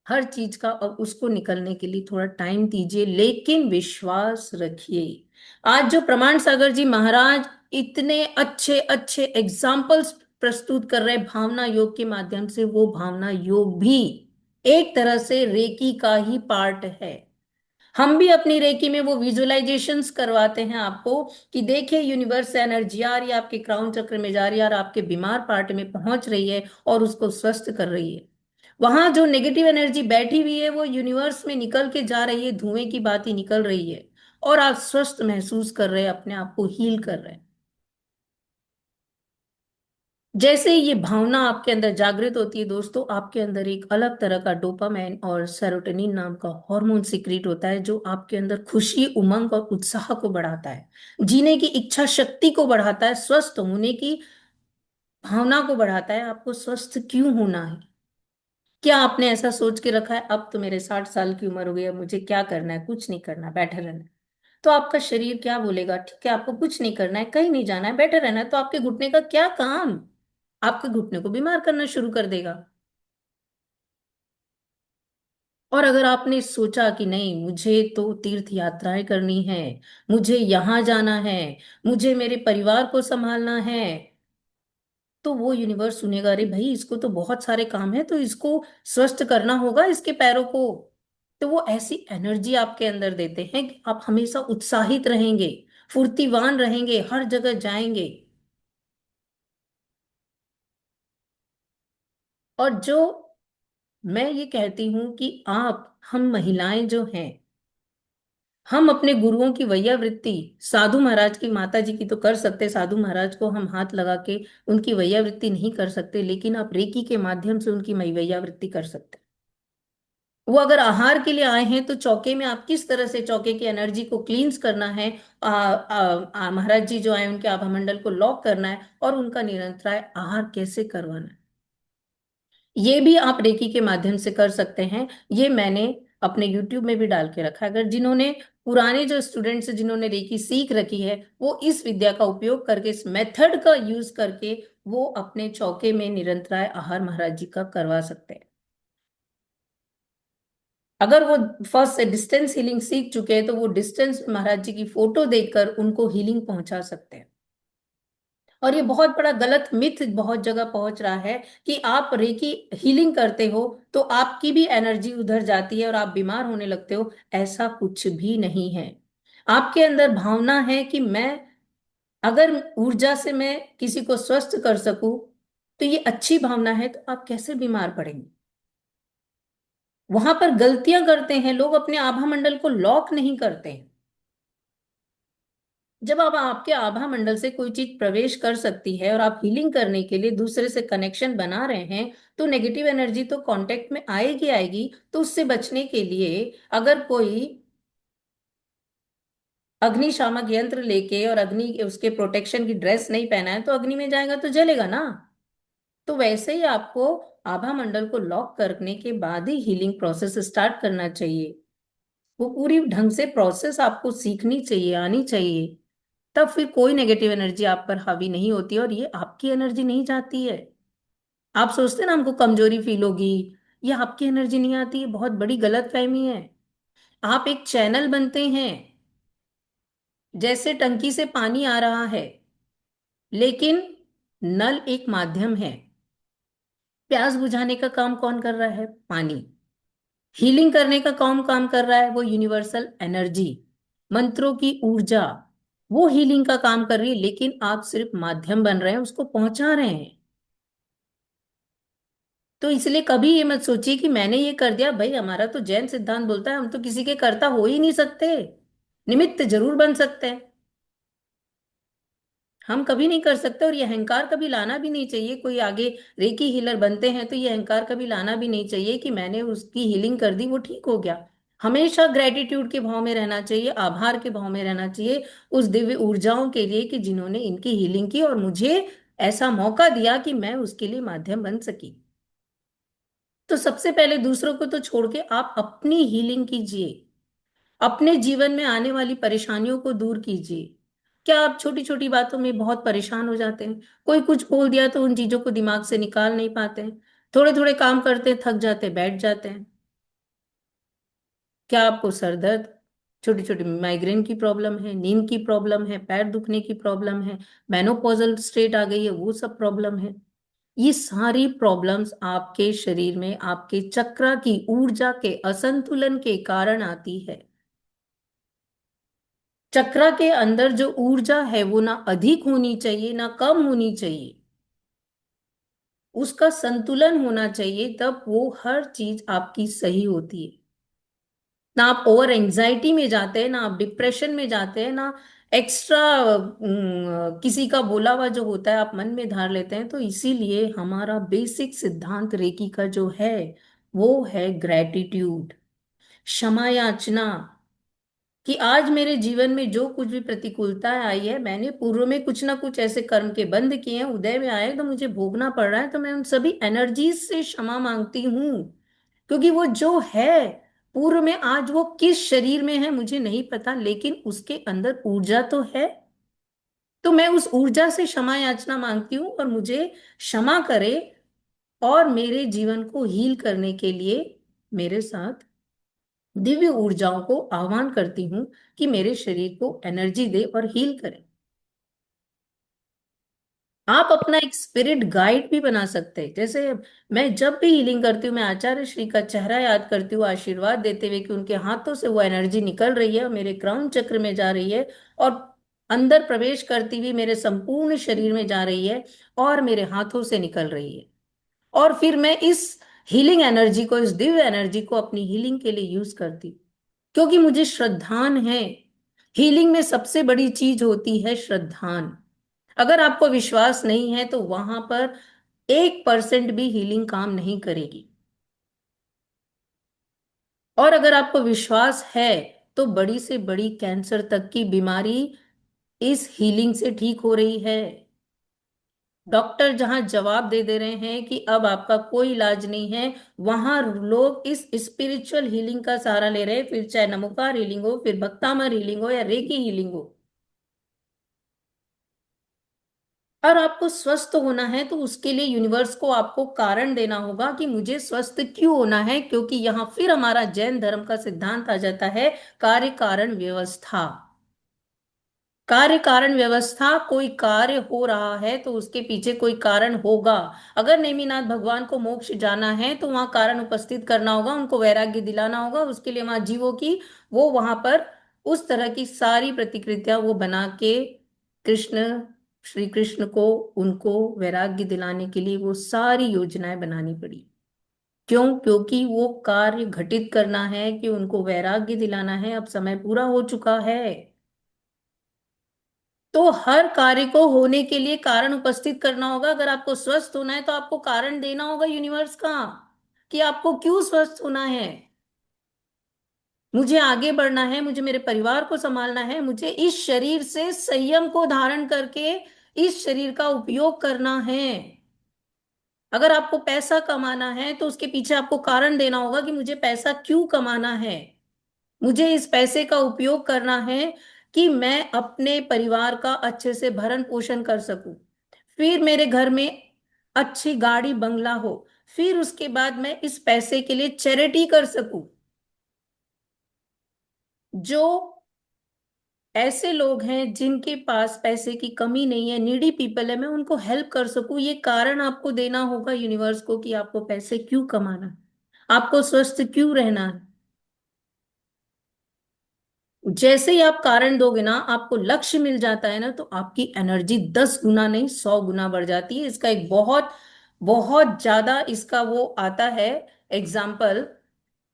Speaker 1: हर चीज का, और उसको निकलने के लिए थोड़ा टाइम दीजिए, लेकिन विश्वास रखिए। आज जो प्रमाण सागर जी महाराज इतने अच्छे अच्छे एग्जाम्पल्स प्रस्तुत कर रहे हैं भावना योग के माध्यम से, वो भावना योग भी एक तरह से रेकी का ही पार्ट है। हम भी अपनी रेकी में वो विजुअलाइजेशंस करवाते हैं आपको कि देखिए यूनिवर्स से एनर्जी आ रही है, आपके क्राउन चक्र में जा रही है और आपके बीमार पार्ट में पहुंच रही है और उसको स्वस्थ कर रही है। वहां जो नेगेटिव एनर्जी बैठी हुई है वो यूनिवर्स में निकल के जा रही है, धुएं की बात ही निकल रही है, और आप स्वस्थ महसूस कर रहे हैं, अपने आप को हील कर रहे हैं। जैसे ये भावना आपके अंदर जागृत होती है दोस्तों, आपके अंदर एक अलग तरह का डोपामाइन और सेरोटोनिन नाम का हार्मोन सिक्रीट होता है, जो आपके अंदर खुशी, उमंग और उत्साह को बढ़ाता है, जीने की इच्छा शक्ति को बढ़ाता है, स्वस्थ होने की भावना को बढ़ाता है। आपको स्वस्थ क्यों होना है? क्या आपने ऐसा सोच के रखा है अब तो मेरे 60 साल की उम्र हो गई, अब मुझे क्या करना है? कुछ नहीं करना, बैठे रहना है। तो आपका शरीर क्या बोलेगा? ठीक है, आपको कुछ नहीं करना है, कहीं नहीं जाना है, बैठे रहना है, तो आपके घुटने का क्या काम? आपके घुटने को बीमार करना शुरू कर देगा। और अगर आपने सोचा कि नहीं, मुझे तो तीर्थ यात्राएं करनी है, मुझे यहां जाना है, मुझे मेरे परिवार को संभालना है, तो वो यूनिवर्स सुनेगा, अरे भाई इसको तो बहुत सारे काम है, तो इसको स्वस्थ करना होगा, इसके पैरों को। तो वो ऐसी एनर्जी आपके अंदर देते हैं कि आप हमेशा उत्साहित रहेंगे, फुर्तीवान रहेंगे, हर जगह जाएंगे। और जो मैं ये कहती हूं कि आप, हम महिलाएं जो हैं, हम अपने गुरुओं की वैयावृत्ति, साधु महाराज की, माता जी की तो कर सकते, साधु महाराज को हम हाथ लगा के उनकी वैयावृत्ति नहीं कर सकते, लेकिन आप रेकी के माध्यम से उनकी वैयावृत्ति कर सकते। वो अगर आहार के लिए आए हैं तो चौके में आप किस तरह से चौके की एनर्जी को क्लींस करना है, महाराज जी जो आए उनके आभा मंडल को लॉक करना है, और उनका निरंतर आहार कैसे करवाना है, ये भी आप रेकी के माध्यम से कर सकते हैं। ये मैंने अपने YouTube में भी डाल के रखा है। अगर जिन्होंने, पुराने जो स्टूडेंट्स जिन्होंने रेकी सीख रखी है, वो इस विद्या का उपयोग करके, इस मेथड का यूज करके वो अपने चौके में निरंतराय आहार महाराज जी का करवा सकते हैं। अगर वो फर्स्ट से डिस्टेंस हीलिंग सीख चुके हैं तो वो डिस्टेंस महाराज जी की फोटो देखकर उनको हीलिंग पहुंचा सकते हैं। और ये बहुत बड़ा गलत मिथ बहुत जगह पहुंच रहा है कि आप रेकी हीलिंग करते हो तो आपकी भी एनर्जी उधर जाती है और आप बीमार होने लगते हो। ऐसा कुछ भी नहीं है। आपके अंदर भावना है कि मैं, अगर ऊर्जा से मैं किसी को स्वस्थ कर सकूं तो ये अच्छी भावना है, तो आप कैसे बीमार पड़ेंगे? वहां पर गलतियां करते हैं लोग, अपने आभा मंडल को लॉक नहीं करते हैं। जब आप, आपके आभा मंडल से कोई चीज प्रवेश कर सकती है और आप हीलिंग करने के लिए दूसरे से कनेक्शन बना रहे हैं, तो नेगेटिव एनर्जी तो कांटेक्ट में आएगी आएगी। तो उससे बचने के लिए, अगर कोई अग्निशामक यंत्र लेके और अग्नि, उसके प्रोटेक्शन की ड्रेस नहीं पहना है, तो अग्नि में जाएगा तो जलेगा ना। तो वैसे ही आपको आभा मंडल को लॉक करने के बाद ही हीलिंग प्रोसेस स्टार्ट करना चाहिए। वो पूरी ढंग से प्रोसेस आपको सीखनी चाहिए, आनी चाहिए। तब फिर कोई नेगेटिव एनर्जी आप पर हावी नहीं होती और ये आपकी एनर्जी नहीं जाती है। आप सोचते हैं ना हमको कमजोरी फील होगी, ये आपकी एनर्जी नहीं आती है, बहुत बड़ी गलत फहमी है। आप एक चैनल बनते हैं, जैसे टंकी से पानी आ रहा है, लेकिन नल एक माध्यम है। प्यास बुझाने का काम कौन कर रहा है? पानी। हीलिंग करने का कौन काम कर रहा है? वो यूनिवर्सल एनर्जी, मंत्रों की ऊर्जा, वो हीलिंग का काम कर रही है, लेकिन आप सिर्फ माध्यम बन रहे हैं, उसको पहुंचा रहे हैं। तो इसलिए कभी ये मत सोचिए कि मैंने ये कर दिया। भाई हमारा तो जैन सिद्धांत बोलता है हम तो किसी के कर्ता हो ही नहीं सकते, निमित्त जरूर बन सकते हैं, हम कभी नहीं कर सकते। और ये अहंकार कभी लाना भी नहीं चाहिए। कोई आगे रेकी हीलर बनते हैं तो ये अहंकार कभी लाना भी नहीं चाहिए कि मैंने उसकी हीलिंग कर दी वो ठीक हो गया। हमेशा ग्रेटिट्यूड के भाव में रहना चाहिए, आभार के भाव में रहना चाहिए उस दिव्य ऊर्जाओं के लिए कि जिन्होंने इनकी हीलिंग की और मुझे ऐसा मौका दिया कि मैं उसके लिए माध्यम बन सकी। तो सबसे पहले दूसरों को तो छोड़ के आप अपनी हीलिंग कीजिए, अपने जीवन में आने वाली परेशानियों को दूर कीजिए। क्या आप छोटी छोटी बातों में बहुत परेशान हो जाते हैं? कोई कुछ बोल दिया तो उन चीजों को दिमाग से निकाल नहीं पाते हैं, थोड़े थोड़े काम करते हैं, थक जाते हैं, बैठ जाते हैं। क्या आपको सर दर्द, छोटी छोटी माइग्रेन की प्रॉब्लम है, नींद की प्रॉब्लम है, पैर दुखने की प्रॉब्लम है, मेनोपॉजल स्टेट आ गई है, वो सब प्रॉब्लम है? ये सारी प्रॉब्लम्स आपके शरीर में आपके चक्र की ऊर्जा के असंतुलन के कारण आती है। चक्र के अंदर जो ऊर्जा है वो ना अधिक होनी चाहिए ना कम होनी चाहिए, उसका संतुलन होना चाहिए, तब वो हर चीज आपकी सही होती है। ना आप ओवर एंजाइटी में जाते हैं, ना आप डिप्रेशन में जाते हैं, ना एक्स्ट्रा किसी का बोला हुआ जो होता है आप मन में धार लेते हैं। तो इसीलिए हमारा बेसिक सिद्धांत रेकी का जो है वो है ग्रेटिट्यूड, क्षमा याचना। कि आज मेरे जीवन में जो कुछ भी प्रतिकूलता आई है, मैंने पूर्व में कुछ ना कुछ ऐसे कर्म के बंद किए हैं, उदय में आए तो मुझे भोगना पड़ रहा है, तो मैं उन सभी एनर्जीज से क्षमा मांगती हूँ। क्योंकि वो जो है पूर्व में, आज वो किस शरीर में है मुझे नहीं पता, लेकिन उसके अंदर ऊर्जा तो है। तो मैं उस ऊर्जा से क्षमा याचना मांगती हूँ और मुझे क्षमा करे, और मेरे जीवन को हील करने के लिए मेरे साथ दिव्य ऊर्जाओं को आह्वान करती हूँ कि मेरे शरीर को एनर्जी दे और हील करे। आप अपना एक स्पिरिट गाइड भी बना सकते हैं। जैसे मैं जब भी हीलिंग करती हूँ, मैं आचार्य श्री का चेहरा याद करती हूँ, आशीर्वाद देते हुए कि उनके हाथों से वो एनर्जी निकल रही है और मेरे क्राउन चक्र में जा रही है, और अंदर प्रवेश करती हुई मेरे संपूर्ण शरीर में जा रही है और मेरे हाथों से निकल रही है। और फिर मैं इस हीलिंग एनर्जी को, इस दिव्य एनर्जी को अपनी हीलिंग के लिए यूज करती हूँ, क्योंकि मुझे श्रद्धान है। हीलिंग में सबसे बड़ी चीज होती है श्रद्धान। अगर आपको विश्वास नहीं है तो वहां पर 1% भी हीलिंग काम नहीं करेगी। और अगर आपको विश्वास है तो बड़ी से बड़ी कैंसर तक की बीमारी इस हीलिंग से ठीक हो रही है। डॉक्टर जहां जवाब दे रहे हैं कि अब आपका कोई इलाज नहीं है, वहां लोग इस स्पिरिचुअल हीलिंग का सहारा ले रहे हैं, फिर चाहे नमोकार हीलिंग हो, फिर भक्तामर हीलिंग हो, या रेकी हीलिंग हो। और आपको स्वस्थ होना है तो उसके लिए यूनिवर्स को आपको कारण देना होगा कि मुझे स्वस्थ क्यों होना है, क्योंकि यहां फिर हमारा जैन धर्म का सिद्धांत आ जाता है, कार्य कारण व्यवस्था। कार्य कारण व्यवस्था, कोई कार्य हो रहा है तो उसके पीछे कोई कारण होगा। अगर नेमिनाथ भगवान को मोक्ष जाना है तो वहां कारण उपस्थित करना होगा, उनको वैराग्य दिलाना होगा, उसके लिए वहां जीवों की, वो वहां पर उस तरह की सारी प्रतिकृतियां वो बना के कृष्ण, श्री कृष्ण को, उनको वैराग्य दिलाने के लिए वो सारी योजनाएं बनानी पड़ी। क्यों? क्योंकि वो कार्य घटित करना है कि उनको वैराग्य दिलाना है, अब समय पूरा हो चुका है। तो हर कार्य को होने के लिए कारण उपस्थित करना होगा। अगर आपको स्वस्थ होना है तो आपको कारण देना होगा यूनिवर्स का कि आपको क्यों स्वस्थ होना है। मुझे आगे बढ़ना है, मुझे मेरे परिवार को संभालना है, मुझे इस शरीर से संयम को धारण करके इस शरीर का उपयोग करना है। अगर आपको पैसा कमाना है तो उसके पीछे आपको कारण देना होगा कि मुझे पैसा क्यों कमाना है। मुझे इस पैसे का उपयोग करना है कि मैं अपने परिवार का अच्छे से भरण पोषण कर सकूं, फिर मेरे घर में अच्छी गाड़ी बंगला हो, फिर उसके बाद मैं इस पैसे के लिए चैरिटी कर सकूं। जो ऐसे लोग हैं जिनके पास पैसे की कमी नहीं है, नीडी पीपल है, मैं उनको हेल्प कर सकूं, ये कारण आपको देना होगा यूनिवर्स को कि आपको पैसे क्यों कमाना है, आपको स्वस्थ क्यों रहना है। जैसे ही आप कारण दोगे ना, आपको लक्ष्य मिल जाता है ना, तो आपकी एनर्जी 10 गुना नहीं 100 गुना बढ़ जाती है। इसका एक बहुत बहुत ज्यादा इसका वो आता है एग्जाम्पल,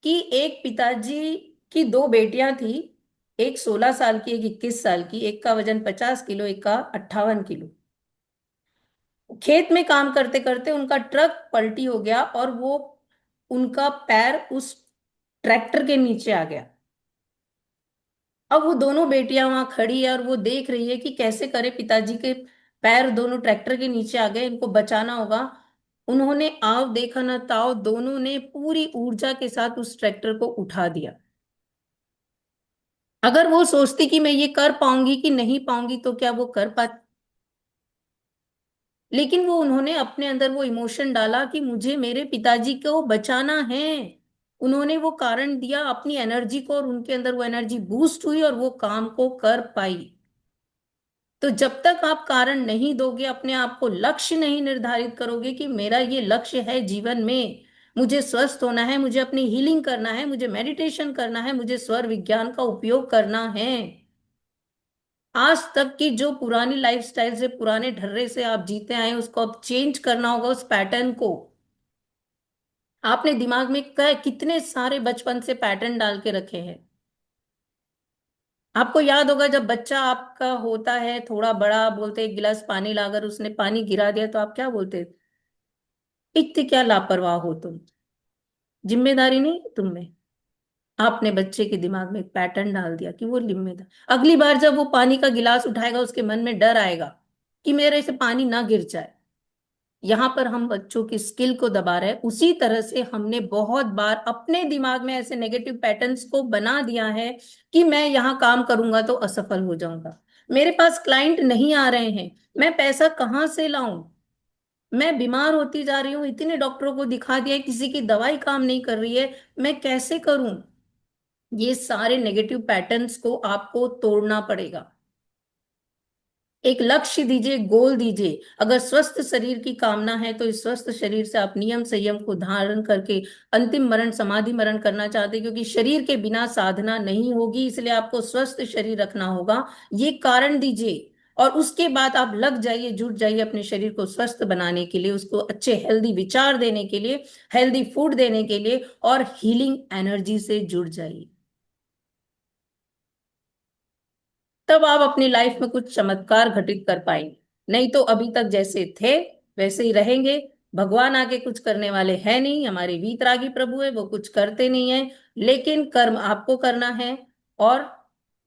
Speaker 1: कि एक पिताजी की दो बेटियां थी, एक 16 साल की, एक 21 साल की, एक का वजन 50 किलो, एक का 58 किलो। खेत में काम करते करते उनका ट्रक पलटी हो गया और वो, उनका पैर उस ट्रैक्टर के नीचे आ गया। अब वो दोनों बेटियां वहां खड़ी है और वो देख रही है कि कैसे करे, पिताजी के पैर दोनों ट्रैक्टर के नीचे आ गए, इनको बचाना होगा। उन्होंने आव देखा न ताव, दोनों ने पूरी ऊर्जा के साथ उस ट्रैक्टर को उठा दिया। अगर वो सोचती कि मैं ये कर पाऊंगी कि नहीं पाऊंगी तो क्या वो कर पाती? लेकिन वो, उन्होंने अपने अंदर वो इमोशन डाला कि मुझे मेरे पिताजी को बचाना है। उन्होंने वो कारण दिया अपनी एनर्जी को, और उनके अंदर वो एनर्जी बूस्ट हुई और वो काम को कर पाई। तो जब तक आप कारण नहीं दोगे, अपने आप को लक्ष्य नहीं निर्धारित करोगे कि मेरा ये लक्ष्य है जीवन में, मुझे स्वस्थ होना है, मुझे अपनी हीलिंग करना है, मुझे मेडिटेशन करना है, मुझे स्वर विज्ञान का उपयोग करना है, आज तक की जो पुरानी लाइफस्टाइल से, पुराने ढर्रे से आप जीते आए हैं, उसको अब चेंज करना होगा, उस पैटर्न को। आपने दिमाग में कितने सारे बचपन से पैटर्न डाल के रखे हैं। आपको याद होगा जब बच्चा आपका होता है थोड़ा बड़ा, बोलते एक गिलास पानी लाकर उसने पानी गिरा दिया तो आप क्या बोलते? इतने क्या लापरवाह हो तुम, जिम्मेदारी नहीं है तुम में। आपने बच्चे के दिमाग में एक पैटर्न डाल दिया कि वो जिम्मेदार, अगली बार जब वो पानी का गिलास उठाएगा उसके मन में डर आएगा कि मेरे से पानी ना गिर जाए। यहाँ पर हम बच्चों की स्किल को दबा रहे हैं। उसी तरह से हमने बहुत बार अपने दिमाग में ऐसे नेगेटिव पैटर्न्स को बना दिया है कि मैं यहाँ काम करूंगा तो असफल हो जाऊंगा, मेरे पास क्लाइंट नहीं आ रहे हैं, मैं पैसा कहाँ से लाऊं, मैं बीमार होती जा रही हूँ, इतने डॉक्टरों को दिखा दिया है, किसी की दवाई काम नहीं कर रही है, मैं कैसे करूं। ये सारे नेगेटिव पैटर्न्स को आपको तोड़ना पड़ेगा। एक लक्ष्य दीजिए, गोल दीजिए। अगर स्वस्थ शरीर की कामना है तो इस स्वस्थ शरीर से आप नियम संयम को धारण करके अंतिम मरण, समाधि मरण करना चाहते हैं, क्योंकि शरीर के बिना साधना नहीं होगी, इसलिए आपको स्वस्थ शरीर रखना होगा। ये कारण दीजिए और उसके बाद आप लग जाइए, जुट जाइए अपने शरीर को स्वस्थ बनाने के लिए, उसको अच्छे हेल्दी विचार देने के लिए, हेल्दी फूड देने के लिए, और हीलिंग एनर्जी से जुड़ जाइए। तब आप अपनी लाइफ में कुछ चमत्कार घटित कर पाएंगे। नहीं तो अभी तक जैसे थे वैसे ही रहेंगे। भगवान आके कुछ करने वाले हैं नहीं, हमारे वीतरागी प्रभु है वो कुछ करते नहीं है, लेकिन कर्म आपको करना है। और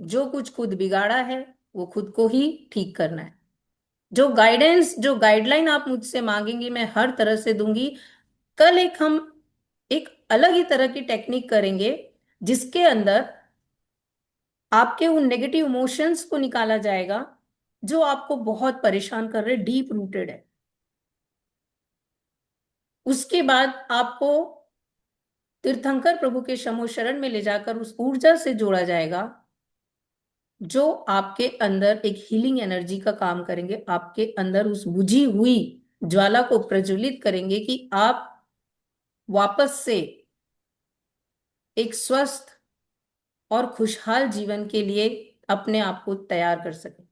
Speaker 1: जो कुछ खुद बिगाड़ा है वो खुद को ही ठीक करना है। जो गाइडेंस, जो गाइडलाइन आप मुझसे मांगेंगे मैं हर तरह से दूंगी। कल हम एक अलग ही तरह की टेक्निक करेंगे जिसके अंदर आपके उन नेगेटिव इमोशंस को निकाला जाएगा जो आपको बहुत परेशान कर रहे, डीप रूटेड है। उसके बाद आपको तीर्थंकर प्रभु के शमो शरण में ले जाकर उस ऊर्जा से जोड़ा जाएगा जो आपके अंदर एक हीलिंग एनर्जी का काम करेंगे, आपके अंदर उस बुझी हुई ज्वाला को प्रज्वलित करेंगे कि आप वापस से एक स्वस्थ और खुशहाल जीवन के लिए अपने आप को तैयार कर सकें।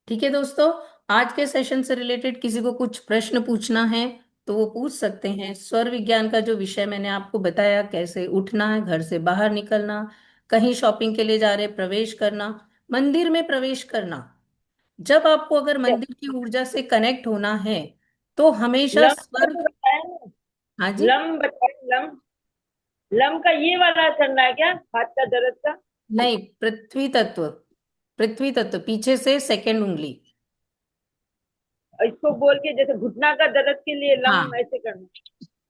Speaker 1: ठीक है दोस्तों, आज के सेशन से रिलेटेड किसी को कुछ प्रश्न पूछना है तो वो पूछ सकते हैं। स्वर विज्ञान का जो विषय मैंने आपको बताया, कैसे उठना है, घर से बाहर निकलना, कहीं शॉपिंग के लिए जा रहे प्रवेश करना, मंदिर में प्रवेश करना। जब आपको अगर मंदिर की ऊर्जा से कनेक्ट होना है तो हमेशा
Speaker 5: लम का
Speaker 1: स्वर।
Speaker 5: जो बताया ना,
Speaker 1: हाँ जी।
Speaker 5: लम बताया, लम लम का ये वाला चल रहा है क्या, हाथ का दर्द का?
Speaker 1: नहीं, पृथ्वी तत्व, पृथ्वी तत्व पीछे से सेकंड उंगली।
Speaker 5: इसको बोल के जैसे घुटना का दर्द के लिए लम
Speaker 1: हाँ,
Speaker 5: ऐसे करना।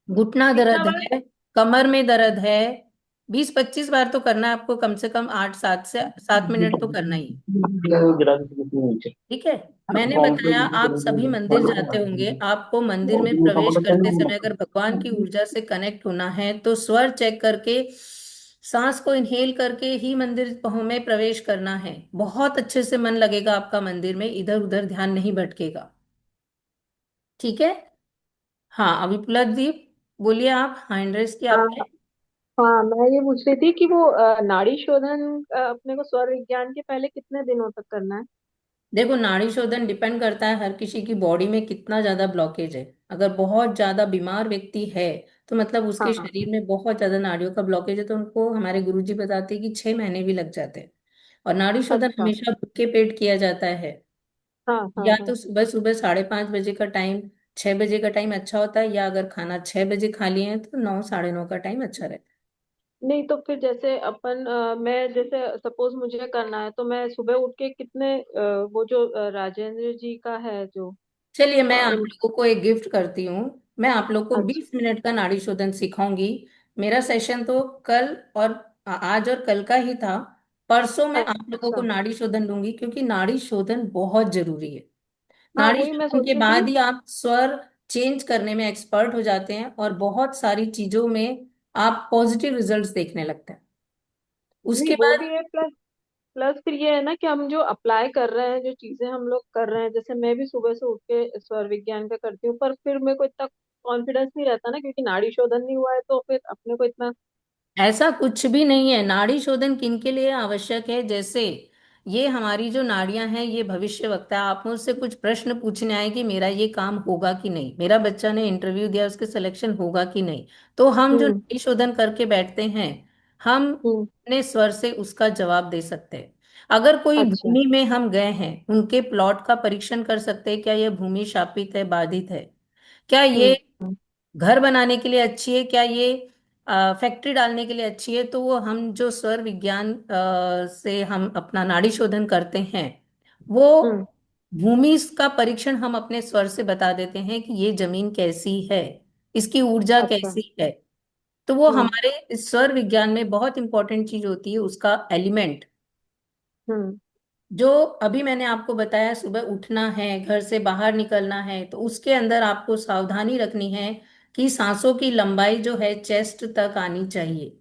Speaker 1: घुटना
Speaker 5: कितना
Speaker 1: दर्द
Speaker 5: बार?
Speaker 1: है, कमर में दर्द है, 20-25 बार तो करना है आपको, कम से कम 8 से 7 मिनट तो करना ही है। ठीक है। मैंने बताया आप सभी मंदिर जाते होंगे, आपको मंदिर में प्रवेश करते समय अगर भगवान की ऊर्जा से कनेक्ट होना है तो स्वर चेक करके, सांस को इनहेल करके ही मंदिर में प्रवेश करना है। बहुत अच्छे से मन लगेगा आपका मंदिर में, इधर उधर ध्यान नहीं भटकेगा। ठीक है। हाँ, अभी पुलकदीप बोलिए, आप हैंड रेस किया
Speaker 6: हाँ
Speaker 1: आपने।
Speaker 6: हाँ, मैं ये पूछ रही थी कि वो नाड़ी शोधन अपने को स्वर विज्ञान के पहले कितने दिनों तक करना है?
Speaker 1: देखो, नाड़ी शोधन डिपेंड करता है हर किसी की बॉडी में कितना ज्यादा ब्लॉकेज है। अगर बहुत ज्यादा बीमार व्यक्ति है तो मतलब उसके
Speaker 6: हाँ।
Speaker 1: शरीर में बहुत ज्यादा नाड़ियों का ब्लॉकेज है, तो उनको हमारे गुरुजी बताते हैं कि 6 महीने भी लग जाते हैं। और नाड़ी शोधन
Speaker 6: अच्छा।
Speaker 1: हमेशा भूखे पेट किया जाता है।
Speaker 6: हाँ हाँ
Speaker 1: या
Speaker 6: हाँ।
Speaker 1: तो सुबह सुबह 5:30 बजे का टाइम, 6 बजे का टाइम अच्छा होता है, या अगर खाना 6 बजे खा लिए हैं तो 9, 9:30 का टाइम अच्छा रहता है।
Speaker 6: नहीं तो फिर जैसे अपन मैं जैसे सपोज मुझे करना है तो मैं सुबह उठ के कितने वो जो राजेंद्र जी का है जो
Speaker 1: चलिए, मैं आप
Speaker 6: उन।
Speaker 1: लोगों को एक गिफ्ट करती हूँ। मैं आप लोग को
Speaker 6: अच्छा
Speaker 1: 20 मिनट का नाड़ी शोधन सिखाऊंगी। मेरा सेशन तो कल और आज और कल का ही था। परसों मैं आप लोगों को
Speaker 6: अच्छा।
Speaker 1: नाड़ी शोधन दूंगी, क्योंकि नाड़ी शोधन बहुत जरूरी है।
Speaker 6: हाँ
Speaker 1: नाड़ी
Speaker 6: वही मैं
Speaker 1: शोधन
Speaker 6: सोच
Speaker 1: के
Speaker 6: रही थी।
Speaker 1: बाद ही आप स्वर चेंज करने में एक्सपर्ट हो जाते हैं और बहुत सारी चीजों में आप पॉजिटिव रिजल्ट्स देखने लगते हैं।
Speaker 6: नहीं
Speaker 1: उसके
Speaker 6: वो
Speaker 1: बाद
Speaker 6: भी है, प्लस प्लस फिर ये है ना कि हम जो अप्लाई कर रहे हैं, जो चीजें हम लोग कर रहे हैं, जैसे मैं भी सुबह से उठ के स्वर विज्ञान का करती हूँ, पर फिर मेरे को इतना कॉन्फिडेंस नहीं रहता ना, क्योंकि नाड़ी शोधन नहीं हुआ है, तो फिर अपने को इतना।
Speaker 1: ऐसा कुछ भी नहीं है। नाड़ी शोधन किन के लिए आवश्यक है? जैसे ये हमारी जो नाड़ियां हैं ये भविष्य वक्ता है। आप मुझसे कुछ प्रश्न पूछने आए कि मेरा ये काम होगा कि नहीं, मेरा बच्चा ने इंटरव्यू दिया उसके सिलेक्शन होगा कि नहीं, तो हम जो
Speaker 6: हम्म।
Speaker 1: नाड़ी शोधन करके बैठते हैं हम
Speaker 6: हम्म।
Speaker 1: अपने स्वर से उसका जवाब दे सकते हैं। अगर कोई
Speaker 6: अच्छा।
Speaker 1: भूमि में हम गए हैं उनके प्लॉट का परीक्षण कर सकते हैं, क्या यह भूमि शापित है, बाधित है, क्या ये
Speaker 6: हम्म। हम्म।
Speaker 1: घर बनाने के लिए अच्छी है, क्या ये फैक्ट्री डालने के लिए अच्छी है। तो वो हम जो स्वर विज्ञान से हम अपना नाड़ी शोधन करते हैं वो
Speaker 6: हम्म।
Speaker 1: भूमि का परीक्षण हम अपने स्वर से बता देते हैं कि ये जमीन कैसी है, इसकी ऊर्जा
Speaker 6: अच्छा।
Speaker 1: कैसी है। तो वो
Speaker 6: हम्म।
Speaker 1: हमारे इस स्वर विज्ञान में बहुत इंपॉर्टेंट चीज होती है, उसका एलिमेंट।
Speaker 6: हम्म।
Speaker 1: जो अभी मैंने आपको बताया, सुबह उठना है, घर से बाहर निकलना है, तो उसके अंदर आपको सावधानी रखनी है कि सांसों की लंबाई जो है चेस्ट तक आनी चाहिए।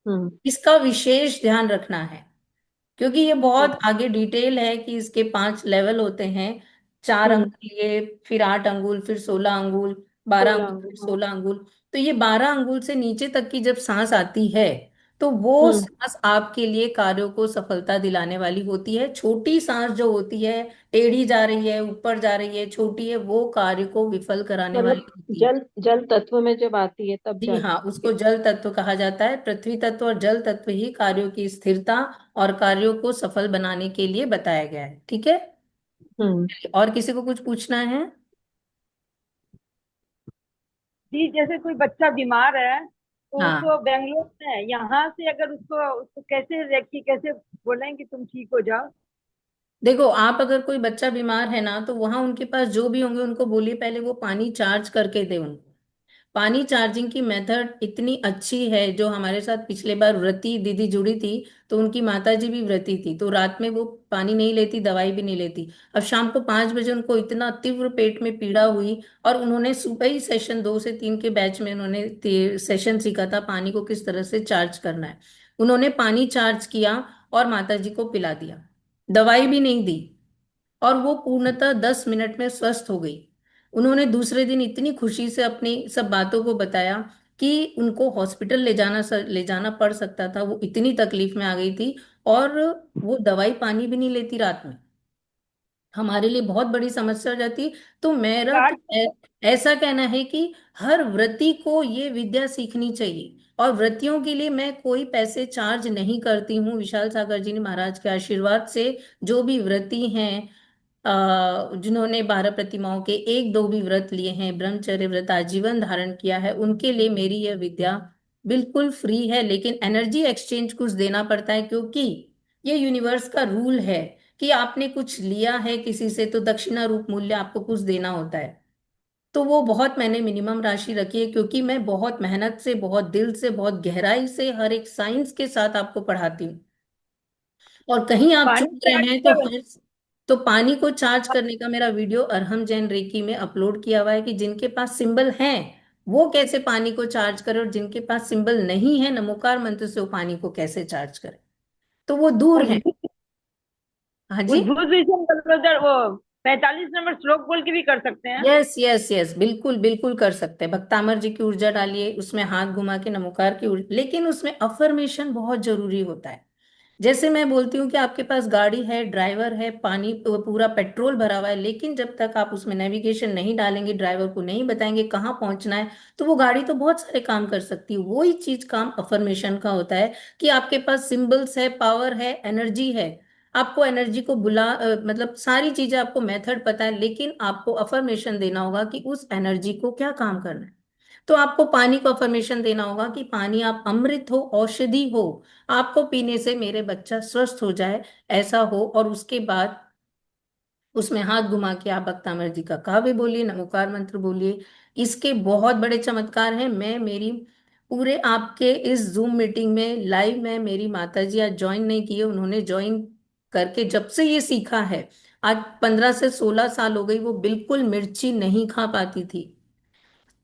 Speaker 6: हम्म।
Speaker 1: इसका विशेष ध्यान रखना है क्योंकि ये बहुत
Speaker 6: अच्छा।
Speaker 1: आगे डिटेल है कि इसके 5 लेवल होते हैं। 4 अंगुल,
Speaker 6: हम्म।
Speaker 1: ये फिर 8 अंगुल, फिर 16 अंगुल, 12 अंगुल, फिर
Speaker 6: 16 अंगूर, हाँ।
Speaker 1: 16 अंगुल। तो ये 12 अंगुल से नीचे तक की जब सांस आती है तो वो
Speaker 6: हम्म।
Speaker 1: सांस आपके लिए कार्यों को सफलता दिलाने वाली होती है। छोटी सांस जो होती है, टेढ़ी जा रही है, ऊपर जा रही है, छोटी है, वो कार्य को विफल कराने वाली
Speaker 6: मतलब
Speaker 1: होती है।
Speaker 6: जल जल तत्व में जब आती है तब
Speaker 1: जी हाँ,
Speaker 6: जाके।
Speaker 1: उसको जल तत्व कहा जाता है। पृथ्वी तत्व और जल तत्व ही कार्यों की स्थिरता और कार्यों को सफल बनाने के लिए बताया गया है। ठीक है।
Speaker 6: हम्म।
Speaker 1: और किसी को कुछ पूछना है?
Speaker 5: जी, जैसे कोई बच्चा बीमार है तो
Speaker 1: हाँ,
Speaker 5: उसको बेंगलोर में है, यहाँ से अगर उसको उसको कैसे व्यक्ति कैसे बोलें कि तुम ठीक हो जाओ?
Speaker 1: देखो आप अगर कोई बच्चा बीमार है ना तो वहां उनके पास जो भी होंगे उनको बोलिए पहले वो पानी चार्ज करके दे उनको। पानी चार्जिंग की मेथड इतनी अच्छी है। जो हमारे साथ पिछले बार व्रती दीदी जुड़ी थी, तो उनकी माता जी भी व्रती थी, तो रात में वो पानी नहीं लेती, दवाई भी नहीं लेती। अब शाम को 5 बजे उनको इतना तीव्र पेट में पीड़ा हुई और उन्होंने सुबह ही सेशन 2 से 3 के बैच में उन्होंने सेशन सीखा था पानी को किस तरह से चार्ज करना है। उन्होंने पानी चार्ज किया और माता जी को पिला दिया, दवाई भी नहीं दी, और वो पूर्णतः 10 मिनट में स्वस्थ हो गई। उन्होंने दूसरे दिन इतनी खुशी से अपनी सब बातों को बताया कि उनको हॉस्पिटल ले जाना पड़ सकता था, वो इतनी तकलीफ में आ गई थी। और वो दवाई पानी भी नहीं लेती रात में, हमारे लिए बहुत बड़ी समस्या हो जाती। तो मेरा तो
Speaker 5: कार्ड
Speaker 1: ऐसा कहना है कि हर व्रती को ये विद्या सीखनी चाहिए। और व्रतियों के लिए मैं कोई पैसे चार्ज नहीं करती हूँ। विशाल सागर जी ने महाराज के आशीर्वाद से जो भी व्रती हैं, जिन्होंने 12 प्रतिमाओं के 1-2 भी व्रत लिए हैं, ब्रह्मचर्य व्रत आजीवन धारण किया है, उनके लिए मेरी यह विद्या बिल्कुल फ्री है। लेकिन एनर्जी एक्सचेंज कुछ देना पड़ता है क्योंकि ये यूनिवर्स का रूल है कि आपने कुछ लिया है किसी से तो दक्षिणा रूप मूल्य आपको कुछ देना होता है। तो वो बहुत मैंने मिनिमम राशि रखी है क्योंकि मैं बहुत मेहनत से, बहुत दिल से, बहुत गहराई से हर एक साइंस के साथ आपको पढ़ाती हूँ। और कहीं आप
Speaker 5: पानी
Speaker 1: चुक रहे
Speaker 5: चार्ज
Speaker 1: हैं तो
Speaker 5: कर
Speaker 1: तो पानी को चार्ज करने का मेरा वीडियो अरहम जैन रेकी में अपलोड किया हुआ है कि जिनके पास सिंबल हैं वो कैसे पानी को चार्ज करें, और जिनके पास सिंबल नहीं है नमोकार मंत्र से वो पानी को कैसे चार्ज करें। तो वो दूर है।
Speaker 5: उद्भुत
Speaker 1: हाँ जी।
Speaker 5: उद्भुत विषय कल्पोदर वो 45 नंबर श्लोक बोल के भी कर सकते हैं।
Speaker 1: यस यस यस, बिल्कुल बिल्कुल कर सकते हैं। भक्तामर जी की ऊर्जा डालिए, उसमें हाथ घुमा के नमोकार की ऊर्जा, लेकिन उसमें अफर्मेशन बहुत जरूरी होता है। जैसे मैं बोलती हूँ कि आपके पास गाड़ी है, ड्राइवर है, पानी पूरा पेट्रोल भरा हुआ है, लेकिन जब तक आप उसमें नेविगेशन नहीं डालेंगे, ड्राइवर को नहीं बताएंगे कहाँ पहुंचना है, तो वो गाड़ी तो बहुत सारे काम कर सकती है। वही चीज काम अफर्मेशन का होता है कि आपके पास सिंबल्स है, पावर है, एनर्जी है। आपको एनर्जी को मतलब सारी चीजें आपको मेथड पता है, लेकिन आपको अफर्मेशन देना होगा कि उस एनर्जी को क्या काम करना है। तो आपको पानी को अफर्मेशन देना होगा कि पानी आप अमृत हो, औषधि हो, आपको पीने से मेरे बच्चा स्वस्थ हो जाए, ऐसा हो। और उसके बाद उसमें हाथ घुमा के आप भक्तामर जी का काव्य बोलिए, नमोकार मंत्र बोलिए। इसके बहुत बड़े चमत्कार हैं। मैं मेरी पूरे आपके इस जूम मीटिंग में लाइव में मेरी माता जी आज ज्वाइन नहीं किए, उन्होंने ज्वाइन करके जब से ये सीखा है आज 15 से 16 साल हो गई, वो बिल्कुल मिर्ची नहीं खा पाती थी।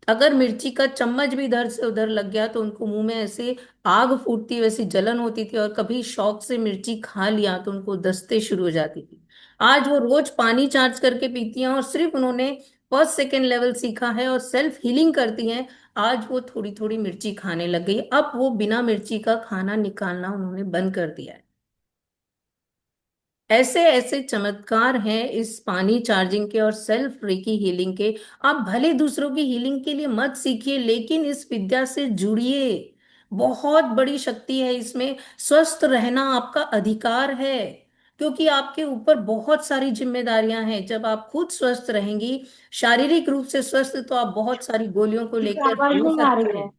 Speaker 1: अगर मिर्ची का चम्मच भी इधर से उधर लग गया तो उनको मुंह में ऐसे आग फूटती, वैसी जलन होती थी, और कभी शौक से मिर्ची खा लिया तो उनको दस्ते शुरू हो जाती थी। आज वो रोज पानी चार्ज करके पीती हैं, और सिर्फ उन्होंने फर्स्ट सेकेंड लेवल सीखा है और सेल्फ हीलिंग करती हैं। आज वो थोड़ी थोड़ी मिर्ची खाने लग गई, अब वो बिना मिर्ची का खाना निकालना उन्होंने बंद कर दिया है। ऐसे ऐसे चमत्कार हैं इस पानी चार्जिंग के और सेल्फ रेकी हीलिंग के। आप भले दूसरों की हीलिंग के लिए मत सीखिए, लेकिन इस विद्या से जुड़िए। बहुत बड़ी शक्ति है इसमें। स्वस्थ रहना आपका अधिकार है, क्योंकि आपके ऊपर बहुत सारी जिम्मेदारियां हैं। जब आप खुद स्वस्थ रहेंगी, शारीरिक रूप से स्वस्थ, तो आप बहुत सारी गोलियों को
Speaker 3: मुझे
Speaker 1: लेकर
Speaker 3: आवाज
Speaker 1: हो
Speaker 3: नहीं आ
Speaker 1: सकते
Speaker 3: रही है।
Speaker 1: हैं,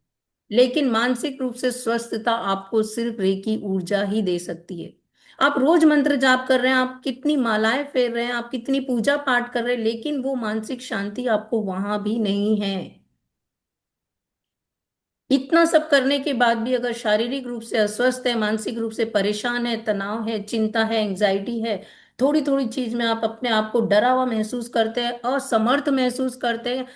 Speaker 1: लेकिन मानसिक रूप से स्वस्थता आपको सिर्फ रेकी ऊर्जा ही दे सकती है। आप रोज मंत्र जाप कर रहे हैं, आप कितनी मालाएं फेर रहे हैं, आप कितनी पूजा पाठ कर रहे हैं, लेकिन वो मानसिक शांति आपको वहां भी नहीं है। इतना सब करने के बाद भी अगर शारीरिक रूप से अस्वस्थ है, मानसिक रूप से परेशान है, तनाव है, चिंता है, एंजाइटी है, थोड़ी थोड़ी चीज में आप अपने आप को डरा हुआ महसूस करते हैं, असमर्थ महसूस करते हैं,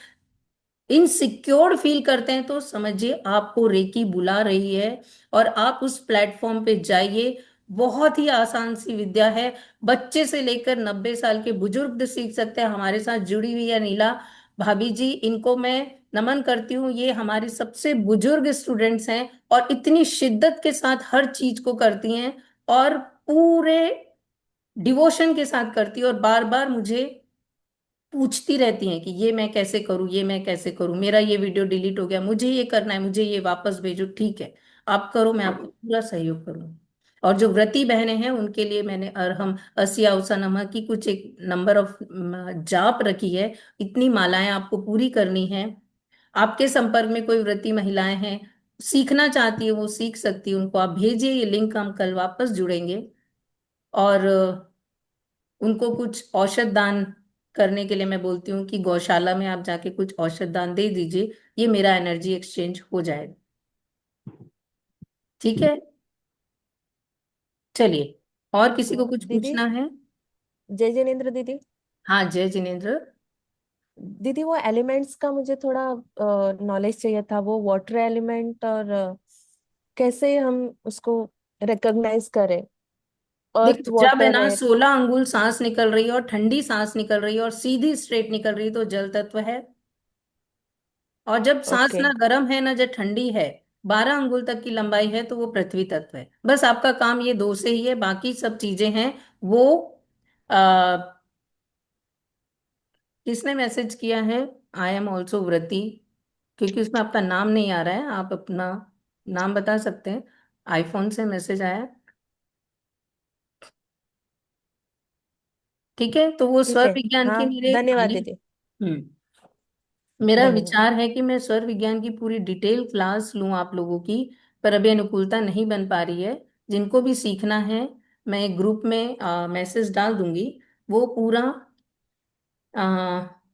Speaker 1: इनसिक्योर फील करते हैं, तो समझिए आपको रेकी बुला रही है। और आप उस प्लेटफॉर्म पे जाइए। बहुत ही आसान सी विद्या है। बच्चे से लेकर 90 साल के बुजुर्ग सीख सकते हैं। हमारे साथ जुड़ी हुई है नीला भाभी जी, इनको मैं नमन करती हूँ। ये हमारी सबसे बुजुर्ग स्टूडेंट्स हैं और इतनी शिद्दत के साथ हर चीज को करती हैं, और पूरे डिवोशन के साथ करती है, और बार बार मुझे पूछती रहती हैं कि ये मैं कैसे करूँ, ये मैं कैसे करूँ, मेरा ये वीडियो डिलीट हो गया, मुझे ये करना है, मुझे ये वापस भेजो। ठीक है, आप करो, मैं आपको पूरा सहयोग करूँ। और जो व्रती बहनें हैं उनके लिए मैंने अरहम असिया उसा नमः की कुछ एक नंबर ऑफ जाप रखी है। इतनी मालाएं आपको पूरी करनी है। आपके संपर्क में कोई व्रती महिलाएं हैं, सीखना चाहती है, वो सीख सकती है, उनको आप भेजिए ये लिंक, हम कल वापस जुड़ेंगे। और उनको कुछ औषध दान करने के लिए मैं बोलती हूँ कि गौशाला में आप जाके कुछ औषध दान दे दीजिए, ये मेरा एनर्जी एक्सचेंज हो जाएगा। ठीक है, चलिए, और किसी को कुछ
Speaker 7: दीदी,
Speaker 1: पूछना है?
Speaker 7: जय जिनेन्द्र दीदी।
Speaker 1: हाँ, जय जिनेन्द्र।
Speaker 7: दीदी, वो एलिमेंट्स का मुझे थोड़ा नॉलेज चाहिए था। वो वाटर एलिमेंट और कैसे हम उसको रिकॉग्नाइज करें। अर्थ,
Speaker 1: देखो, जब है
Speaker 7: वाटर,
Speaker 1: ना
Speaker 7: एयर।
Speaker 1: 16 अंगुल सांस निकल रही है और ठंडी सांस निकल रही है और सीधी स्ट्रेट निकल रही है, तो जल तत्व है। और जब सांस
Speaker 7: ओके।
Speaker 1: ना गर्म है ना जब ठंडी है, 12 अंगुल तक की लंबाई है, तो वो पृथ्वी तत्व है। बस आपका काम ये दो से ही है, बाकी सब चीजें हैं वो। आ, किसने मैसेज किया है? आई एम ऑल्सो व्रती, क्योंकि उसमें आपका नाम नहीं आ रहा है, आप अपना नाम बता सकते हैं। आईफोन से मैसेज आया है। ठीक है, तो वो
Speaker 7: ठीक
Speaker 1: स्वर
Speaker 7: है।
Speaker 1: विज्ञान
Speaker 7: हाँ,
Speaker 1: की मेरे
Speaker 7: धन्यवाद
Speaker 1: खाली।
Speaker 7: दीदी।
Speaker 1: मेरा
Speaker 7: धन्यवाद।
Speaker 1: विचार है कि मैं स्वर विज्ञान की पूरी डिटेल क्लास लूं आप लोगों की, पर अभी अनुकूलता नहीं बन पा रही है। जिनको भी सीखना है, मैं एक ग्रुप में मैसेज डाल दूंगी। वो पूरा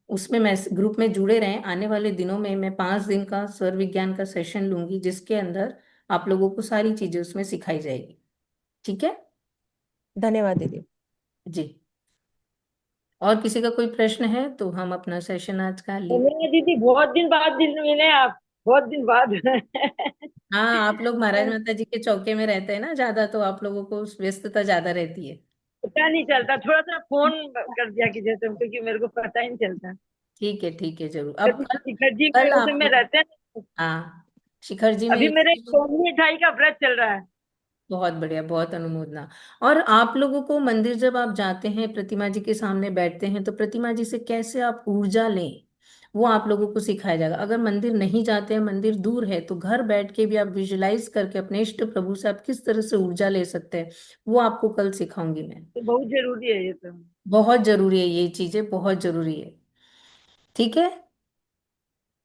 Speaker 1: उसमें मैं ग्रुप में जुड़े रहें। आने वाले दिनों में मैं 5 दिन का स्वर विज्ञान का सेशन लूंगी, जिसके अंदर आप लोगों को सारी चीजें उसमें सिखाई जाएगी। ठीक है
Speaker 7: धन्यवाद दीदी।
Speaker 1: जी। और किसी का कोई प्रश्न है तो हम अपना सेशन आज का लीव।
Speaker 5: नहीं दीदी, बहुत दिन बाद दिन मिले आप, बहुत दिन बाद।
Speaker 1: हाँ, आप लोग महाराज माता जी के चौके में रहते हैं ना ज्यादा, तो आप लोगों को व्यस्तता ज्यादा रहती है।
Speaker 5: पता नहीं चलता, थोड़ा सा फोन कर दिया कीजिए तुम, क्योंकि मेरे को पता ही नहीं चलता।
Speaker 1: ठीक है, ठीक है, जरूर। अब
Speaker 5: कभी
Speaker 1: कल,
Speaker 5: शिखर जी
Speaker 1: कल
Speaker 5: के
Speaker 1: आप
Speaker 5: उसमें
Speaker 1: लोग,
Speaker 5: रहते हैं।
Speaker 1: हाँ, शिखर जी
Speaker 5: अभी
Speaker 1: मेरे
Speaker 5: मेरे सोनी मिठाई का व्रत चल रहा है।
Speaker 1: बहुत बढ़िया, बहुत अनुमोदना। और आप लोगों को मंदिर जब आप जाते हैं, प्रतिमा जी के सामने बैठते हैं, तो प्रतिमा जी से कैसे आप ऊर्जा लें, वो आप लोगों को सिखाया जाएगा। अगर मंदिर नहीं जाते हैं, मंदिर दूर है, तो घर बैठ के भी आप विजुलाइज करके अपने इष्ट प्रभु से आप किस तरह से ऊर्जा ले सकते हैं, वो आपको कल सिखाऊंगी मैं।
Speaker 5: तो बहुत जरूरी है ये तो।
Speaker 1: बहुत जरूरी है, ये चीजें बहुत जरूरी है। ठीक है।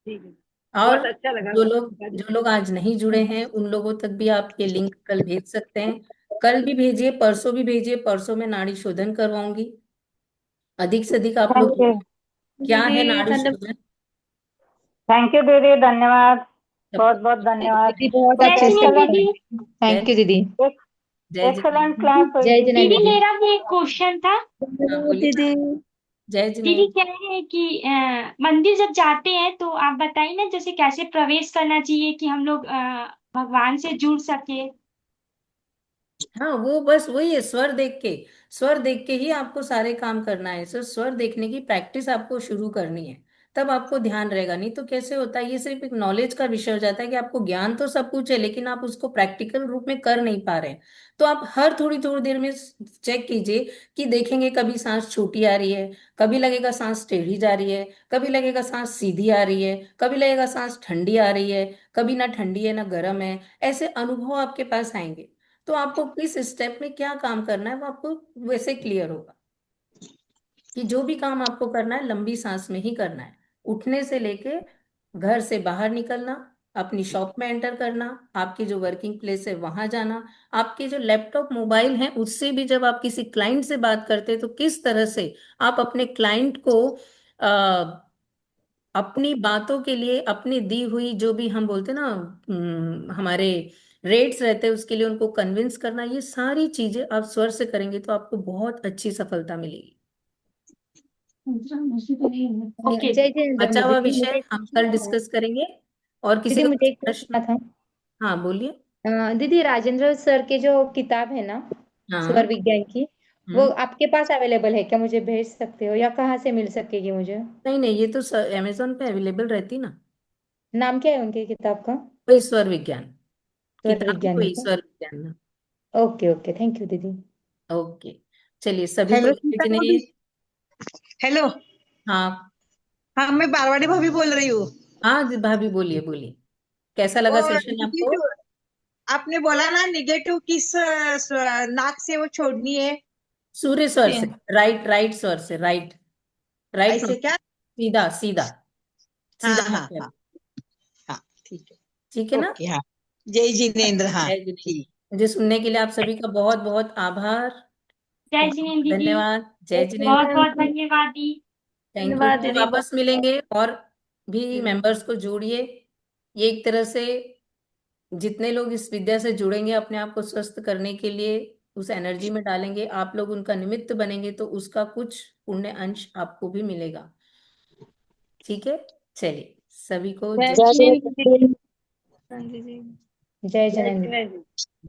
Speaker 5: ठीक है।
Speaker 1: और
Speaker 5: बहुत अच्छा लगा।
Speaker 1: जो लोग आज नहीं जुड़े हैं, उन लोगों तक भी आप ये लिंक कल भेज सकते हैं। कल भी भेजिए, परसों भी भेजिए। परसों मैं नाड़ी शोधन करवाऊंगी। अधिक से अधिक आप
Speaker 8: थैंक
Speaker 1: लोग,
Speaker 8: यू
Speaker 1: क्या है
Speaker 8: दीदी,
Speaker 1: नाड़ी
Speaker 8: धन्यवाद।
Speaker 1: शोधन?
Speaker 8: थैंक यू दीदी, धन्यवाद।
Speaker 1: सब
Speaker 8: बहुत बहुत धन्यवाद।
Speaker 9: दीदी बहुत
Speaker 8: बहुत
Speaker 3: जय
Speaker 9: अच्छे से
Speaker 8: अच्छा
Speaker 3: श्री
Speaker 8: लगा।
Speaker 3: दीदी।
Speaker 1: जय
Speaker 9: थैंक यू दीदी।
Speaker 1: जय
Speaker 8: एक्सलेंट
Speaker 1: जिनेन्द्र।
Speaker 8: क्लास हुई
Speaker 3: जय
Speaker 8: दीदी।
Speaker 3: जिनेन्द्र
Speaker 9: दीदी
Speaker 3: जी।
Speaker 9: मेरा भी एक क्वेश्चन था।
Speaker 1: हाँ बोलिए ना। जय
Speaker 9: दीदी
Speaker 1: जिनेन्द्र।
Speaker 9: क्या है कि मंदिर जब जाते हैं तो आप बताइए ना जैसे कैसे प्रवेश करना चाहिए कि हम लोग भगवान से जुड़ सके।
Speaker 1: हाँ वो बस वही है, स्वर देख के ही आपको सारे काम करना है। सो स्वर देखने की प्रैक्टिस आपको शुरू करनी है, तब आपको ध्यान रहेगा। नहीं तो कैसे होता है, ये सिर्फ एक नॉलेज का विषय हो जाता है कि आपको ज्ञान तो सब कुछ है लेकिन आप उसको प्रैक्टिकल रूप में कर नहीं पा रहे हैं। तो आप हर थोड़ी थोड़ी देर में चेक कीजिए कि देखेंगे कभी सांस छोटी आ रही है, कभी लगेगा सांस टेढ़ी जा रही है, कभी लगेगा सांस सीधी आ रही है, कभी लगेगा सांस ठंडी आ रही है, कभी ना ठंडी है ना गर्म है। ऐसे अनुभव आपके पास आएंगे। तो आपको किस स्टेप में क्या काम करना है वो आपको वैसे क्लियर होगा कि जो भी काम आपको करना है लंबी सांस में ही करना है। उठने से लेके घर से बाहर निकलना, अपनी शॉप में एंटर करना, आपकी जो वर्किंग प्लेस है वहां जाना, आपके जो लैपटॉप मोबाइल है उससे भी जब आप किसी क्लाइंट से बात करते हैं तो किस तरह से आप अपने क्लाइंट को अपनी बातों के लिए, अपनी दी हुई जो भी हम बोलते हैं ना हमारे रेट्स रहते हैं उसके लिए उनको कन्विंस करना, ये सारी चीजें आप स्वर से करेंगे तो आपको बहुत अच्छी सफलता मिलेगी।
Speaker 9: ओके
Speaker 3: जय जिनेन्द्र
Speaker 1: बचा हुआ
Speaker 3: दीदी, मुझे
Speaker 1: विषय
Speaker 3: एक
Speaker 1: हम
Speaker 3: क्वेश्चन
Speaker 1: कल
Speaker 3: था।
Speaker 1: डिस्कस करेंगे। और किसी
Speaker 3: दीदी
Speaker 1: का
Speaker 3: मुझे
Speaker 1: कुछ
Speaker 3: एक
Speaker 1: प्रश्न?
Speaker 3: पूछना था।
Speaker 1: हाँ बोलिए।
Speaker 3: दीदी राजेंद्र सर की जो किताब है ना, स्वर
Speaker 1: हाँ।
Speaker 3: विज्ञान की, वो
Speaker 1: हम्म।
Speaker 3: आपके पास अवेलेबल है क्या? मुझे भेज सकते हो या कहाँ से मिल सकेगी मुझे?
Speaker 1: नहीं नहीं, ये तो अमेजोन पे अवेलेबल रहती ना।
Speaker 3: नाम क्या है उनकी किताब का?
Speaker 1: वही स्वर विज्ञान,
Speaker 3: स्वर
Speaker 1: किताब भी
Speaker 3: विज्ञान है
Speaker 1: वही
Speaker 3: क्या?
Speaker 1: स्वर विज्ञान ना।
Speaker 3: ओके ओके, थैंक यू दीदी।
Speaker 1: ओके, चलिए सभी को
Speaker 10: हेलो
Speaker 1: जय
Speaker 10: सीता भाभी।
Speaker 1: जिनेन्द्र।
Speaker 10: हेलो।
Speaker 1: हाँ।
Speaker 10: हाँ, मैं बारवाड़ी भाभी बोल रही हूँ।
Speaker 1: हाँ भाभी बोलिए बोलिए, कैसा लगा
Speaker 10: और
Speaker 1: सेशन आपको?
Speaker 10: निगेटिव, आपने बोला ना निगेटिव किस नाक से वो छोड़नी है।
Speaker 1: सूर्य स्वर से, राइट राइट स्वर से, राइट राइट
Speaker 10: ऐसे
Speaker 1: नोट,
Speaker 10: क्या?
Speaker 1: सीधा सीधा,
Speaker 10: हाँ
Speaker 1: सीधा
Speaker 10: हाँ हाँ।
Speaker 1: मतलब।
Speaker 10: हाँ ठीक है।
Speaker 1: ठीक है ना?
Speaker 10: ओके हाँ। जय जिनेन्द्र हाँ।
Speaker 1: जय जिनेन्द्र।
Speaker 10: ठीक।
Speaker 1: मुझे सुनने के लिए आप सभी का बहुत बहुत आभार,
Speaker 9: जय
Speaker 1: बहुत
Speaker 9: जिनेन्द्र दीदी।
Speaker 1: धन्यवाद। जय
Speaker 9: बहुत
Speaker 1: जिनेन्द्र।
Speaker 9: बहुत धन्यवाद दी।
Speaker 1: Thank you.
Speaker 5: धन्यवाद
Speaker 1: फिर
Speaker 5: दीदी।
Speaker 1: वापस मिलेंगे और भी मेंबर्स को जोड़िए। ये एक तरह से जितने लोग इस विद्या से जुड़ेंगे अपने आप को स्वस्थ करने के लिए उस एनर्जी में डालेंगे, आप लोग उनका निमित्त बनेंगे तो उसका कुछ पुण्य अंश आपको भी मिलेगा। ठीक है, चलिए सभी को
Speaker 3: जय
Speaker 1: जय।
Speaker 3: जिनेन्द्र दीदी।
Speaker 5: हाँ जी जी।
Speaker 3: जय
Speaker 5: जय
Speaker 3: जिनेन्द्र।
Speaker 5: जिनेन्द्र।